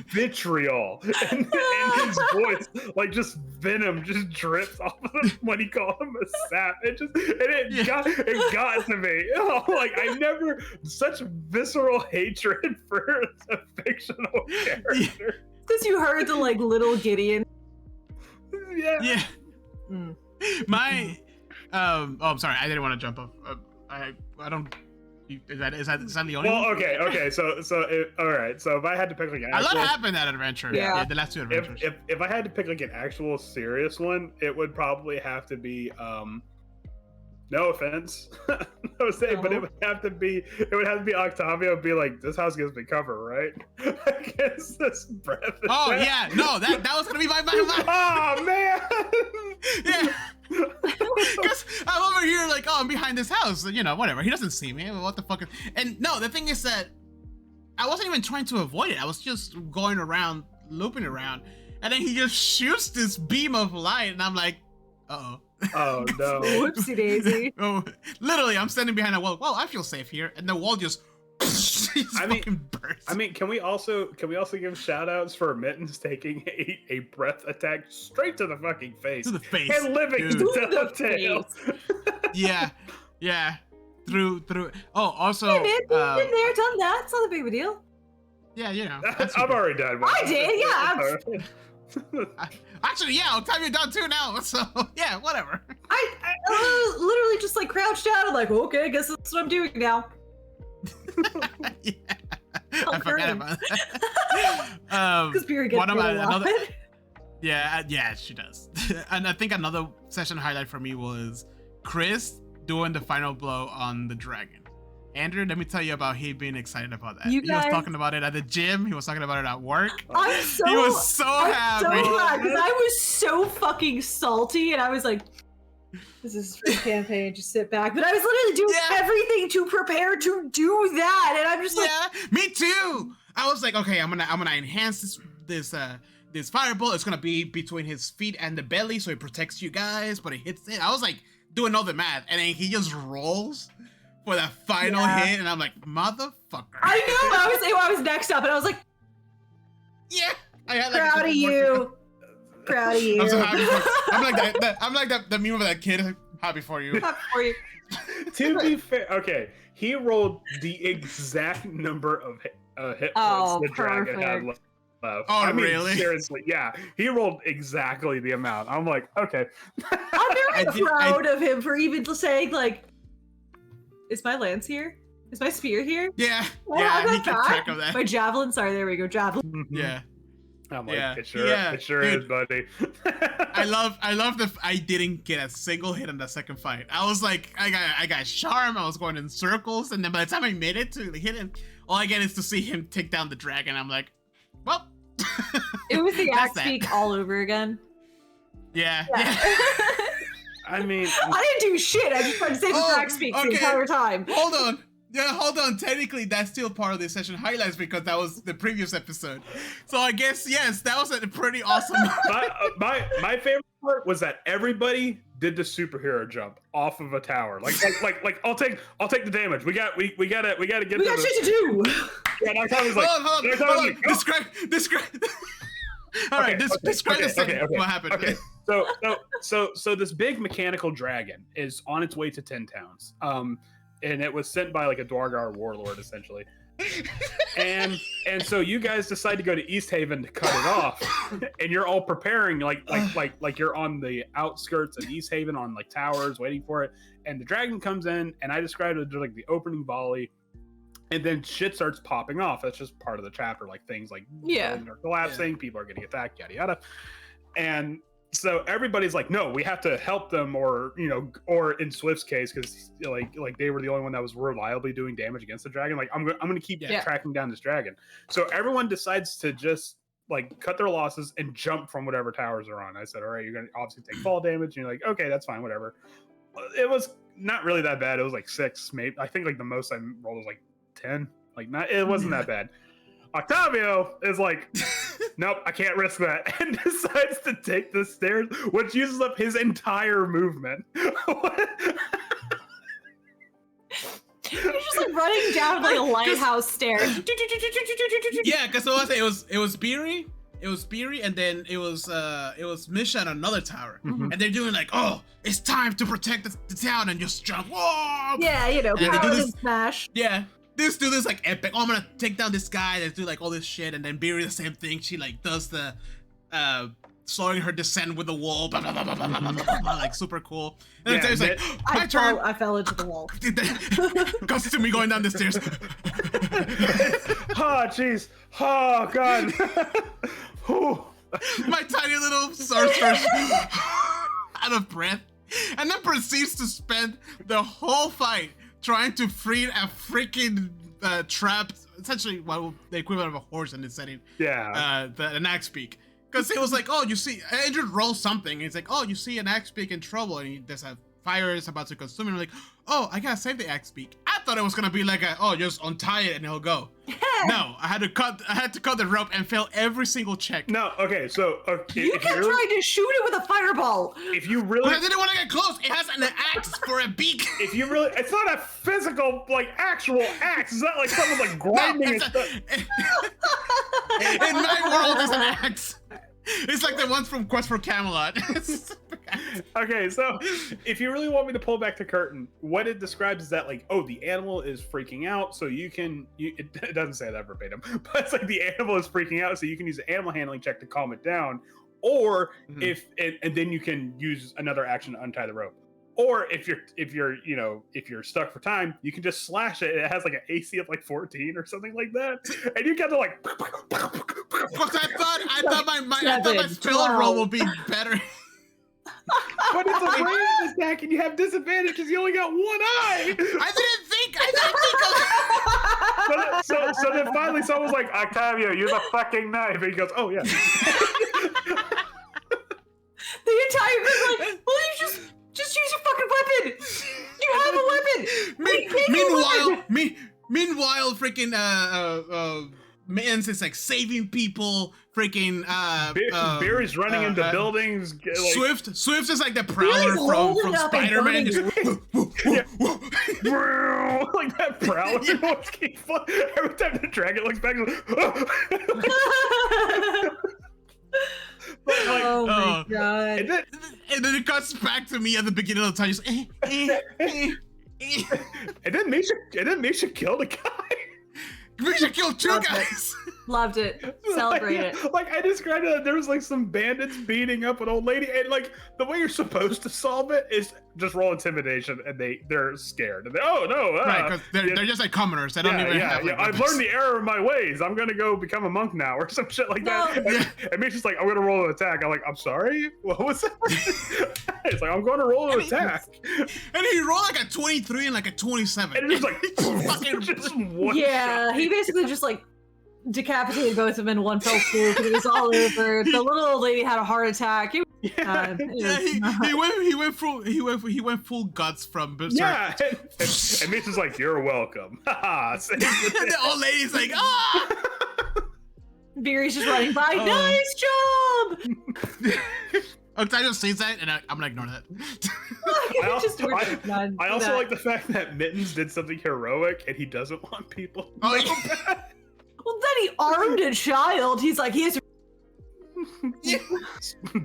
vitriol in his voice, like just venom just drips off of him when he called him a sap. It got to me. Like I never such visceral hatred for a fictional character. Because you heard the like little Gideon. Yeah. My I'm sorry, I didn't want to jump off. I don't. Is that the only Well, one? okay. So all right. So if I had to pick like an a lot actual, happened that adventure. Yeah. The last two adventures. if I had to pick like an actual serious one, it would probably have to be no offense, Jose, but it would have to be Octavio be like, this house gives me cover, right? Against this breath. Oh yeah, no, that was gonna be my Oh man. Yeah. Because I'm over here like, oh, I'm behind this house, you know, whatever. He doesn't see me. What the fuck? And no, the thing is that I wasn't even trying to avoid it. I was just going around, looping around, and then he just shoots this beam of light, and I'm like, uh-oh. Oh no. Whoopsie daisy. Oh, literally, I'm standing behind a wall. Well, I feel safe here, and the wall just. I mean, can we also give shout outs for Mittens taking a breath attack straight to the fucking face. To the face. And living dude. to the tail. Yeah. Through. Oh, also. Hey, man, you've been there, done that. It's not a big of a deal. Yeah, you know. I'm already done. I did, yeah. Actually, yeah, Octavio down too now, so yeah, whatever. I literally just like crouched down and like, okay, I guess that's what I'm doing now. Yeah. I forgot about that. Because Beer gets another. Yeah, she does. And I think another session highlight for me was Chris doing the final blow on the dragon. Andrew, let me tell you about him being excited about that. He was talking about it at the gym. He was talking about it at work. He was so happy. I'm so glad because I was so fucking salty, and I was like, "This is for the campaign. Just sit back." But I was literally doing everything to prepare to do that, and I'm just like, me too. I was like, okay, I'm gonna enhance this fireball. It's gonna be between his feet and the belly, so it protects you guys. But it hits it. I was like doing all the math, and then he just rolls for that final hit, and I'm like, motherfucker. I know. I was next up, and I was like, yeah. I had like proud of you. Proud of you. I'm so happy for, I'm like that meme of that kid. Happy for you. Happy for you. To be fair, okay, he rolled the exact number of hit points the dragon had left. Oh, I mean, really? Seriously, yeah. He rolled exactly the amount. I'm like, okay. I'm very proud of him for even saying like, is my lance here? Is my spear here? Yeah, he kept track of that. My javelin, sorry, there we go, javelin. Yeah. I'm like, it sure is, buddy. I love that I didn't get a single hit in the second fight. I was like, I got charm, I was going in circles, and then by the time I made it to hit him, all I get is to see him take down the dragon. I'm like, well. It was the axe speak all over again. Yeah. I mean, I didn't do shit. I just tried to say the axe speak the entire time. Hold on. Technically, that's still part of the session highlights because that was the previous episode. So I guess yes, that was a pretty awesome. my favorite part was that everybody did the superhero jump off of a tower. Like I'll take the damage. We gotta get. We got shit to do. Yeah, Octavia's like, hold on. Describe. All right, describe the second. What happened? Okay. So this big mechanical dragon is on its way to 10 towns. And it was sent by like a Dwargar warlord essentially. and so you guys decide to go to East Haven to cut it off, and you're all preparing like you're on the outskirts of East Haven on like towers waiting for it. And the dragon comes in, and I described it as like the opening volley. And then shit starts popping off. That's just part of the chapter. Like things like buildings are collapsing, people are getting attacked, yada yada. And so everybody's like, no, we have to help them, or in Swift's case, because like they were the only one that was reliably doing damage against the dragon. Like I'm gonna keep tracking down this dragon. So everyone decides to just like cut their losses and jump from whatever towers they're on. I said, all right, you're gonna obviously take fall damage, and you're like, okay, that's fine, whatever. It was not really that bad. It was like 6, maybe. I think like the most I rolled was like 10. Like it wasn't that bad. Octavio is like nope, I can't risk that, and decides to take the stairs, which uses up his entire movement. You're just like running down like a lighthouse stairs. Yeah, because it was Beery. It was Beery, and then it was Misha on another tower, and they're doing like, oh, it's time to protect the town, and just jump. Whoa! Yeah, you know, And they power do and this- smash. Yeah, this dude is like epic. Oh, I'm gonna take down this guy. They do like all this shit, and then Beery the same thing. She like does the slowing her descent with the wall, blah, blah, blah, blah, blah, blah, blah, blah, like super cool. And Yeah, then it's like, my turn. I fell into the wall. Cuts to me going down the stairs. Oh, jeez. Oh, God. Whew. My tiny little sorceress out of breath, and then proceeds to spend the whole fight trying to free a freaking trapped, essentially, well, the equivalent of a horse in this setting. Yeah. An axe beak. Because he was like, oh, you see, Andrew rolls something. And he's like, oh, you see an axe beak in trouble, and there's a fire is about to consume him. I'm like, oh, I gotta save the axe beak. I thought it was gonna be like just untie it and he'll go. No, I had to cut the rope and fail every single check. No, okay, so You kept trying to shoot it with a fireball. if you really, But I didn't want to get close. It has an axe for a beak. if you really, it's not a physical, like, actual axe. It's not like someone like grinding it's it. in my world, it's an axe. It's like the ones from Quest for Camelot. Okay, so if you really want me to pull back the curtain, what it describes is that, like, oh, the animal is freaking out, so it doesn't say that verbatim, but it's like the animal is freaking out, so you can use an animal handling check to calm it down, or and then you can use another action to untie the rope. Or if you're stuck for time, you can just slash it. It has like an AC of like 14 or something like that, and you get to like. Because I thought my spell roll would be better. But it's a ranged attack, and you have disadvantage because you only got one eye. I didn't think of So then finally someone's like, Octavio, use a fucking knife, and he goes, oh yeah. The entire group like, well, you just use your fucking weapon. You have a weapon. Meanwhile, freaking Mittens is like saving people. Freaking Beer's running into buildings. Like, Swift is like the prowler from Spider-Man. Like that prowler. Every time the dragon looks back, Oh my god! And then it cuts back to me at the beginning of the time. Just, and then Misha killed a guy. Misha killed two guys. Loved it. Celebrate it. Like I described it, there was like some bandits beating up an old lady, and like the way you're supposed to solve it is just roll intimidation, and they're scared. And Right, because they're just like commoners. They don't even have. Like, I've learned the error of my ways. I'm gonna go become a monk now, or some shit like that. And Misha's like, I'm gonna roll an attack. I'm like, I'm sorry. What was that? It's like I'm going to roll an attack. And he rolled like a 23 and like a 27. And it's like just one shot. He basically just like decapitated both of them in one fell swoop, and it was all over. The little old lady had a heart attack. He went full guts from Berserk. Yeah, and Misha's like, you're welcome. And the old lady's like, ah. Beery's just running by. Nice job. Octavio sees that, and I'm gonna ignore that. I also like the fact that Mittens did something heroic, and he doesn't want people. Well, then he armed a child. He's like, he has.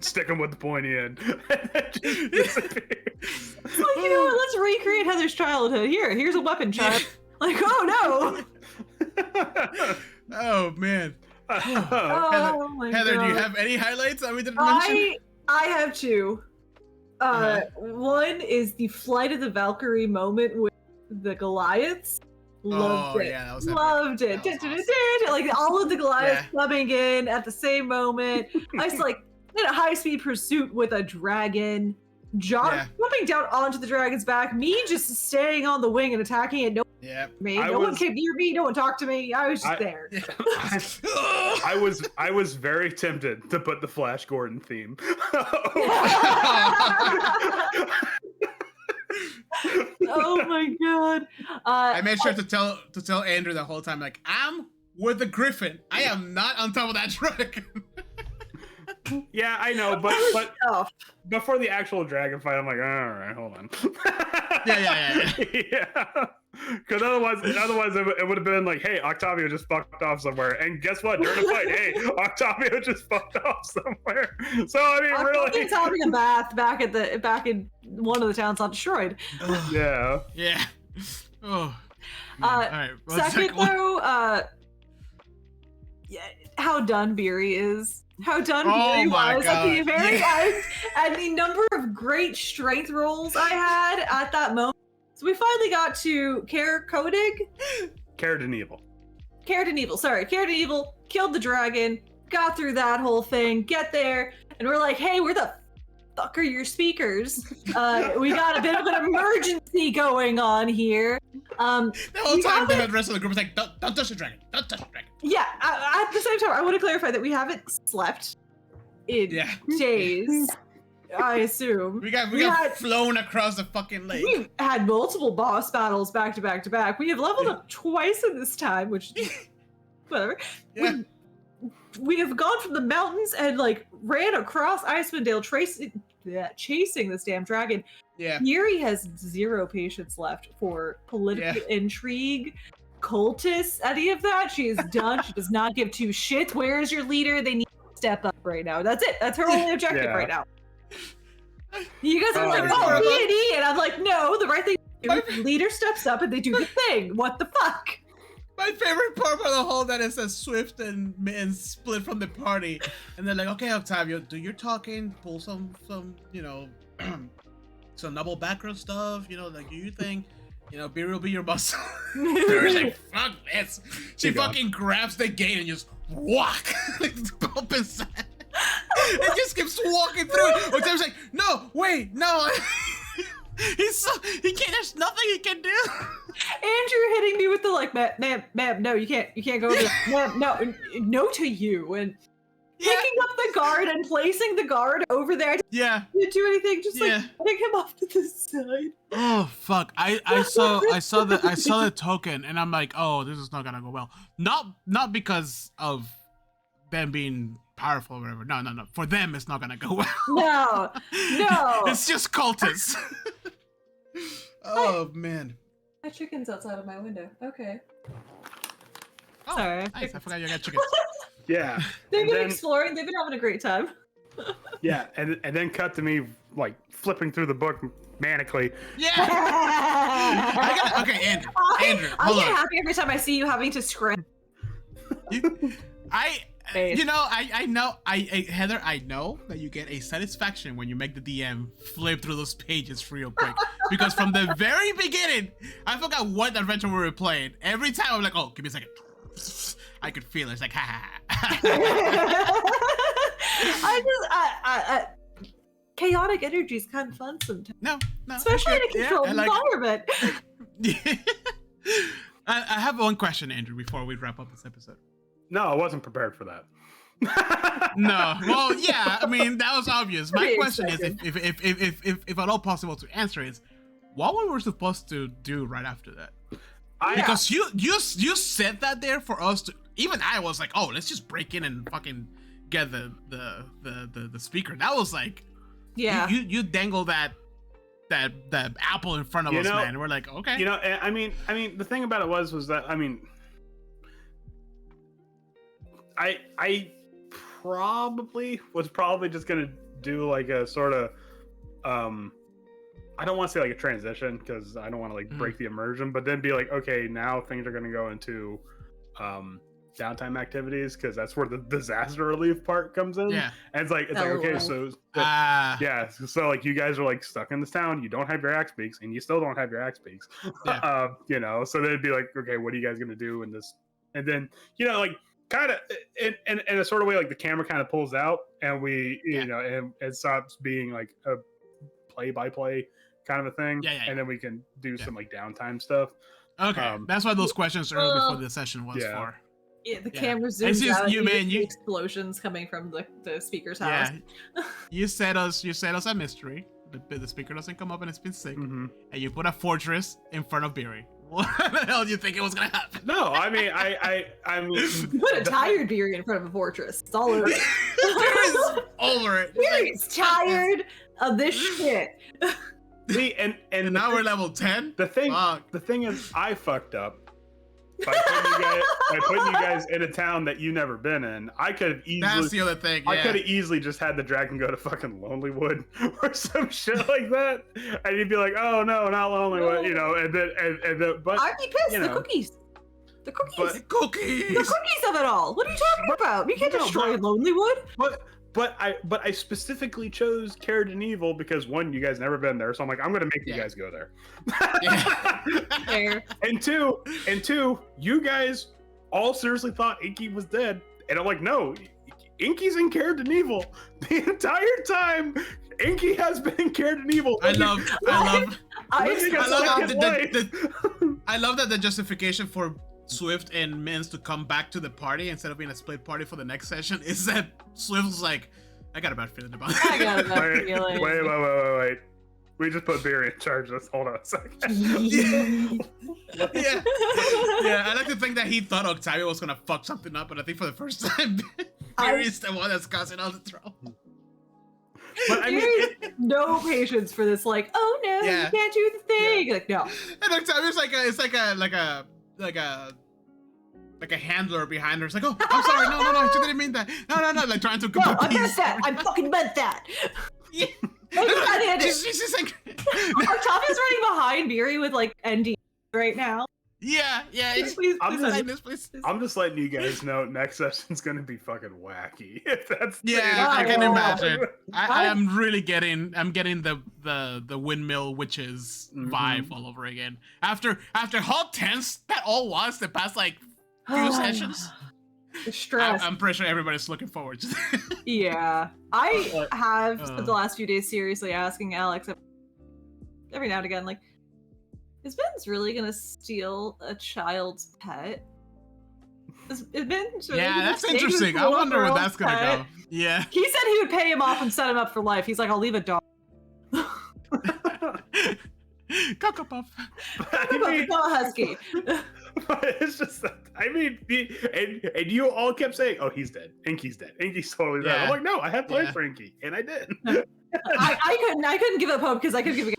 Stick him with the pointy end. Like, you know what? Let's recreate Heather's childhood. Here's a weapon, child. Like, oh no. Oh man. Oh my Heather, God. do you have any highlights that we didn't mention? I have two. One is the Flight of the Valkyrie moment with the Goliaths. Loved it. Yeah, that was Loved it. That was awesome. Like all of the Goliaths coming in at the same moment. I was like in a high-speed pursuit with a dragon. Jumping down onto the dragon's back. Me just staying on the wing and attacking it. No one came near me. No one talked to me. I was just there. I was very tempted to put the Flash Gordon theme. Oh my god! I made sure to tell Andrew the whole time, like, I'm with the griffin. I am not on top of that dragon. Yeah, I know, but Oh, before the actual dragon fight, I'm like, all right, hold on. Yeah. Yeah. Because otherwise it would have been like, hey, Octavio just fucked off somewhere, and guess what? During the fight, hey, Octavio just fucked off somewhere. So I mean, really, Octavia's having a bath back in one of the towns not destroyed. yeah. Yeah. Oh. Man. All right. What's Second though, yeah, how done Beery is. How done Beery my was at the God. very Yeah. end, and the number of great strength rolls I had at that moment. So we finally got to Kodig. Carradine Evil. Carradine Evil killed the dragon, got through that whole thing, get there, and we're like, hey, where the fuck are your speakers? We got a bit of an emergency going on here. The whole we time haven't- the rest of the group was like, don't touch the dragon. Don't touch the dragon. Yeah, at the same time, I want to clarify that we haven't slept in Yeah. days, I assume. We got had- flown across the fucking lake. We've had multiple boss battles back to back to back. We have leveled up twice in this time, which whatever. Yeah. We have gone from the mountains and like ran across Icewind Dale chasing this damn dragon. Yeah. Yuri has zero patience left for political intrigue, cultists, any of that. She is done. She does not give two shits. Where is your leader? They need to step up right now. That's it. That's her only objective Yeah. right now. You guys are like, Oh, oh, D&D, and I'm like, no, the right thing to do, the leader steps up and they do the thing. What the fuck? My favorite part of the whole that it says Swift and split from the party, and they're like, "Okay, Octavio, do your talking, pull some, some noble background stuff, like do your thing, Beer will be your muscle." Beer's like, "Fuck this!" She fucking grabs the gate and just walk, like bump inside. It just keeps walking through. Octavio's like, "No, wait, no." He can't. There's nothing he can do. Andrew hitting me with the like, ma'am, no, you can't go over there. Ma'am, no to you, and picking up the guard and placing the guard over there. I didn't do anything, just like putting him off to the side. Oh fuck! I saw the token, and I'm like, oh, this is not gonna go well. Not because of them being powerful or whatever. No. For them, it's not gonna go well. No. It's just cultists. Oh man. My chicken's outside of my window. Okay. Oh, Sorry. Nice. I forgot you got chickens. Yeah. They've been exploring. They've been having a great time. Yeah, and then cut to me like flipping through the book manically. Yeah. Okay, Andrew. I Hold get on. happy every time I see you having to scram. I know, Heather, I know that you get a satisfaction when you make the DM flip through those pages real quick. Because from the very beginning, I forgot what adventure we were playing. Every time I'm like, oh, give me a second. I could feel it. It's like, ha Chaotic energy is kind of fun sometimes. No. Especially in a controlled environment. I have one question, Andrew, before we wrap up this episode. No, I wasn't prepared for that. No. Well, yeah. I mean, that was obvious. My question is, if at all possible to answer, is what were we supposed to do right after that? Because you said that there for us to. Even I was like, oh, let's just break in and fucking get the speaker. That was like, you dangle that apple in front of us, man. And we're like, okay. I mean, the thing about it was that I was probably just gonna do like a sort of I don't want to say like a transition because I don't want to like break the immersion, but then be like, okay, now things are gonna go into downtime activities because that's where the disaster relief part comes in. Yeah, and it's like okay, so so like you guys are like stuck in this town, you don't have your axe beaks, and you still don't have your axe beaks. So they'd be like, okay, what are you guys gonna do in this? And then like kind of in a sort of way, like the camera kind of pulls out, and we and it stops being like a play-by-play kind of a thing. And then we can do some like downtime stuff. Okay, that's why those questions earlier before the session was for. Yeah, the camera zooms out. You explosions coming from the speaker's house. Yeah, you set us a mystery. The speaker doesn't come up and it's been sick, and you put a fortress in front of Beery. What the hell do you think it was gonna happen? No, I mean, I mean, You put a tired Beery in front of a fortress. It's all over. Beery's over it. Beery's tired of this shit. See, and now we're level 10. the thing is, I fucked up by putting you guys in a town that you never been in. I could have easily. That's the other thing. I Yeah. could have easily just had the dragon go to fucking Lonelywood or some shit like that, and you'd be like, "Oh no, not Lonelywood," you know, and then, but I'd be pissed. you The know. cookies. The cookies. But- Cookies. The cookies of it all. What are you talking about? We can't No, destroy but- Lonelywood. but I specifically chose Carradine Evil because one, you guys never been there, so I'm like, I'm gonna make you guys go there. Fair. and two, you guys all seriously thought Inky was dead, and I'm like, no, Inky's in Carradine Evil the entire time. Inky has been in Carradine Evil. I love Living a second life. I love that the justification for Swift and Mins to come back to the party instead of being a split party for the next session is that Swift was like, I got a bad feeling about it. I got a bad feeling. Wait. We just put Beery in charge of this. Hold on a second. Yeah, I like to think that he thought Octavio was gonna fuck something up, but I think for the first time, Beery's the one that's causing all the trouble. But I mean, There's no patience for this. Like, oh no, Yeah. you can't do the thing. Like, no. And Octavio's like a handler behind her. It's like, oh, I'm sorry, no, she didn't mean that. No, like trying to No, I meant appease. that. I fucking meant that. Yeah. She's like, Octavia's running behind Beery with like ND right now. yeah. Please, I'm please, just- Please. I'm just letting you guys know next session's gonna be fucking wacky. If that's Yeah, I can Oh. imagine. I'm really getting the windmill witches vibe all over again. After how tense that all was the past like few sessions. The stress. I'm pretty sure everybody's looking forward to that. Yeah. I have spent the last few days seriously asking Alex every now and again, like, is Ben's really gonna steal a child's pet? Is Ben really Yeah, gonna that's take his interesting. I little wonder where girl's that's gonna pet? go. Yeah. He said he would pay him off and set him up for life. He's like, I'll leave a dog. Cocoa Puff. I mean, It's not husky. but it's just, I mean, and you all kept saying, "Oh, he's dead. Inky's dead. Inky's totally dead." Yeah. I'm like, no, I had plans Yeah. for Inky, and I did. I couldn't give up hope because I could give a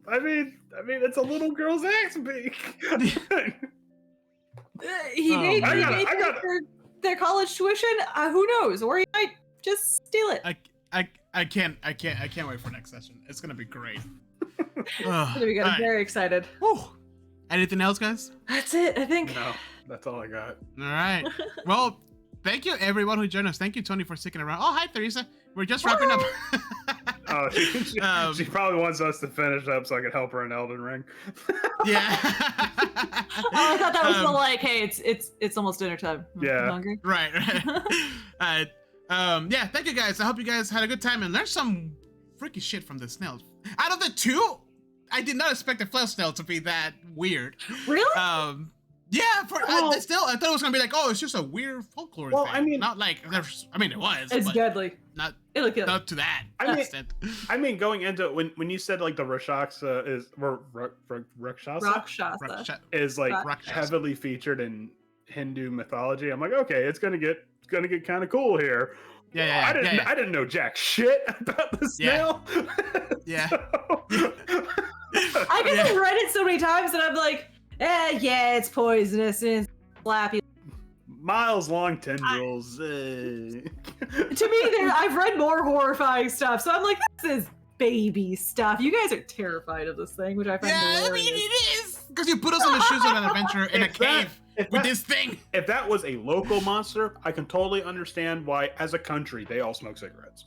I mean, it's a little girl's axe beak. He Oh, made, man. he I made got it. for their college tuition. Who knows? Or he might just steal it. I can't wait for next session. It's gonna be great. There we go. I'm very excited. Whew. Anything else, guys? That's it, I think. No, that's all I got. All right. Well, thank you everyone who joined us. Thank you, Tony, for sticking around. Oh, hi, Teresa. We're just wrapping up. Oh, she probably wants us to finish up so I can help her in Elden Ring. Yeah. Oh, I thought that was the like, hey, it's almost dinner time. Yeah. I'm hungry. Right. Yeah, thank you guys. I hope you guys had a good time and learned some freaky shit from the snails. Out of the two, I did not expect the Flail Snail to be that weird. Really? Yeah, I thought it was gonna be like, oh, it's just a weird folklore thing. I mean, not like there's. I mean, it was. It's but deadly. Not It looked good. not to that I mean, extent. I mean, going into it, when you said like the Rakshasa is Rakshasa. is like Rakshasa. heavily featured in Hindu mythology, I'm like, okay, it's gonna get kind of cool here. Yeah, I didn't know jack shit about the snail. Yeah. I guess I've read it so many times that I'm like, yeah, it's poisonous and it's flappy. Miles long tendrils. To me, I've read more horrifying stuff, so I'm like, this is baby stuff. You guys are terrified of this thing, which I find Yeah, I hilarious. mean it is because you put us on the shoes of an adventure in a cave with this thing. If that was a local monster, I can totally understand why, as a country, they all smoke cigarettes.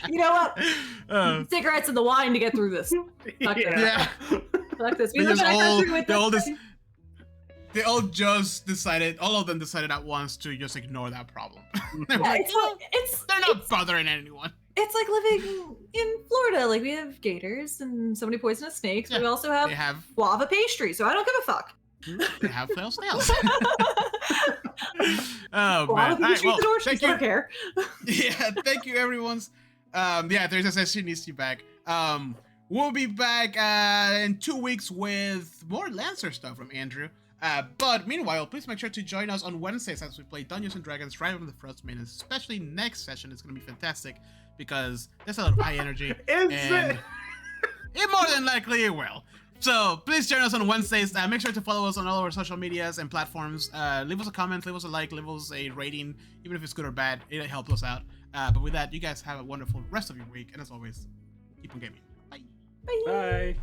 You know what? Cigarettes and the wine to get through this. Fuck Yeah. Fuck this. We They live just in a all, country with they all this just, they all just decided, all of them decided at once to just ignore that problem. They're Yeah, like, it's like, it's they're not bothering anyone. it's like living in Florida. Like, we have gators and so many poisonous snakes. But we Yeah, also have They have guava pastry, so I don't give a fuck. Flail Snails. Oh Guava man! All right, pastry well, at the door, she thank don't you. care. Yeah, thank you, everyone. Yeah, Thursday session needs you back. We'll be back in 2 weeks with more Lancer stuff from Andrew. But meanwhile, please make sure to join us on Wednesdays as we play Dungeons and Dragons right from the Frostmaiden. Especially next session is going to be fantastic because there's a lot of high energy. It more than likely it will. So please join us on Wednesdays. Make sure to follow us on all of our social medias and platforms. Leave us a comment, leave us a like, leave us a rating, even if it's good or bad. It helps us out. But with that, you guys have a wonderful rest of your week. And as always, keep on gaming. Bye. Bye.